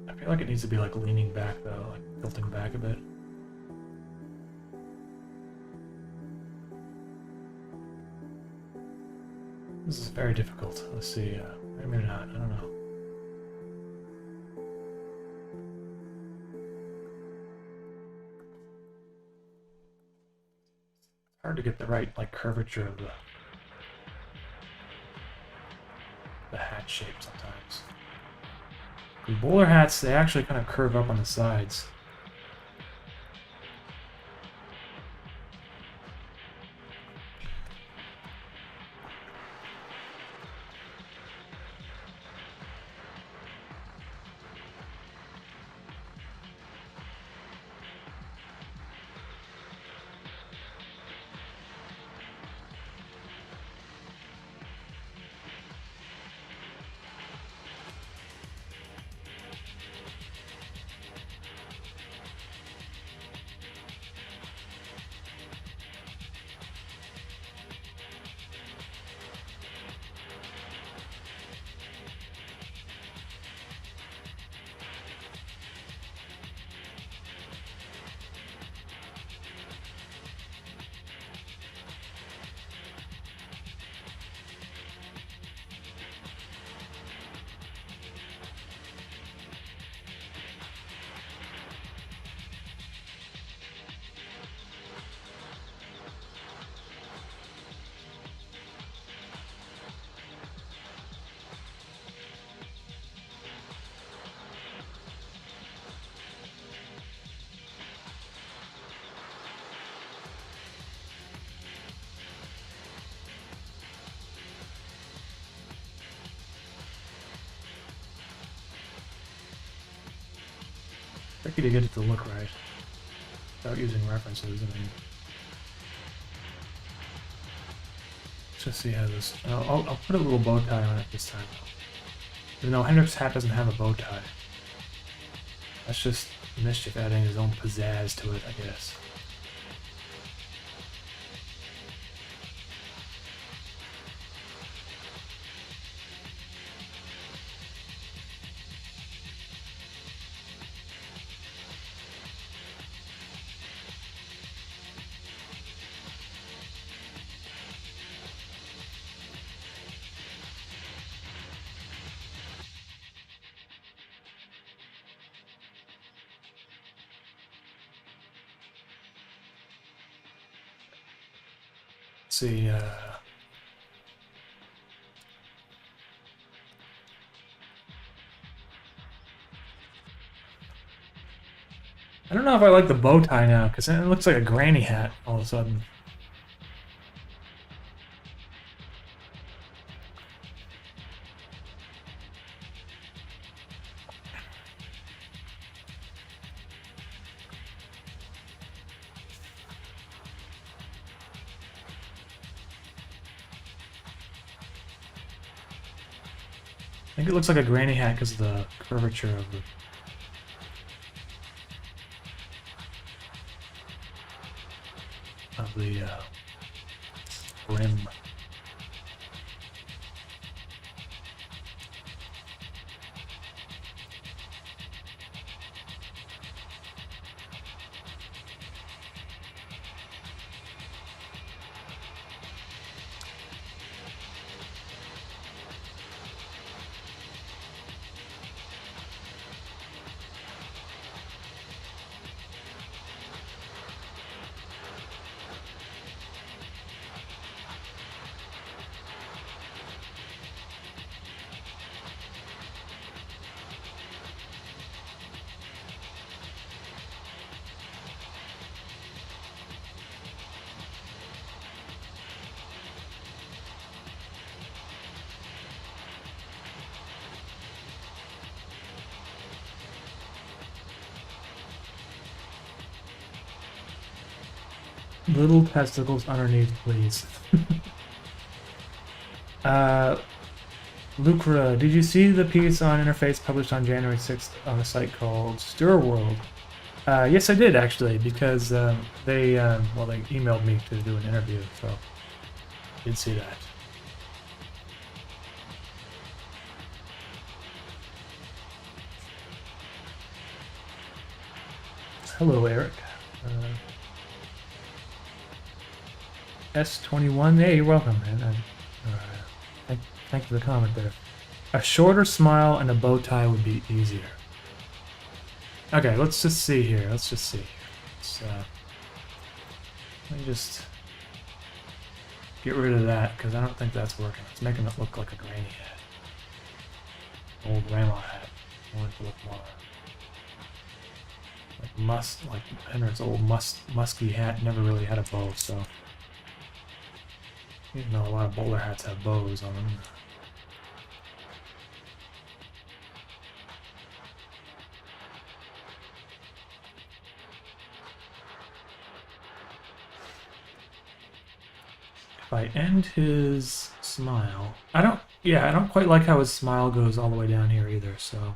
I feel like it needs to be like leaning back though, like tilting back a bit. This is very difficult. Let's see. Maybe not. I don't know. It's hard to get the right like curvature of the hat shape sometimes. The bowler hats, they actually kind of curve up on the sides. Tricky to get it to look right without using references. I mean, let's just see how this. I'll put a little bow tie on it this time. Even though Hendrix's hat doesn't have a bow tie, that's just Mischief adding his own pizzazz to it, I guess. See, I don't know if I like the bow tie now, because it looks like a granny hat all of a sudden. I think it looks like a granny hat because of the curvature of the brim. Little testicles underneath, please. Lucra, did you see the piece on Interface published on January 6th on a site called Stir World? Yes, I did actually, because they well, they emailed me to do an interview, so I did see that. Hello, Eric. S21. Hey, you're welcome, man. Thank you for the comment there. A shorter smile and a bow tie would be easier. Okay, let's just see here. Let's just see. Let me just get rid of that because I don't think that's working. It's making it look like a granny hat. Old grandma hat. I want it to look more like Henrik's old musky hat never really had a bow, so even though a lot of bowler hats have bows on them. If I end his smile, I don't quite like how his smile goes all the way down here either, so.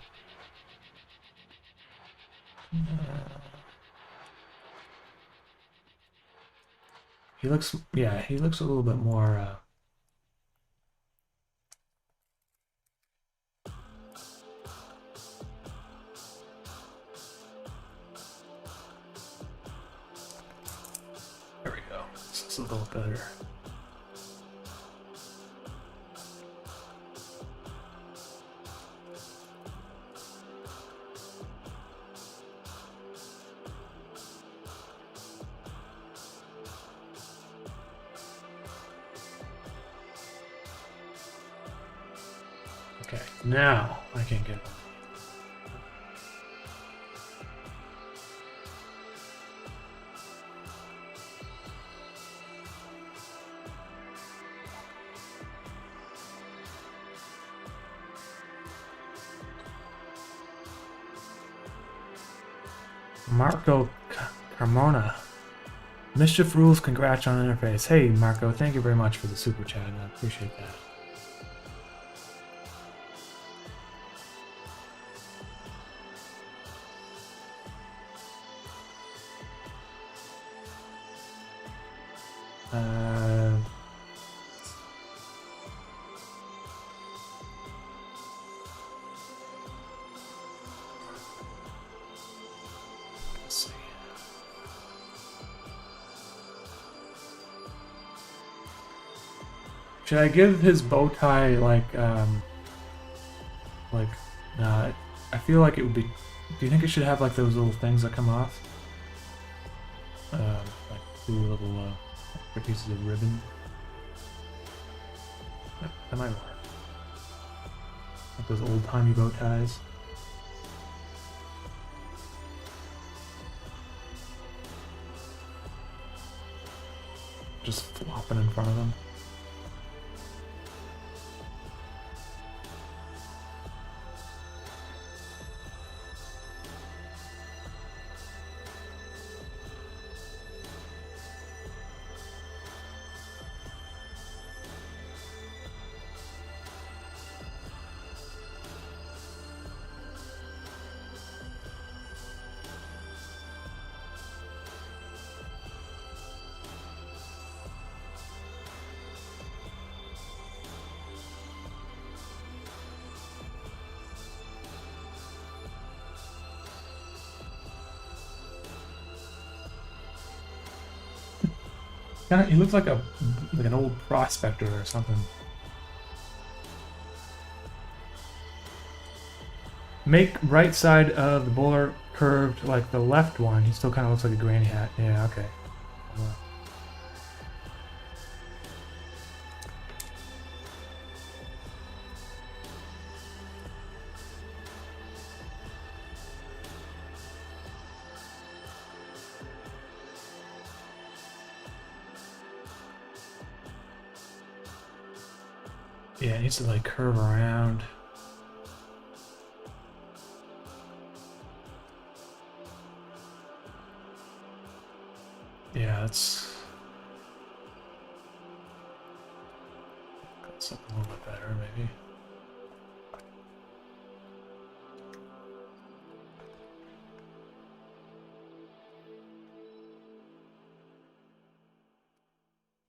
He looks a little bit more, there we go. This is a little better. Okay, now I can get them. Marco Carmona. Mischief rules, congrats on interface. Hey Marco, thank you very much for the super chat. I appreciate that. Let's see. Should I give his bow tie I feel like it would be. Do you think it should have like those little things that come off? Like two little pieces of ribbon. That might work. Like those old-timey bow ties. Just flopping in front of them. He looks like an old prospector or something. Make right side of the bowler curved like the left one. He still kind of looks like a granny hat. Yeah, okay. Yeah, it needs to like curve around. Yeah, that's got something a little bit better, maybe.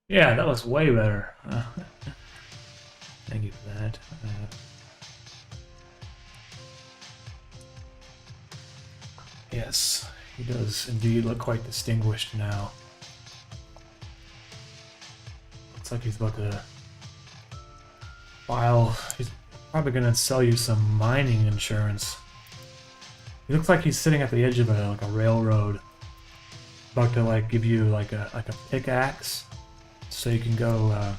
Yeah, that was way better. Thank you for that. Yes, he does indeed look quite distinguished now. Looks like he's about to file. He's probably gonna sell you some mining insurance. He looks like he's sitting at the edge of like a railroad, about to like give you like a pickaxe, so you can go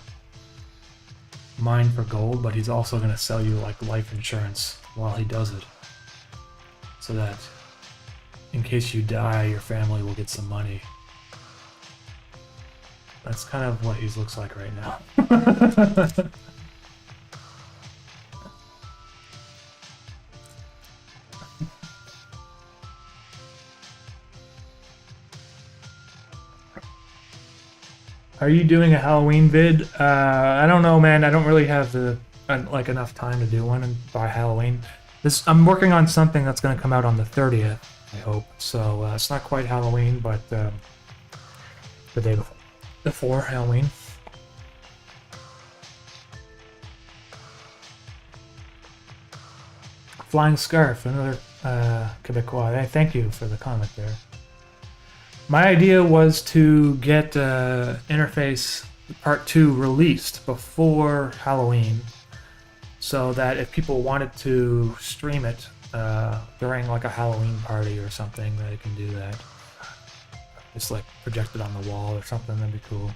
mine for gold. But he's also gonna sell you like life insurance while he does it, so that in case you die, your family will get some money. That's kind of what he looks like right now. Are you doing a Halloween vid? I don't know, man. I don't really have like enough time to do one by Halloween. I'm working on something that's going to come out on the 30th, I hope. So it's not quite Halloween, but the day before Halloween. Flying Scarf, another Quebecois. Hey, thank you for the comment there. My idea was to get Interface Part 2 released before Halloween, so that if people wanted to stream it during like a Halloween party or something, they can do that. Just like project it on the wall or something, that'd be cool.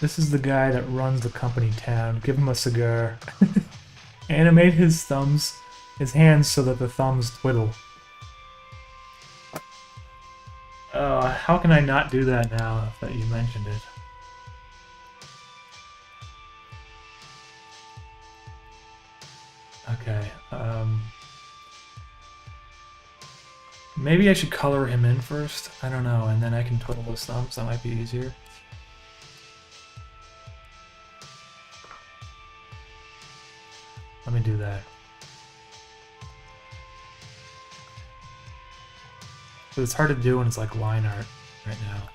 This is the guy that runs the company town. Give him a cigar. Animate his hands so that the thumbs twiddle. How can I not do that now that you mentioned it? Okay, maybe I should color him in first. I don't know, and then I can twiddle his thumbs. That might be easier. Let me do that. But it's hard to do when it's like line art right now.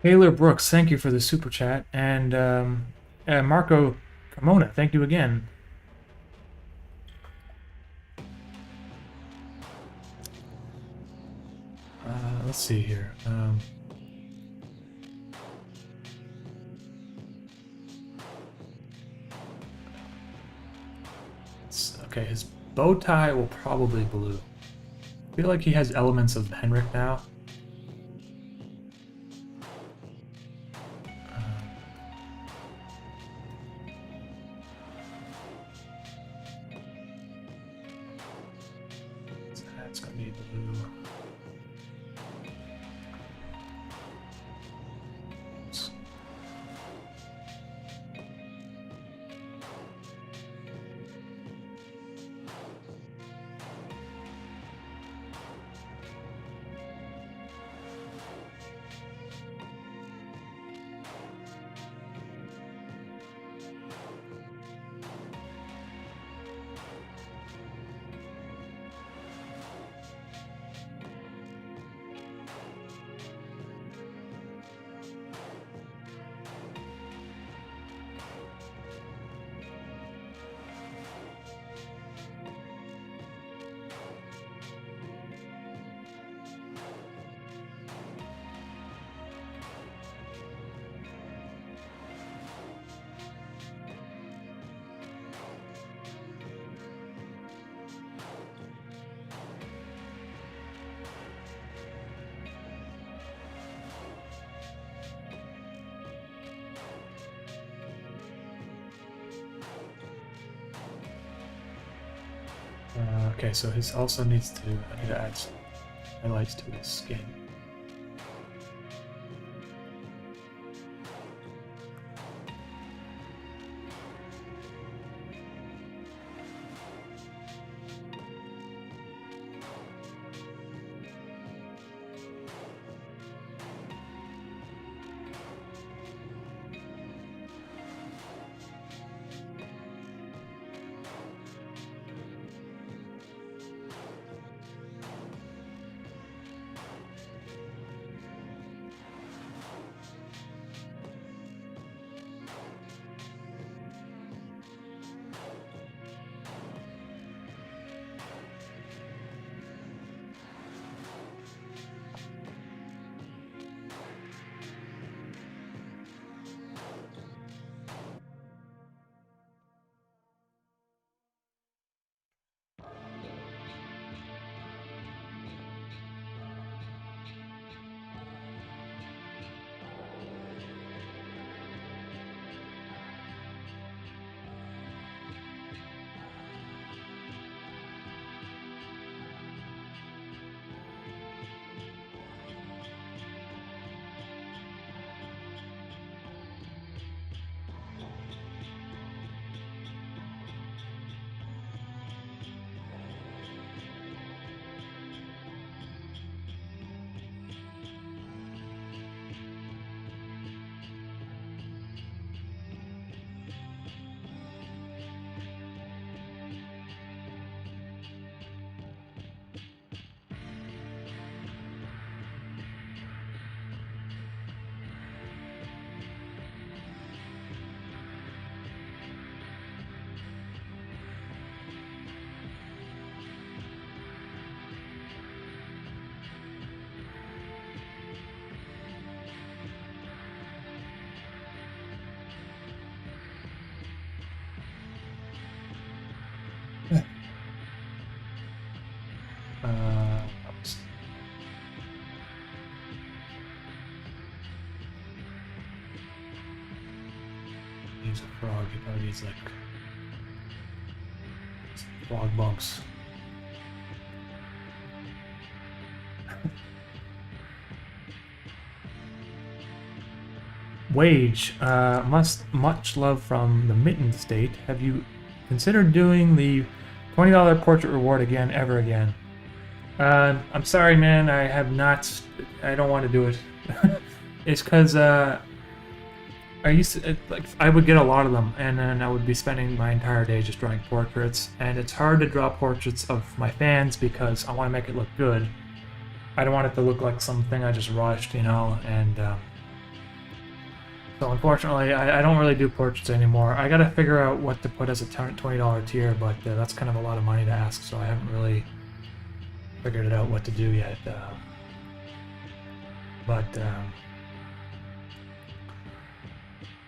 Taylor Brooks, thank you for the super chat, and Marco Carmona, thank you again. Let's see here. Okay, his bow tie will probably blue. I feel like he has elements of Henrik now. That's gonna be blue. Okay, so his also needs to, I need to add some highlights to his skin. Oops. He's a frog, he probably needs like frog bumps. Wage, much love from the Mitten State. Have you considered doing the $20 portrait reward again, ever again? I'm sorry, man. I have not. I don't want to do it. It's because I used to like I would get a lot of them, and then I would be spending my entire day just drawing portraits. And it's hard to draw portraits of my fans because I want to make it look good. I don't want it to look like something I just rushed, you know. And so unfortunately, I don't really do portraits anymore. I gotta figure out what to put as a $20 tier, but that's kind of a lot of money to ask, so I haven't really figured it out what to do yet.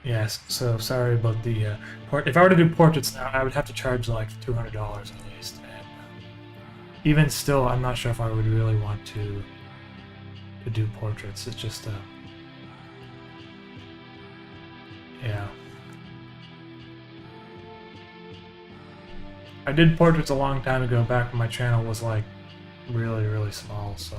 Yes, so sorry about the if I were to do portraits now, I would have to charge like $200 at least. And even still, I'm not sure if I would really want to do portraits. It's just yeah. I did portraits a long time ago, back when my channel was like really, really small, so.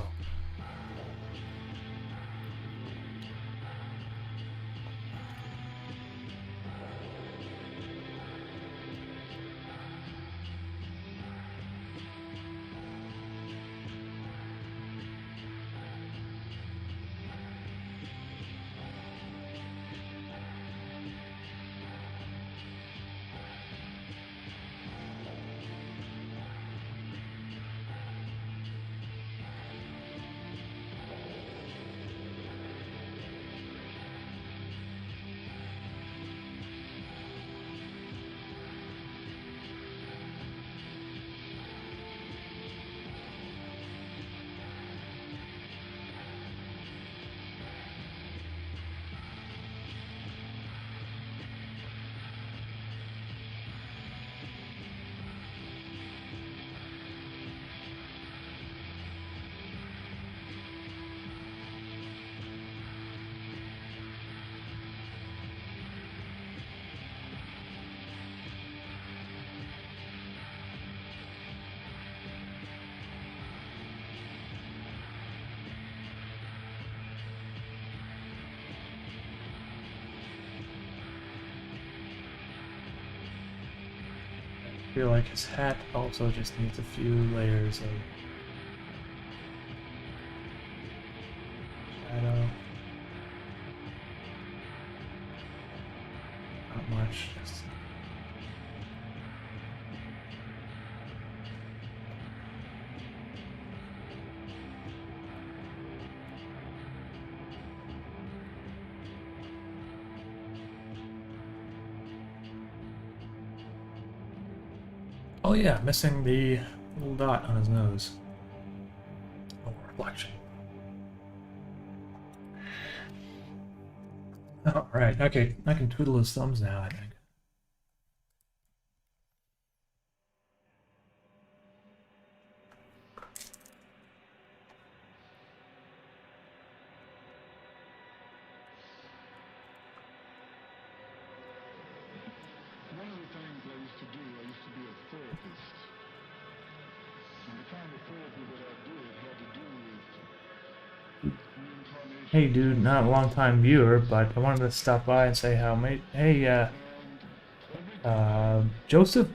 I feel like his hat also just needs a few layers of shadow. Not much. Just oh yeah, missing the little dot on his nose. Oh, reflection. Alright, okay, I can twiddle his thumbs now, I think. One of the things I used to do, I used to be a therapist. And the kind of therapy that I did had to do with reincarnation. Hey dude, not a long time viewer, but I wanted to stop by and say how hey Joseph,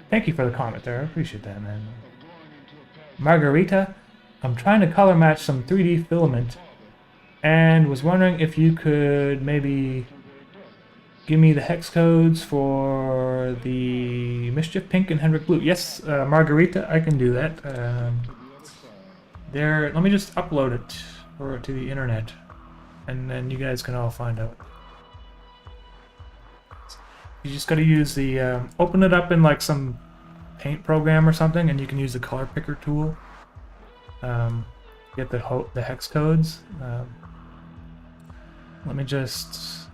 thank you for the comment there. I appreciate that, man. Margarita, I'm trying to color match some 3D filament and was wondering if you could maybe give me the hex codes for the Mischief Pink and Henrik Blue. Yes, Margarita, I can do that. There, let me just upload it to the internet, and then you guys can all find out. You just got to use the open it up in like some paint program or something, and you can use the color picker tool. Get the hex codes. Let me just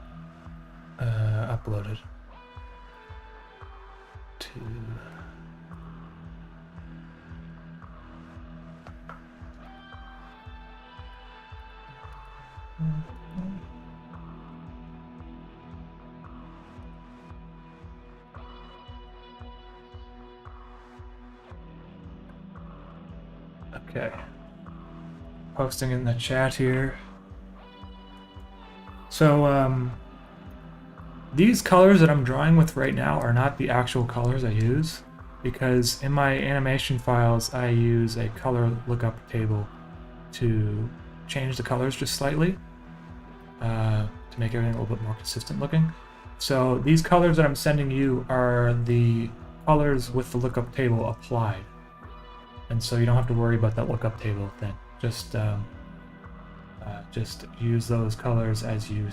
upload it to. Okay. Posting in the chat here. So, these colors that I'm drawing with right now are not the actual colors I use, because in my animation files I use a color lookup table to change the colors just slightly to make everything a little bit more consistent looking. So these colors that I'm sending you are the colors with the lookup table applied, and so you don't have to worry about that lookup table thing. Just use those colors as you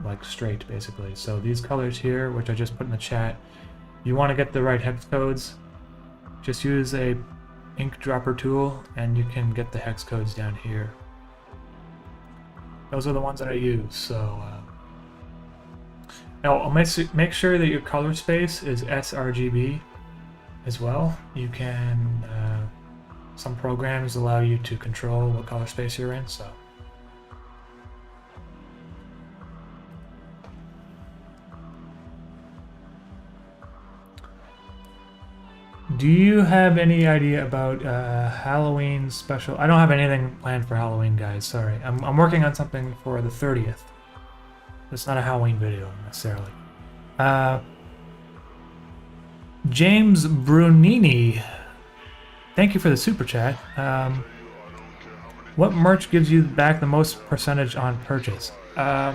like, straight, basically. So these colors here, which I just put in the chat, you want to get the right hex codes, just use a ink dropper tool and you can get the hex codes down here. Those are the ones that I use. So now I'll make sure that your color space is sRGB as well. You can some programs allow you to control what color space you're in, so. Do you have any idea about Halloween special? I don't have anything planned for Halloween, guys. Sorry. I'm working on something for the 30th. It's not a Halloween video necessarily. James Brunini, thank you for the super chat. What merch gives you back the most percentage on purchase? I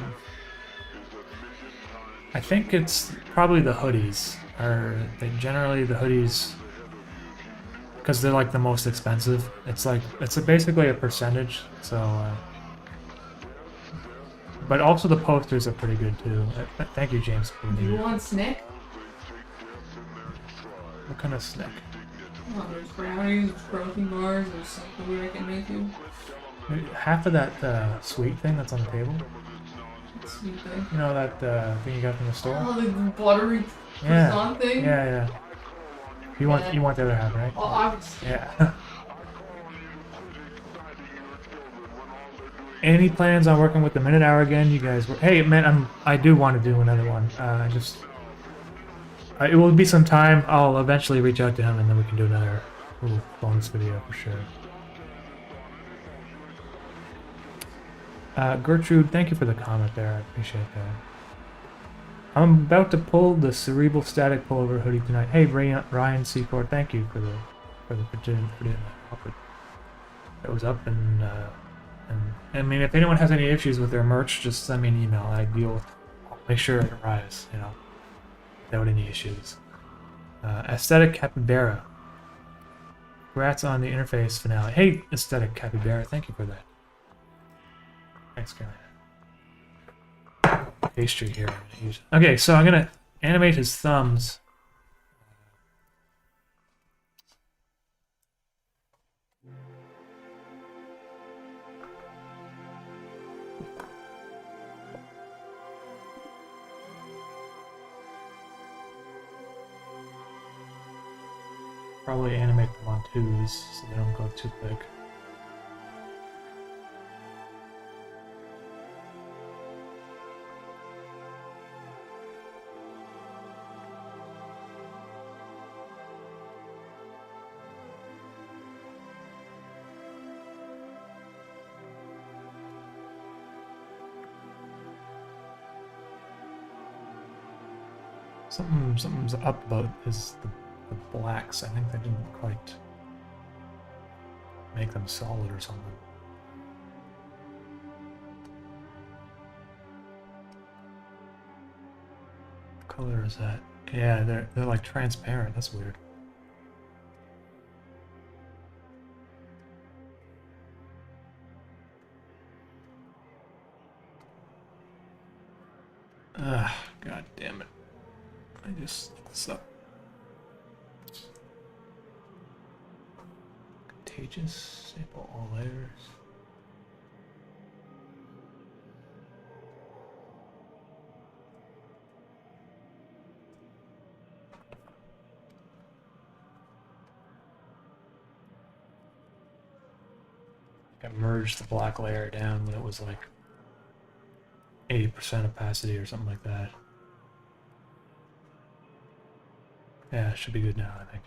think it's probably the hoodies. Generally the hoodies, because they're like the most expensive. It's basically a percentage. So, but also the posters are pretty good too. Thank you, James. Do you want snack? What kind of snack? Oh, there's brownies, there's protein bars, there's some food I can make you. Half of that sweet thing that's on the table. Sweet thing. You know that thing you got from the store? Oh, the buttery croissant thing? Yeah. You want the other half, right? Oh, obviously. Yeah. Any plans on working with the Minute Hour again? You guys were... Hey, man, I do want to do another one. It will be some time. I'll eventually reach out to him, and then we can do another little bonus video for sure. Gertrude, thank you for the comment there. I appreciate that. I'm about to pull the Cerebral Static pullover hoodie tonight. Hey, Ryan Secord, thank you for doing that. It was up, and I mean, if anyone has any issues with their merch, just send me an email. I'll make sure it arrives, you know, without any issues. Aesthetic Capybara. Congrats on the interface finale. Hey, Aesthetic Capybara, thank you for that. Thanks, Caroline. Pastry here. Okay, so I'm gonna animate his thumbs. Probably animate them on twos so they don't go too quick. Something's up about is the blacks. I think they didn't quite make them solid or something. What color is that? Yeah, they're like transparent. That's weird. Ugh, god damn it. I just suck. Contagious, sample all layers. I merged the black layer down when it was like 80% opacity or something like that. Yeah, it should be good now, I think.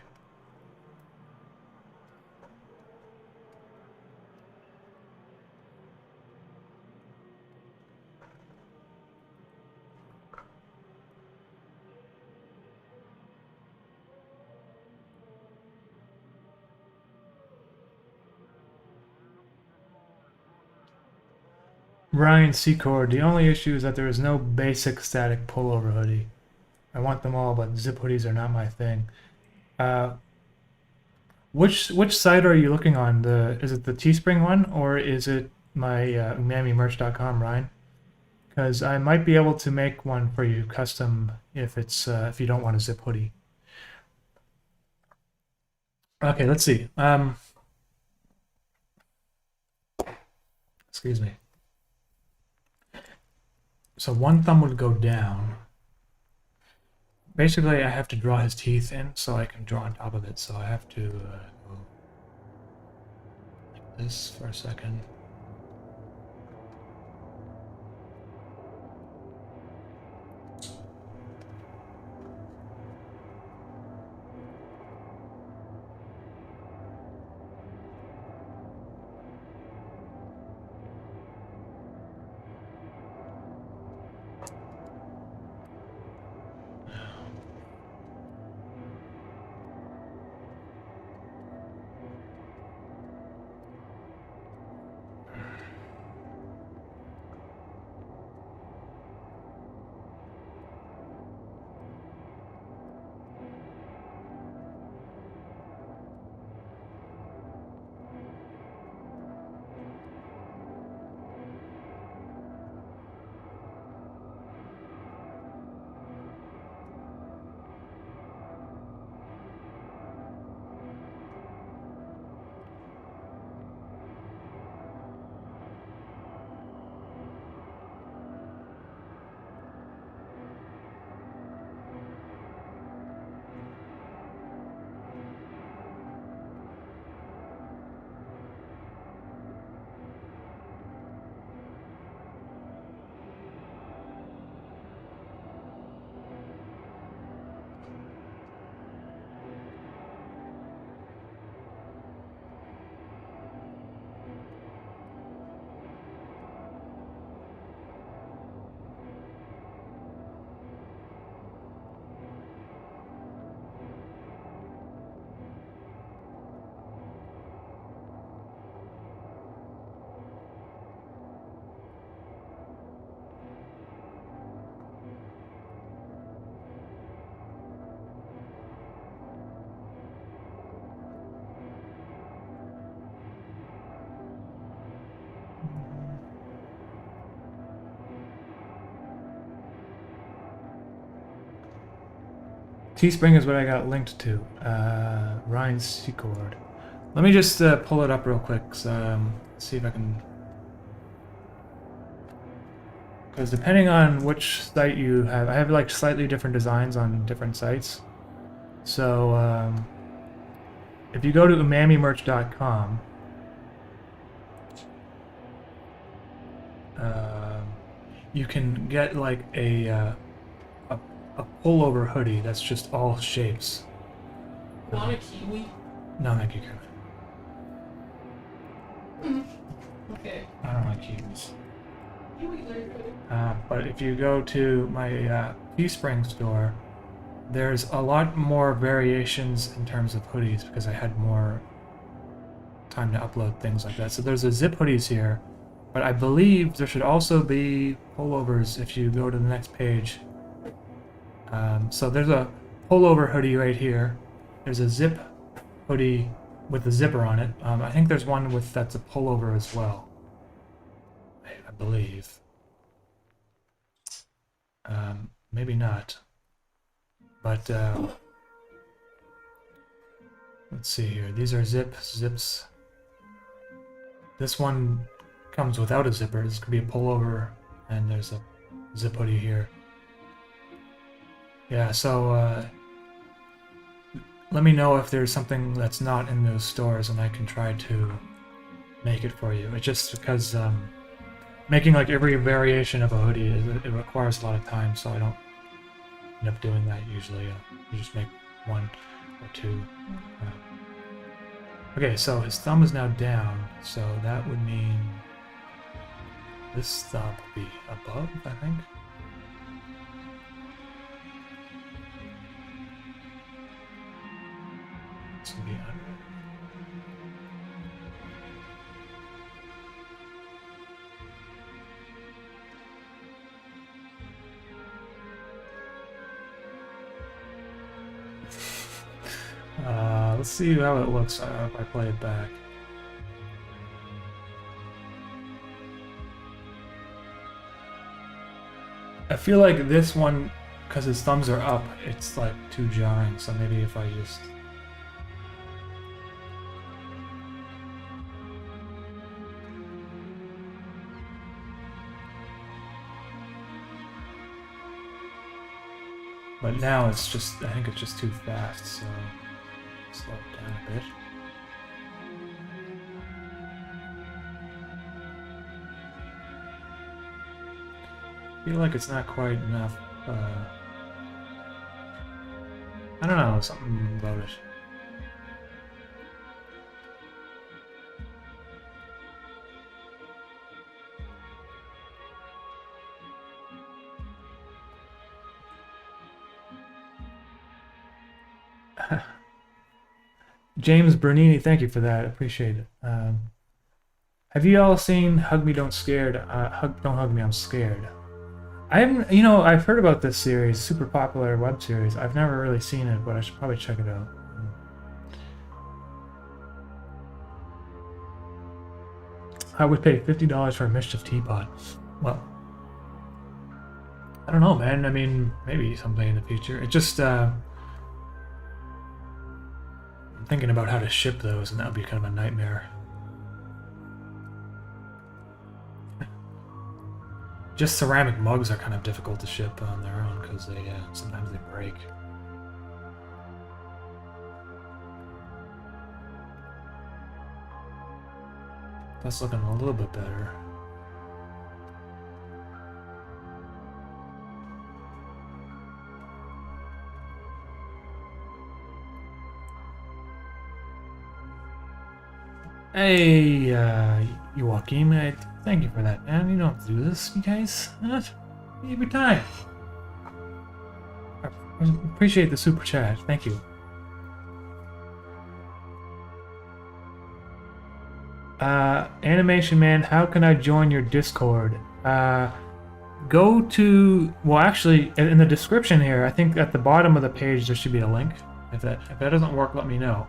Ryan Secord, the only issue is that there is no basic static pullover hoodie. I want them all, but zip hoodies are not my thing. Which site are you looking on? Is it the Teespring one, or is it my UMAMImerch.com, Ryan? Because I might be able to make one for you custom if you don't want a zip hoodie. Okay, let's see. Excuse me. So one thumb would go down. Basically, I have to draw his teeth in so I can draw on top of it. So I have to go like this for a second. Teespring is what I got linked to. Ryan Secord. Let me just pull it up real quick. See if I can. Because depending on which site you have, I have like slightly different designs on different sites. So if you go to umamimerch.com, you can get like a pullover hoodie that's just all shapes. Not a kiwi. No, thank you, Kevin. Okay. I don't like kiwis. Kiwis are good. But if you go to my Teespring store, there's a lot more variations in terms of hoodies because I had more time to upload things like that. So there's a zip hoodies here, but I believe there should also be pullovers if you go to the next page. So there's a pullover hoodie right here. There's a zip hoodie with the zipper on it. I think there's one with that's a pullover as well. I believe. Maybe not. But let's see here. These are zips. This one comes without a zipper. This could be a pullover, and there's a zip hoodie here. Yeah, so let me know if there's something that's not in those stores, and I can try to make it for you. It's just because making like every variation of a hoodie, it requires a lot of time, so I don't end up doing that usually. You just make one or two. Okay, so his thumb is now down, so that would mean this thumb will be above, I think. This will be under. Let's see how it looks if I play it back. I feel like this one, because his thumbs are up, it's like too jarring, so maybe if I just... But now it's just, I think it's just too fast, so slow it down a bit. I feel like it's not quite enough, I don't know, something about it. James Bernini, thank you for that. Appreciate it. Have you all seen Hug Me Don't Scared? Don't Hug Me, I'm Scared. I haven't, you know, I've heard about this series, super popular web series. I've never really seen it, but I should probably check it out. I would pay $50 for a Mischief teapot. Well, I don't know, man. I mean, maybe someday in the future. It just, I'm thinking about how to ship those, and that would be kind of a nightmare. Just ceramic mugs are kind of difficult to ship on their own because they sometimes they break. That's looking a little bit better. Hey, Joachim, thank you for that, man. You don't have to do this, you guys. Every time. I appreciate the super chat. Thank you. Animation Man, how can I join your Discord? Go to, well, actually, in the description here, I think at the bottom of the page there should be a link. If that doesn't work, let me know.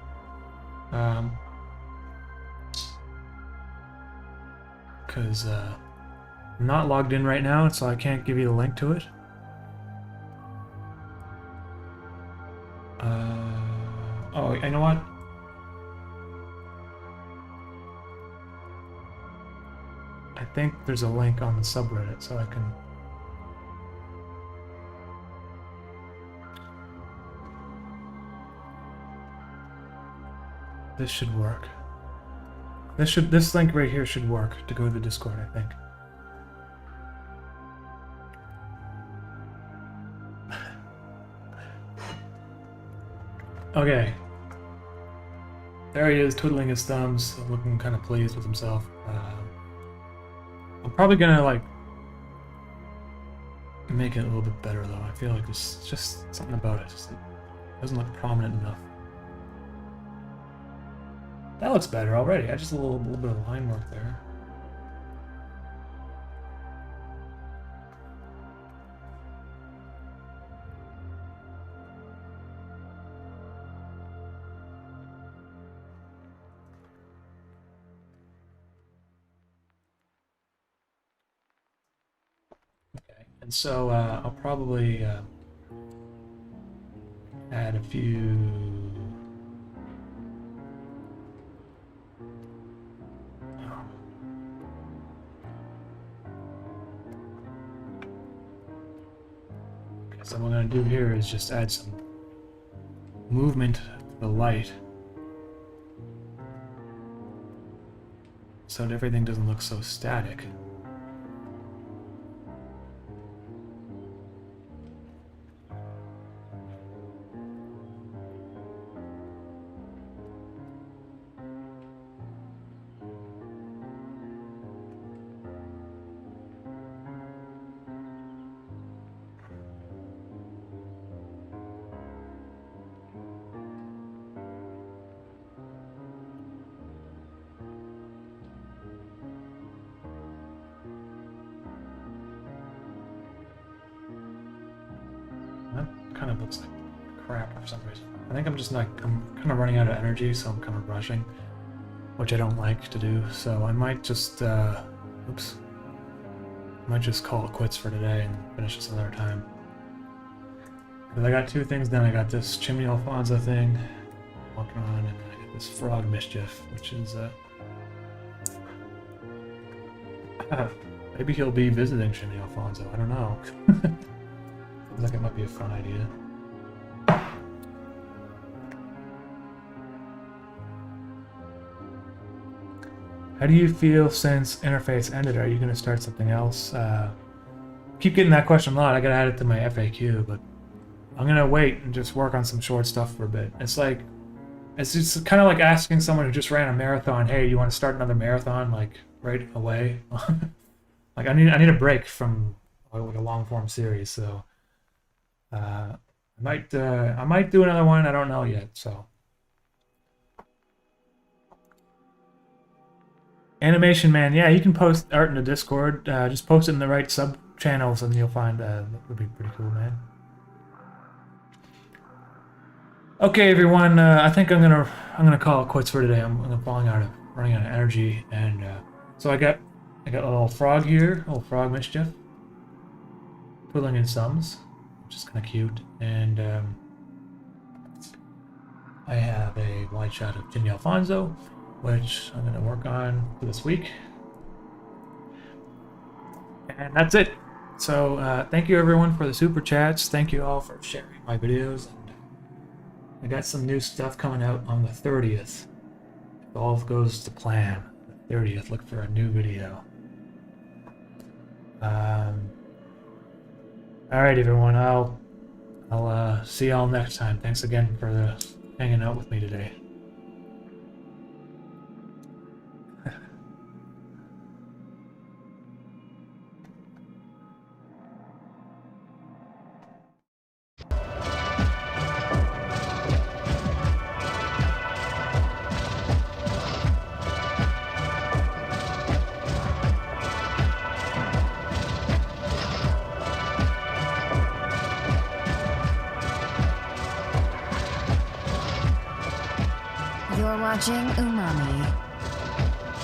Because I'm not logged in right now, so I can't give you the link to it. Oh, you know what? I think there's a link on the subreddit, so I can... This should work. This link right here should work to go to the Discord, I think. Okay. There he is, twiddling his thumbs, looking kind of pleased with himself. I'm probably gonna like make it a little bit better though. I feel like there's just something about it. Just, it doesn't look prominent enough. That looks better already. I just a little bit of line work there. And so I'll probably add a few. Okay, so what I'm going to do here is just add some movement to the light so that everything doesn't look so static. Kind of looks like crap for some reason. I think I'm just like, I'm kind of running out of energy, so I'm kind of rushing, which I don't like to do. So I might just, I might just call it quits for today and finish this another time. Because I got two things done. I got this Chimney Alfonso thing I'm working on, and I got this Frog Mischief, which is, maybe he'll be visiting Chimney Alfonso. I don't know. Seems like it might be a fun idea. How do you feel since interface ended? Are you going to start something else? Keep getting that question a lot. I got to add it to my FAQ, but I'm going to wait and just work on some short stuff for a bit. It's like, it's just kind of like asking someone who just ran a marathon, hey, you want to start another marathon, like, right away? Like, I need a break from like a long form series, so I might do another one. I don't know yet. So Animation Man, yeah, you can post art in the Discord. Just post it in the right sub channels, and you'll find that would be pretty cool, man. Okay, everyone. I think I'm gonna call it quits for today. I'm running out of energy, and so I got a little frog here, little Frog Mischief, twiddling his thumbs, which is kind of cute, and I have a wide shot of Ginny Alfonso, which I'm going to work on for this week, and that's it. So thank you everyone for the super chats. Thank you all for sharing my videos, and I got some new stuff coming out on the 30th. If all goes to plan, the 30th, look for a new video. Alright everyone, I'll see y'all next time. Thanks again for hanging out with me today. You're watching UMAMI.